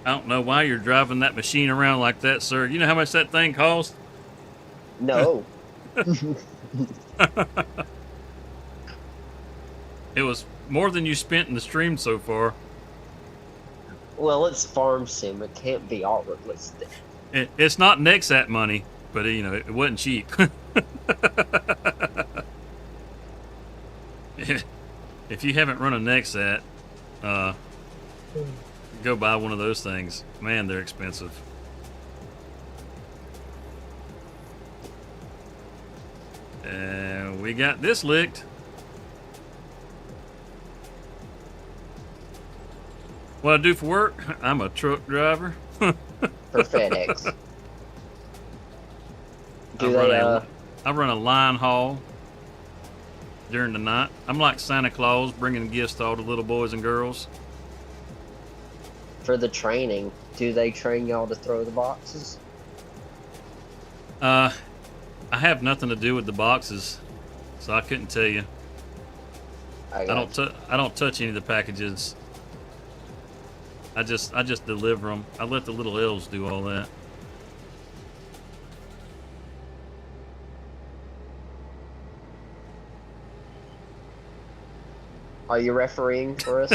I don't know why you're driving that machine around like that, sir. You know how much that thing costs? No. It was more than you spent in the stream so far. Well, it's farm sim. It can't be all realistic. It's not Nexat money, but you know it wasn't cheap. If you haven't run a Nexat, go buy one of those things. Man, they're expensive. And we got this licked. What I do for work? I'm a truck driver. For FedEx. I run a line haul during the night. I'm like Santa Claus, bringing gifts to all the little boys and girls. For the training, do they train y'all to throw the boxes? I have nothing to do with the boxes, so I couldn't tell you. I don't touch any of the packages. I just deliver them. I let the little elves do all that. Are you refereeing for us?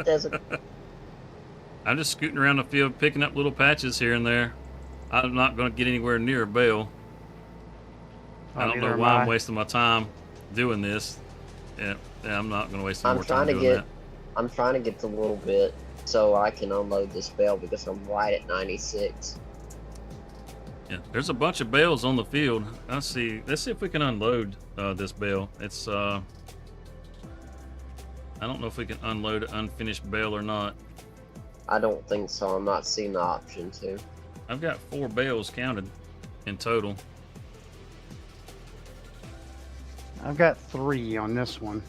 Desert. I'm just scooting around the field, picking up little patches here and there. I'm not going to get anywhere near a bale. I don't know why I'm wasting my time doing this. Yeah, I'm not going to waste any more time doing that. I'm trying to get to a little bit so I can unload this bale because I'm right at 96. Yeah, there's a bunch of bales on the field. Let's see if we can unload this bale. It's I don't know if we can unload an unfinished bale or not. I don't think so. I'm not seeing the option to. I've got 4 bales counted in total. I've got 3 on this one.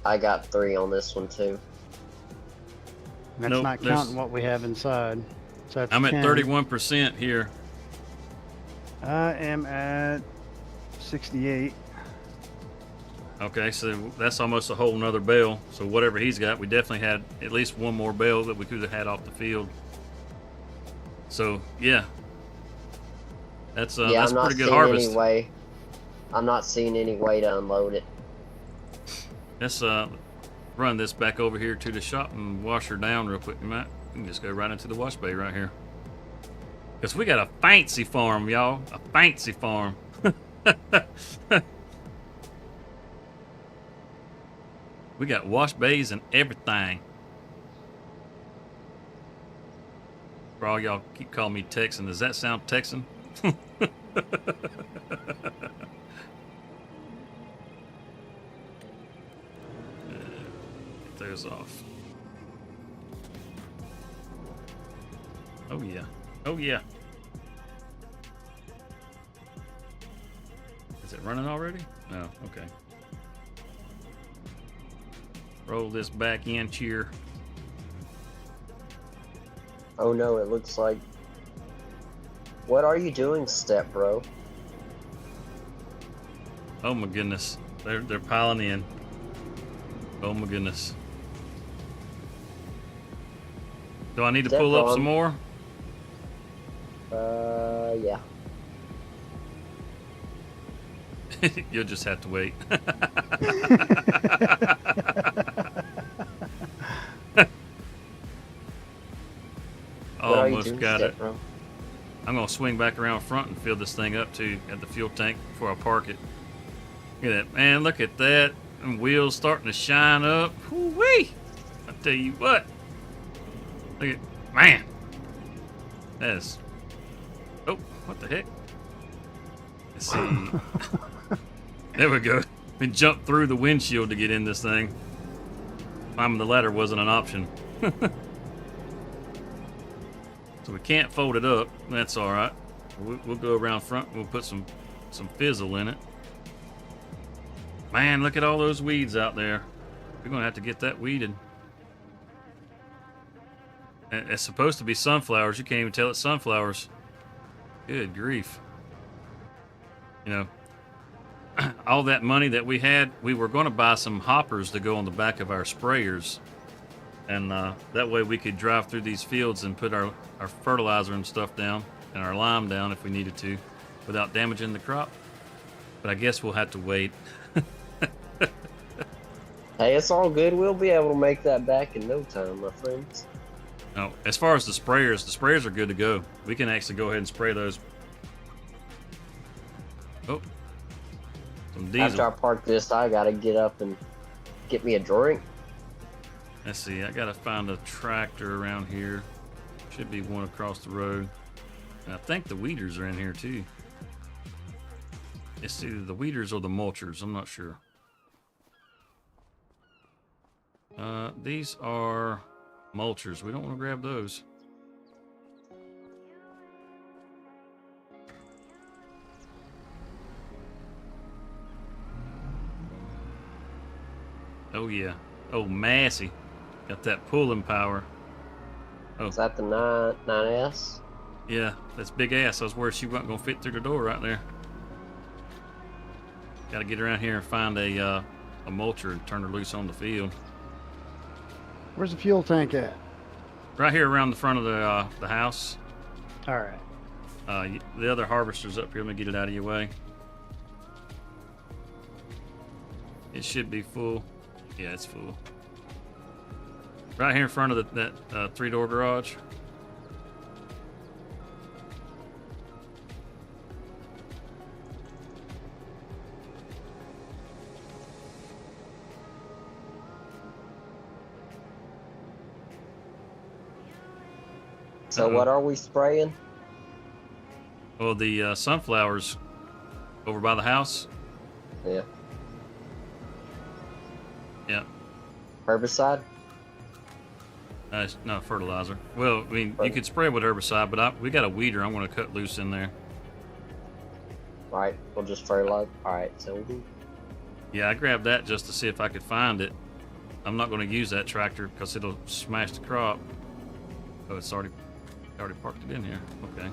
I got 3 on this one too. That's not counting what we have inside. So that's I'm 10. at 31% here. I am at 68. Okay, so that's almost a whole nother bale. So whatever he's got, we definitely had at least one more bale that we could have had off the field. So yeah, that's pretty good harvest. Anyway, I'm not seeing any way to unload it. Let's run this back over here to the shop and wash her down real quick. We can just go right into the wash bay right here. Because we got a fancy farm, y'all. A fancy farm. We got wash bays and everything. For all y'all keep calling me Texan, does that sound Texan? Get those off. Oh yeah. Oh yeah. Is it running already? No, okay. Roll this back in, cheer. Oh no, it looks like... What are you doing, Step Bro? Oh my goodness. They're piling in. Oh my goodness. Do I need to pull up some more? Yeah. You'll just have to wait. Almost got it. Bro? I'm gonna swing back around front and fill this thing up too at the fuel tank before I park it. Look at that, man! Look at that. And wheels starting to shine up. Whoo-wee! I tell you what. Look at, man. That's. Oh, what the heck? Let's see. There we go. We jumped through the windshield to get in this thing. Climbing the ladder wasn't an option. So we can't fold it up. That's all right. We'll go around front. We'll put some fizzle in it. Man, look at all those weeds out there. We're gonna have to get that weeded. It's supposed to be sunflowers. You can't even tell it's sunflowers. Good grief. You know, all that money that we had, we were going to buy some hoppers to go on the back of our sprayers. And that way we could drive through these fields and put our fertilizer and stuff down and our lime down if we needed to without damaging the crop. But I guess we'll have to wait. Hey, it's all good. We'll be able to make that back in no time, my friends. No, as far as the sprayers are good to go. We can actually go ahead and spray those. Oh, some diesel. After I park this, I gotta get up and get me a drink. Let's see, I gotta find a tractor around here. Should be one across the road. And I think the weeders are in here too. It's either the weeders or the mulchers. I'm not sure. These are mulchers. We don't want to grab those. Oh yeah. Oh, Massey. Got that pulling power. Oh. Is that the 9S? Yeah, that's big ass. I was worried she wasn't gonna fit through the door right there. Gotta get around here and find a mulcher and turn her loose on the field. Where's the fuel tank at? Right here around the front of the house. All right. The other harvester's up here. Let me get it out of your way. It should be full. Yeah, it's full. Right here in front of that 3-door garage. So what are we spraying? Well, the sunflowers over by the house. Yeah. Yeah. Herbicide? No, fertilizer. Well, I mean, you could spray with herbicide, but we got a weeder I'm going to cut loose in there. Right, we'll just fertilize. Alright, so we'll do. Yeah, I grabbed that just to see if I could find it. I'm not going to use that tractor because it'll smash the crop. Oh, it's already parked it in here. Okay.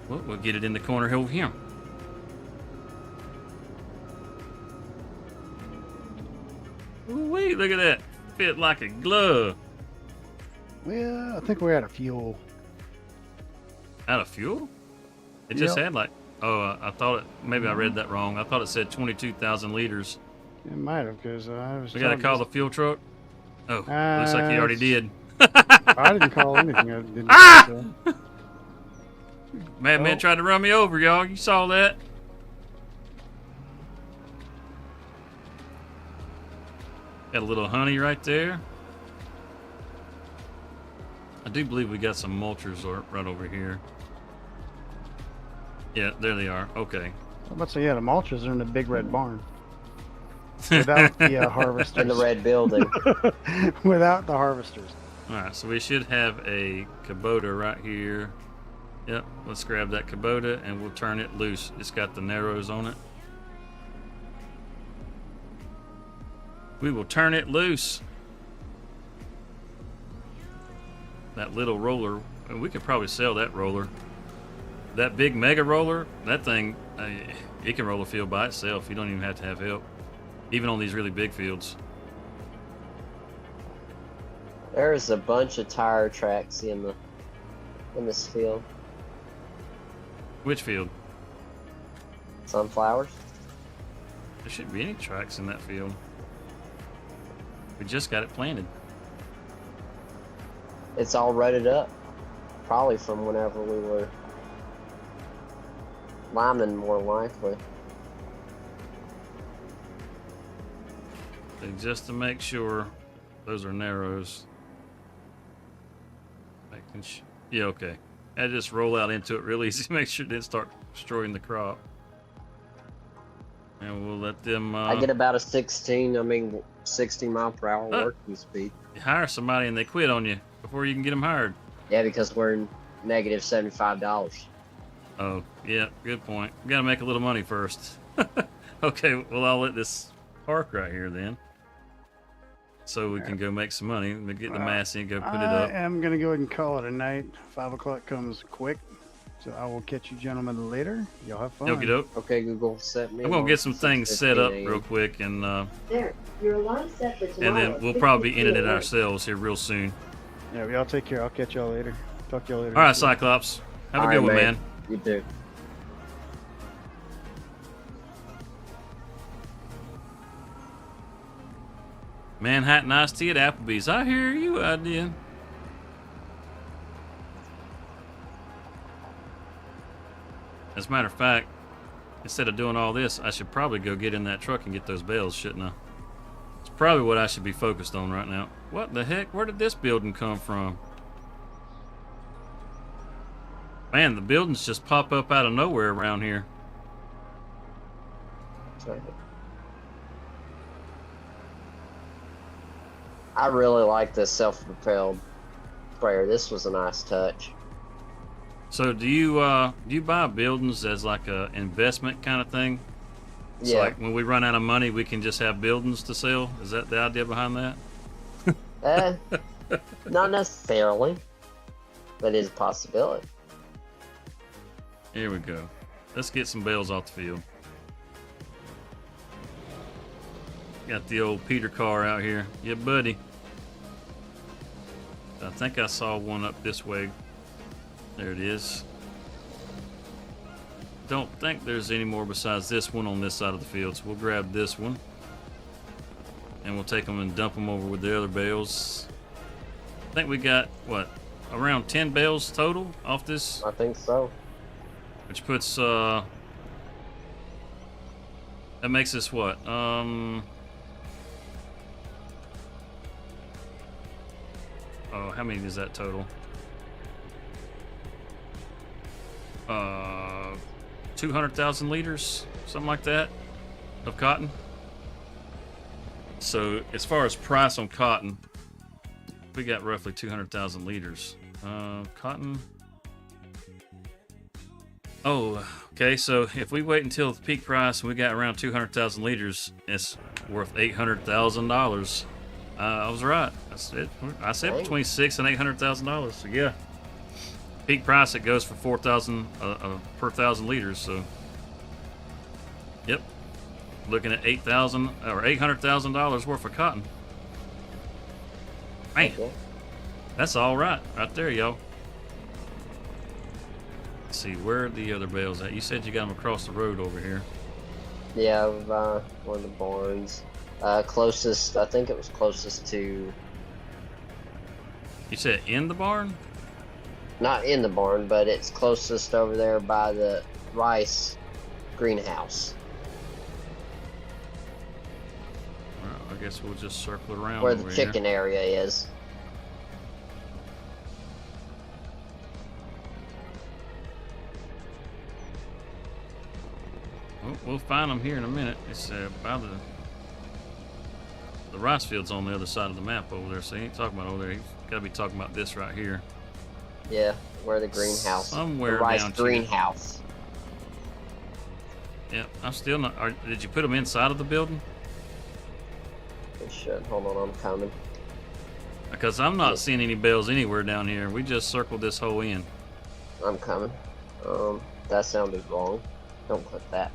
Well, we'll get it in the corner over here. Ooh-wee, look at that. Fit like a glove. Well, I think we're out of fuel. Out of fuel? It just Yep. had like, I thought it, maybe I read that wrong. I thought it said 22,000 liters. It might have, because I was. We got to call the fuel truck? Oh, looks like you already did. I didn't call anything. I didn't. Ah! So. Madman tried to run me over, y'all. You saw that? Got a little honey right there. I do believe we got some mulchers right over here. Yeah, there they are. Okay. I'm about to say, yeah, the mulchers are in the big red barn. Without the harvesters. In the red building. Without the harvesters. Alright, so we should have a Kubota right here. Yep, let's grab that Kubota and we'll turn it loose. It's got the narrows on it. We will turn it loose. That little roller, we could probably sell that roller. That big mega roller, that thing, it can roll a field by itself. You don't even have to have help, even on these really big fields. There's a bunch of tire tracks in this field. Which field? Sunflowers. There shouldn't be any tracks in that field. We just got it planted. It's all rutted up. Probably from whenever we were liming, more likely. And just to make sure, those are narrows. Yeah, okay. I just roll out into it real easy. Make sure it didn't start destroying the crop. And we'll let them. I get about a 60 mile per hour working speed. Hire somebody and they quit on you before you can get them hired. Yeah, because we're in negative $75. Oh, yeah, good point. We gotta make a little money first. Okay, well, I'll let this park right here then. So we can go make some money. We get the Massey and go put it up. I am going to go ahead and call it a night. 5 o'clock comes quick. So I will catch you gentlemen later. Y'all have fun. Okie doke. Okay, Google, set me. I'm gonna get some things set up 6:15 real quick and There, your alarm set for tomorrow. and then we'll probably be 6:15 ending it a.m. ourselves here real soon. Yeah, y'all take care. I'll catch y'all later. Talk to y'all later. All right, Cyclops. Have a All good right, one, man. You too. Manhattan iced tea at Applebee's. I hear you, I did. As a matter of fact, instead of doing all this, I should probably go get in that truck and get those bales, shouldn't I? It's probably what I should be focused on right now. What the heck? Where did this building come from? Man, the buildings just pop up out of nowhere around here. I really like this self-propelled sprayer. This was a nice touch. So do you buy buildings as like a investment kind of thing? So Yeah. like when we run out of money, we can just have buildings to sell? Is that the idea behind that? Not necessarily, but it's a possibility. Here we go. Let's get some bales off the field. Got the old Peter car out here. Yeah, buddy. I think I saw one up this way. There it is. Don't think there's any more besides this one on this side of the field, so we'll grab this one. And we'll take them and dump them over with the other bales. I think we got, what, around 10 bales total off this? I think so. Which puts, that makes us what? Oh, how many is that total? 200,000 liters, something like that, of cotton. So as far as price on cotton, we got roughly 200,000 liters. Cotton. Oh, okay. So if we wait until the peak price and we got around 200,000 liters, it's worth $800,000. I was right. I said between $600,000 and $800,000. So yeah, peak price it goes for 4,000 per 1,000 liters. So yep, looking at $800,000 worth of cotton. Man, that's all right there, y'all. Let's see where are the other bales at. You said you got them across the road over here. Yeah, one of the barns. Closest, I think it was closest to. You said in the barn? Not in the barn, but it's closest over there by the rice greenhouse. Well, I guess we'll just circle around Where over the here. chicken area is. Well, we'll find them here in a minute. It's by the rice field's on the other side of the map over there, so he ain't talking about over there. He's got to be talking about this right here. Yeah, where the greenhouse. Somewhere the rice down greenhouse. Yeah, I'm still not. Did you put them inside of the building? It should. Hold on, I'm coming. Because I'm not seeing any bales anywhere down here. We just circled this whole end. I'm coming. That sounded wrong. Don't click that.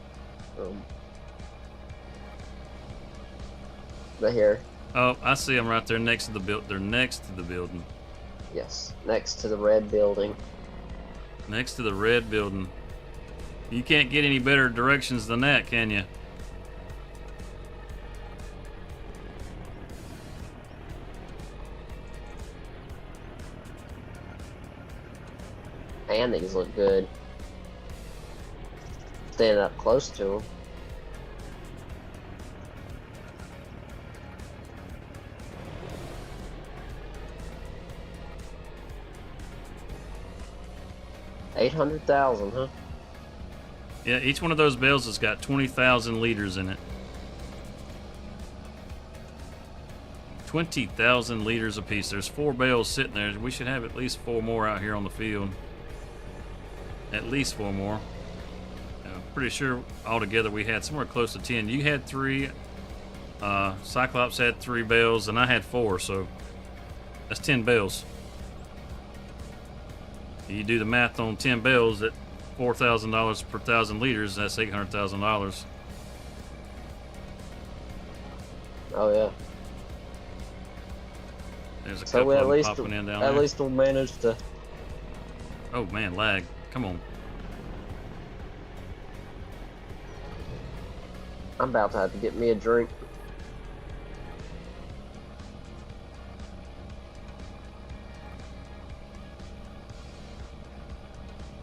But here. Oh, I see them right there next to the build. They're next to the building. Yes, next to the red building. Next to the red building. You can't get any better directions than that, can you? Man, these look good. Standing up close to them. $800,000, huh? Yeah, each one of those bales has got 20,000 liters in it. 20,000 liters apiece. There's 4 bales sitting there. We should have at least 4 more out here on the field. At least 4 more. I'm pretty sure altogether we had somewhere close to 10. You had 3. Cyclops had 3 bales, and I had 4, so that's 10 bales. You do the math on 10 bales at $4,000 per 1,000 liters. That's $800,000. Oh yeah. There's a So couple we of them popping in down there. at least we'll manage to. Oh man, lag. Come on. I'm about to have to get me a drink.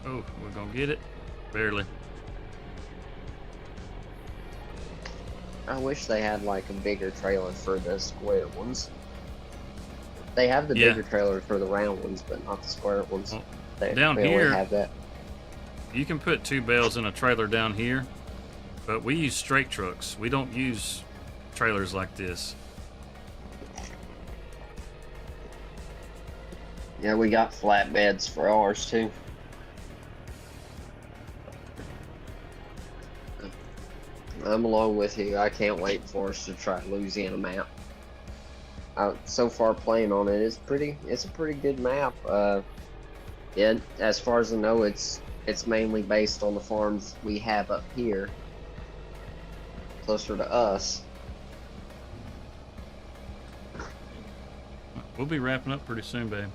Oh, we're gonna get it? Barely. I wish they had like a bigger trailer for the square ones. They have the Yeah. bigger trailer for the round ones, but not the square ones. Well, They down only here- have that. you can put 2 bales in a trailer down here, but we use straight trucks. We don't use trailers like this. Yeah, we got flatbeds for ours too. I'm along with you. I can't wait for us to try Louisiana map. So far playing on it is it's a pretty good map. Yeah, as far as I know, it's mainly based on the farms we have up here, closer to us. We'll be wrapping up pretty soon, babe.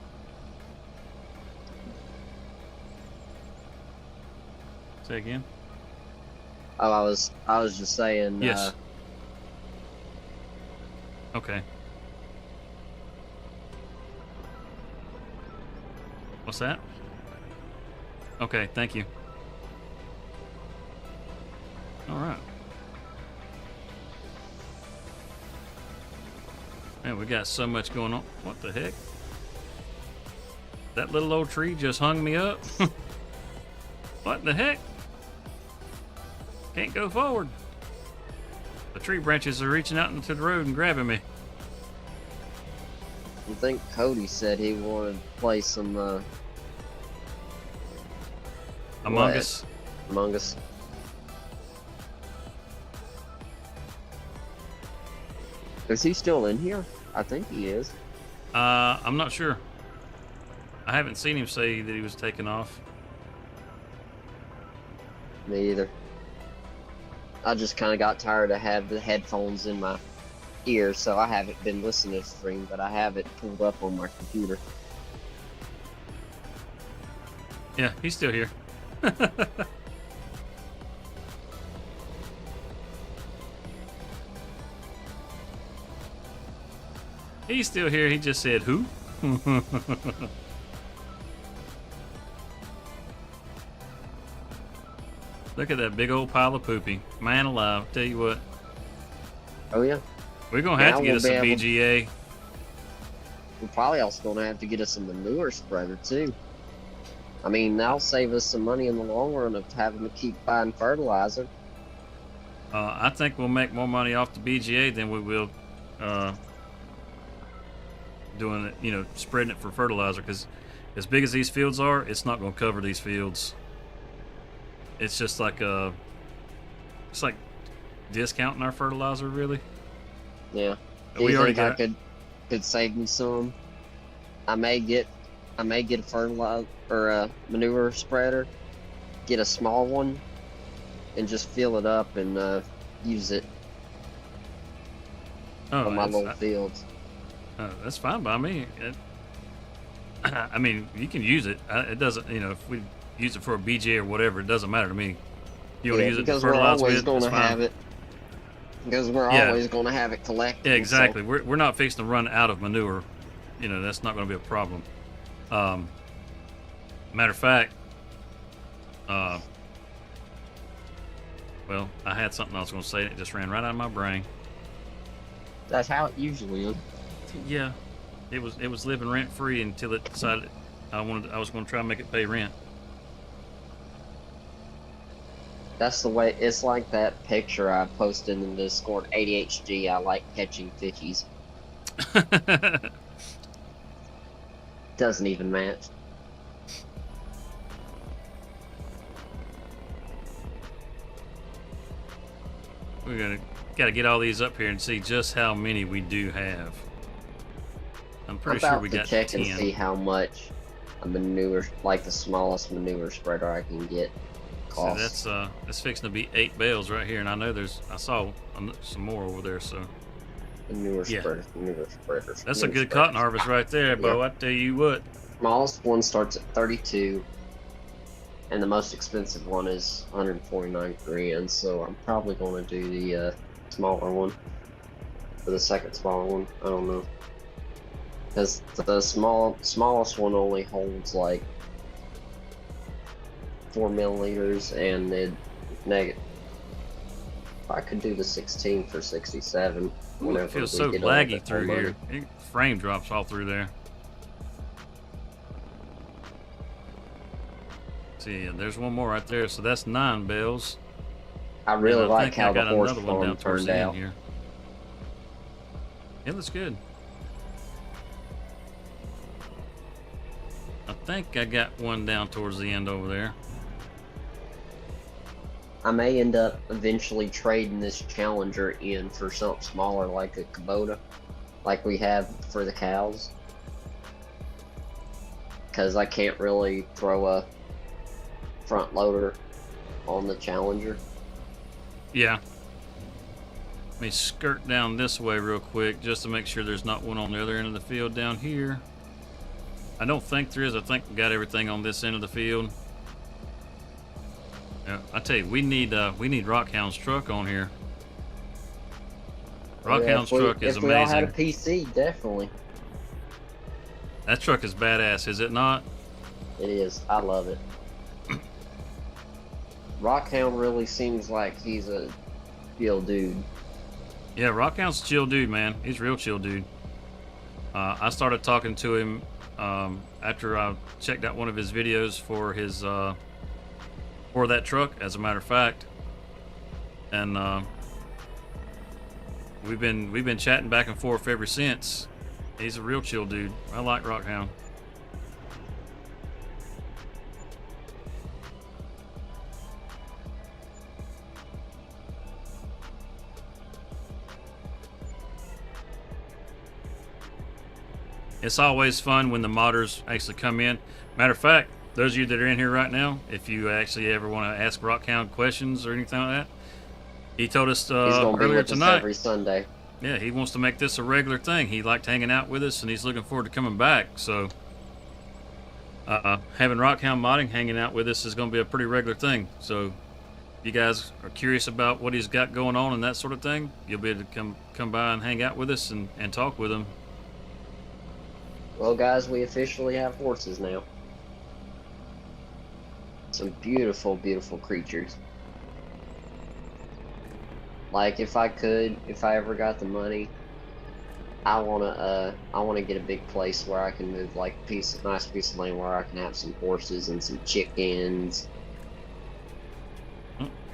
Say again? Oh, I was just saying. Yes. Okay. What's that? Okay, thank you. All right. Man, we got so much going on. What the heck? That little old tree just hung me up. What the heck? Can't go forward. The tree branches are reaching out into the road and grabbing me. I think Cody said he wanted to play some Among Us. Among Us. Is he still in here? I think he is. I'm not sure. I haven't seen him say that he was taking off. Me either. I just kind of got tired of having the headphones in my ear, so I haven't been listening to the stream, but I have it pulled up on my computer. Yeah, he's still here. He's still here. He just said, who? Look at that big old pile of poopy. Man alive, tell you what. Oh, yeah. We're going to have to get us some we'll BGA. We're probably also going to have to get us some manure spreader, too. I mean, that'll save us some money in the long run of having to keep buying fertilizer. I think we'll make more money off the BGA than we will doing it, you know, spreading it for fertilizer, because as big as these fields are, it's not going to cover these fields. It's just like it's like discounting our fertilizer, really. Yeah. Do you think I could save me some? I may get a fertilizer or a manure spreader, get a small one, and just fill it up and use it on my little fields. That's fine by me. I mean, you can use it. It doesn't, you know, if we use it for a BJ or whatever, it doesn't matter to me. You want to use it to fertilize with? Because we're always going to have it. Because we're always going to have it collected. Yeah, exactly. So. We're not fixing to run out of manure. You know, that's not going to be a problem. Matter of fact, well, I had something I was going to say. It just ran right out of my brain. That's how it usually is. Yeah, it was living rent free until it decided I was going to try and make it pay rent. That's the way. It's like that picture I posted in the Discord. ADHD. I like catching fishies. Doesn't even match. We're gotta get all these up here and see just how many we do have. I'm pretty sure we got 10. Check and see how much a manure, like the smallest manure spreader I can get, costs. So that's fixing to be 8 bales right here, and I know I saw some more over there. So manure spreaders. That's a good cotton harvest right there, Bo. I tell you what. Smallest one starts at 32, and the most expensive one is 149 grand. So I'm probably going to do the smaller one, or the second smaller one. I don't know, because the smallest one only holds like 4 milliliters, and I could do the 16 for 67. Ooh, it feels so laggy through here. Frame drops all through there. See, there's one more right there. So that's 9 bales. I really And I like think I how the got horse another one farm down towards turned the end out. here. It looks good. I think I got one down towards the end over there. I may end up eventually trading this Challenger in for something smaller like a Kubota, like we have for the cows. Because I can't really throw a front loader on the Challenger. Yeah. Let me skirt down this way real quick just to make sure there's not one on the other end of the field down here. I don't think there is. I think we got everything on this end of the field. Yeah, I tell you, we need Rockhound's truck on here. Rockhound's truck is if we all had a amazing. PC, definitely. That truck is badass, is it not? It is. I love it. Rockhound really seems like he's a chill dude. Yeah, Rockhound's a chill dude, man. He's a real chill dude. I started talking to him after I checked out one of his videos for his for that truck, as a matter of fact, and we've been chatting back and forth ever since. He's a real chill dude. I like Rockhound. It's always fun when the modders actually come in. Matter of fact, those of you that are in here right now, if you actually ever want to ask Rockhound questions or anything like that, he told us He's gonna be earlier with us tonight. every Sunday. Yeah, he wants to make this a regular thing. He liked hanging out with us, and he's looking forward to coming back. So, having Rockhound modding hanging out with us is going to be a pretty regular thing. So, if you guys are curious about what he's got going on and that sort of thing, you'll be able to come by and hang out with us and talk with him. Well, guys, we officially have horses now. Some beautiful, beautiful creatures. Like, if I ever got the money, I wanna get a big place where I can move like nice piece of land where I can have some horses and some chickens.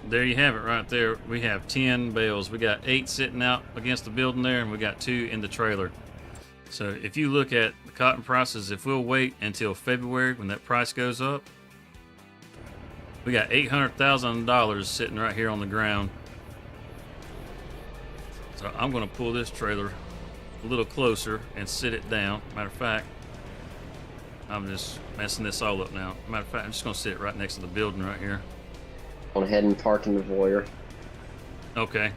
There you have it right there. We have 10 bales. We got 8 sitting out against the building there, and we got 2 in the trailer. So if you look at the cotton prices, if we'll wait until February when that price goes up, we got $800,000 sitting right here on the ground. So I'm going to pull this trailer a little closer and sit it down. Matter of fact, I'm just messing this all up now. Matter of fact, I'm just going to sit it right next to the building right here. On ahead and park in the voyeur. Okay.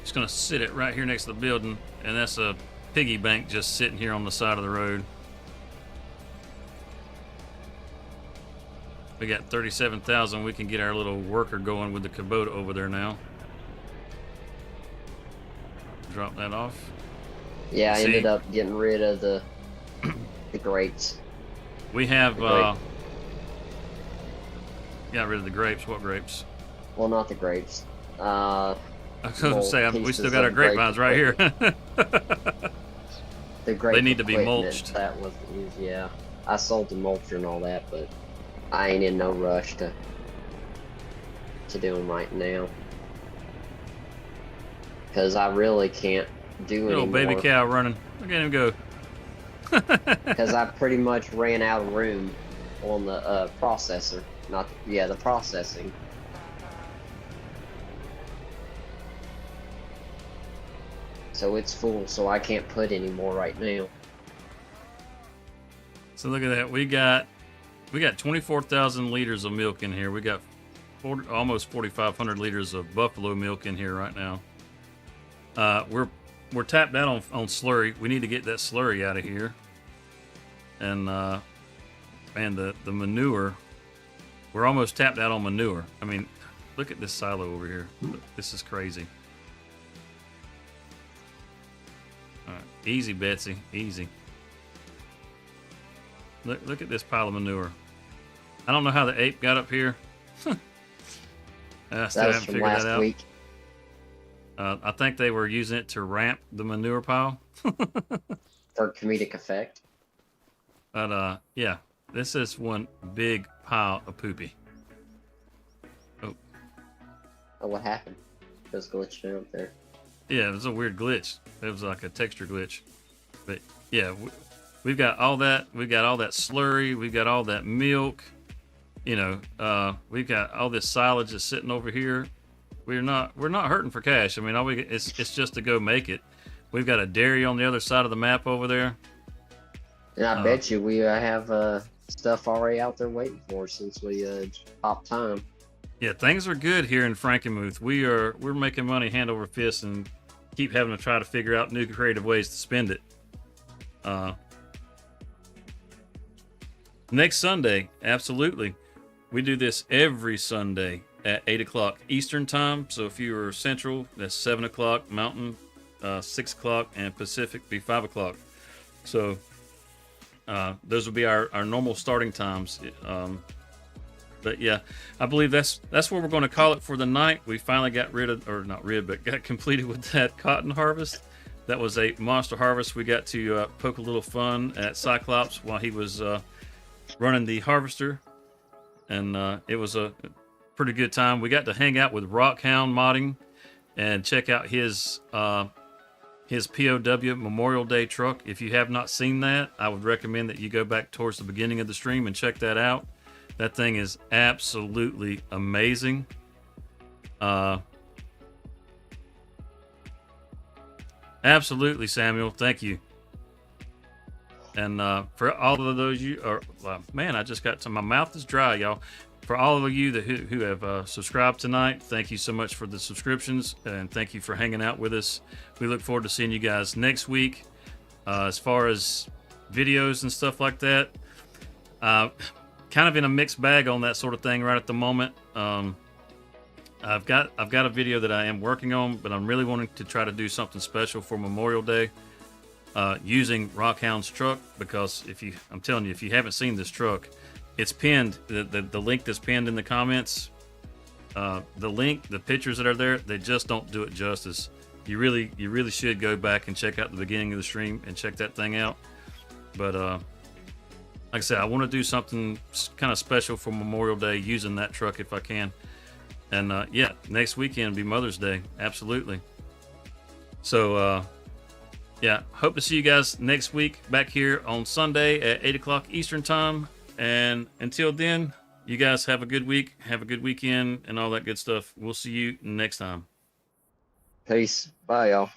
Just going to sit it right here next to the building, and that's a piggy bank just sitting here on the side of the road. We got 37,000. We can get our little worker going with the Kubota over there now. Drop that off. Yeah, I See? ended up getting rid of the grapes. We have The got rid of the grapes. What grapes? Well, not the grapes. I was going to Little say we pieces still got our of grape grapevines right here. The grape They need to be equipment, mulched. That was yeah. I sold the mulcher and all that, but I ain't in no rush to do them right now. Because I really can't do Little anymore. baby cow running. Look at him go. Because I pretty much ran out of room on the processor. The processing. So it's full, so I can't put any more right now. So look at that. We got 24,000 liters of milk in here. We got almost 4,500 liters of buffalo milk in here right now. We're tapped out on slurry. We need to get that slurry out of here. And the manure. We're almost tapped out on manure. I mean, look at this silo over here. Look, this is crazy. All right, easy, Betsy, easy. Look at this pile of manure. I don't know how the ape got up here. I still That was haven't from figured last that out. week. I think they were using it to ramp the manure pile. For comedic effect. But yeah, this is one big pile of poopy. Oh, what happened? Just glitched out there. Yeah, it was a weird glitch. It was like a texture glitch. But yeah, we've got all that. We've got all that slurry. We've got all that milk. You know, we've got all this silage that's sitting over here. We're not hurting for cash. I mean, it's just to go make it. We've got a dairy on the other side of the map over there. And I bet you we have stuff already out there waiting for us since we popped time. Yeah, things are good here in Frankenmuth. We're making money hand over fist and keep having to try to figure out new creative ways to spend it. Next Sunday, absolutely. We do this every Sunday at 8 o'clock Eastern time. So if you are Central, that's 7 o'clock Mountain, 6 o'clock, and Pacific be 5 o'clock. So those will be our normal starting times. But yeah, I believe that's what we're going to call it for the night. We finally got got completed with that cotton harvest. That was a monster harvest. We got to poke a little fun at Cyclops while he was running the harvester, and it was a pretty good time. We got to hang out with Rockhound Modding and check out his POW Memorial Day truck. If you have not seen that, I would recommend that you go back towards the beginning of the stream and check that out. That thing is absolutely amazing. Absolutely, Samuel. Thank you. And for all of those man, I just got to my mouth is dry, y'all. For all of you who have subscribed tonight, thank you so much for the subscriptions, and thank you for hanging out with us. We look forward to seeing you guys next week. As far as videos and stuff like that, kind of in a mixed bag on that sort of thing right at the moment. I've got a video that I am working on, but I'm really wanting to try to do something special for Memorial Day using Rockhound's truck, because I'm telling you, if you haven't seen this truck, it's pinned. The link that's pinned in the comments, the pictures that are there, they just don't do it justice. You really should go back and check out the beginning of the stream and check that thing out. But like I said, I want to do something kind of special for Memorial Day using that truck if I can. And yeah, next weekend will be Mother's Day. Absolutely. So yeah, hope to see you guys next week back here on Sunday at 8 o'clock Eastern time. And until then, you guys have a good week, have a good weekend, and all that good stuff. We'll see you next time. Peace. Bye, y'all.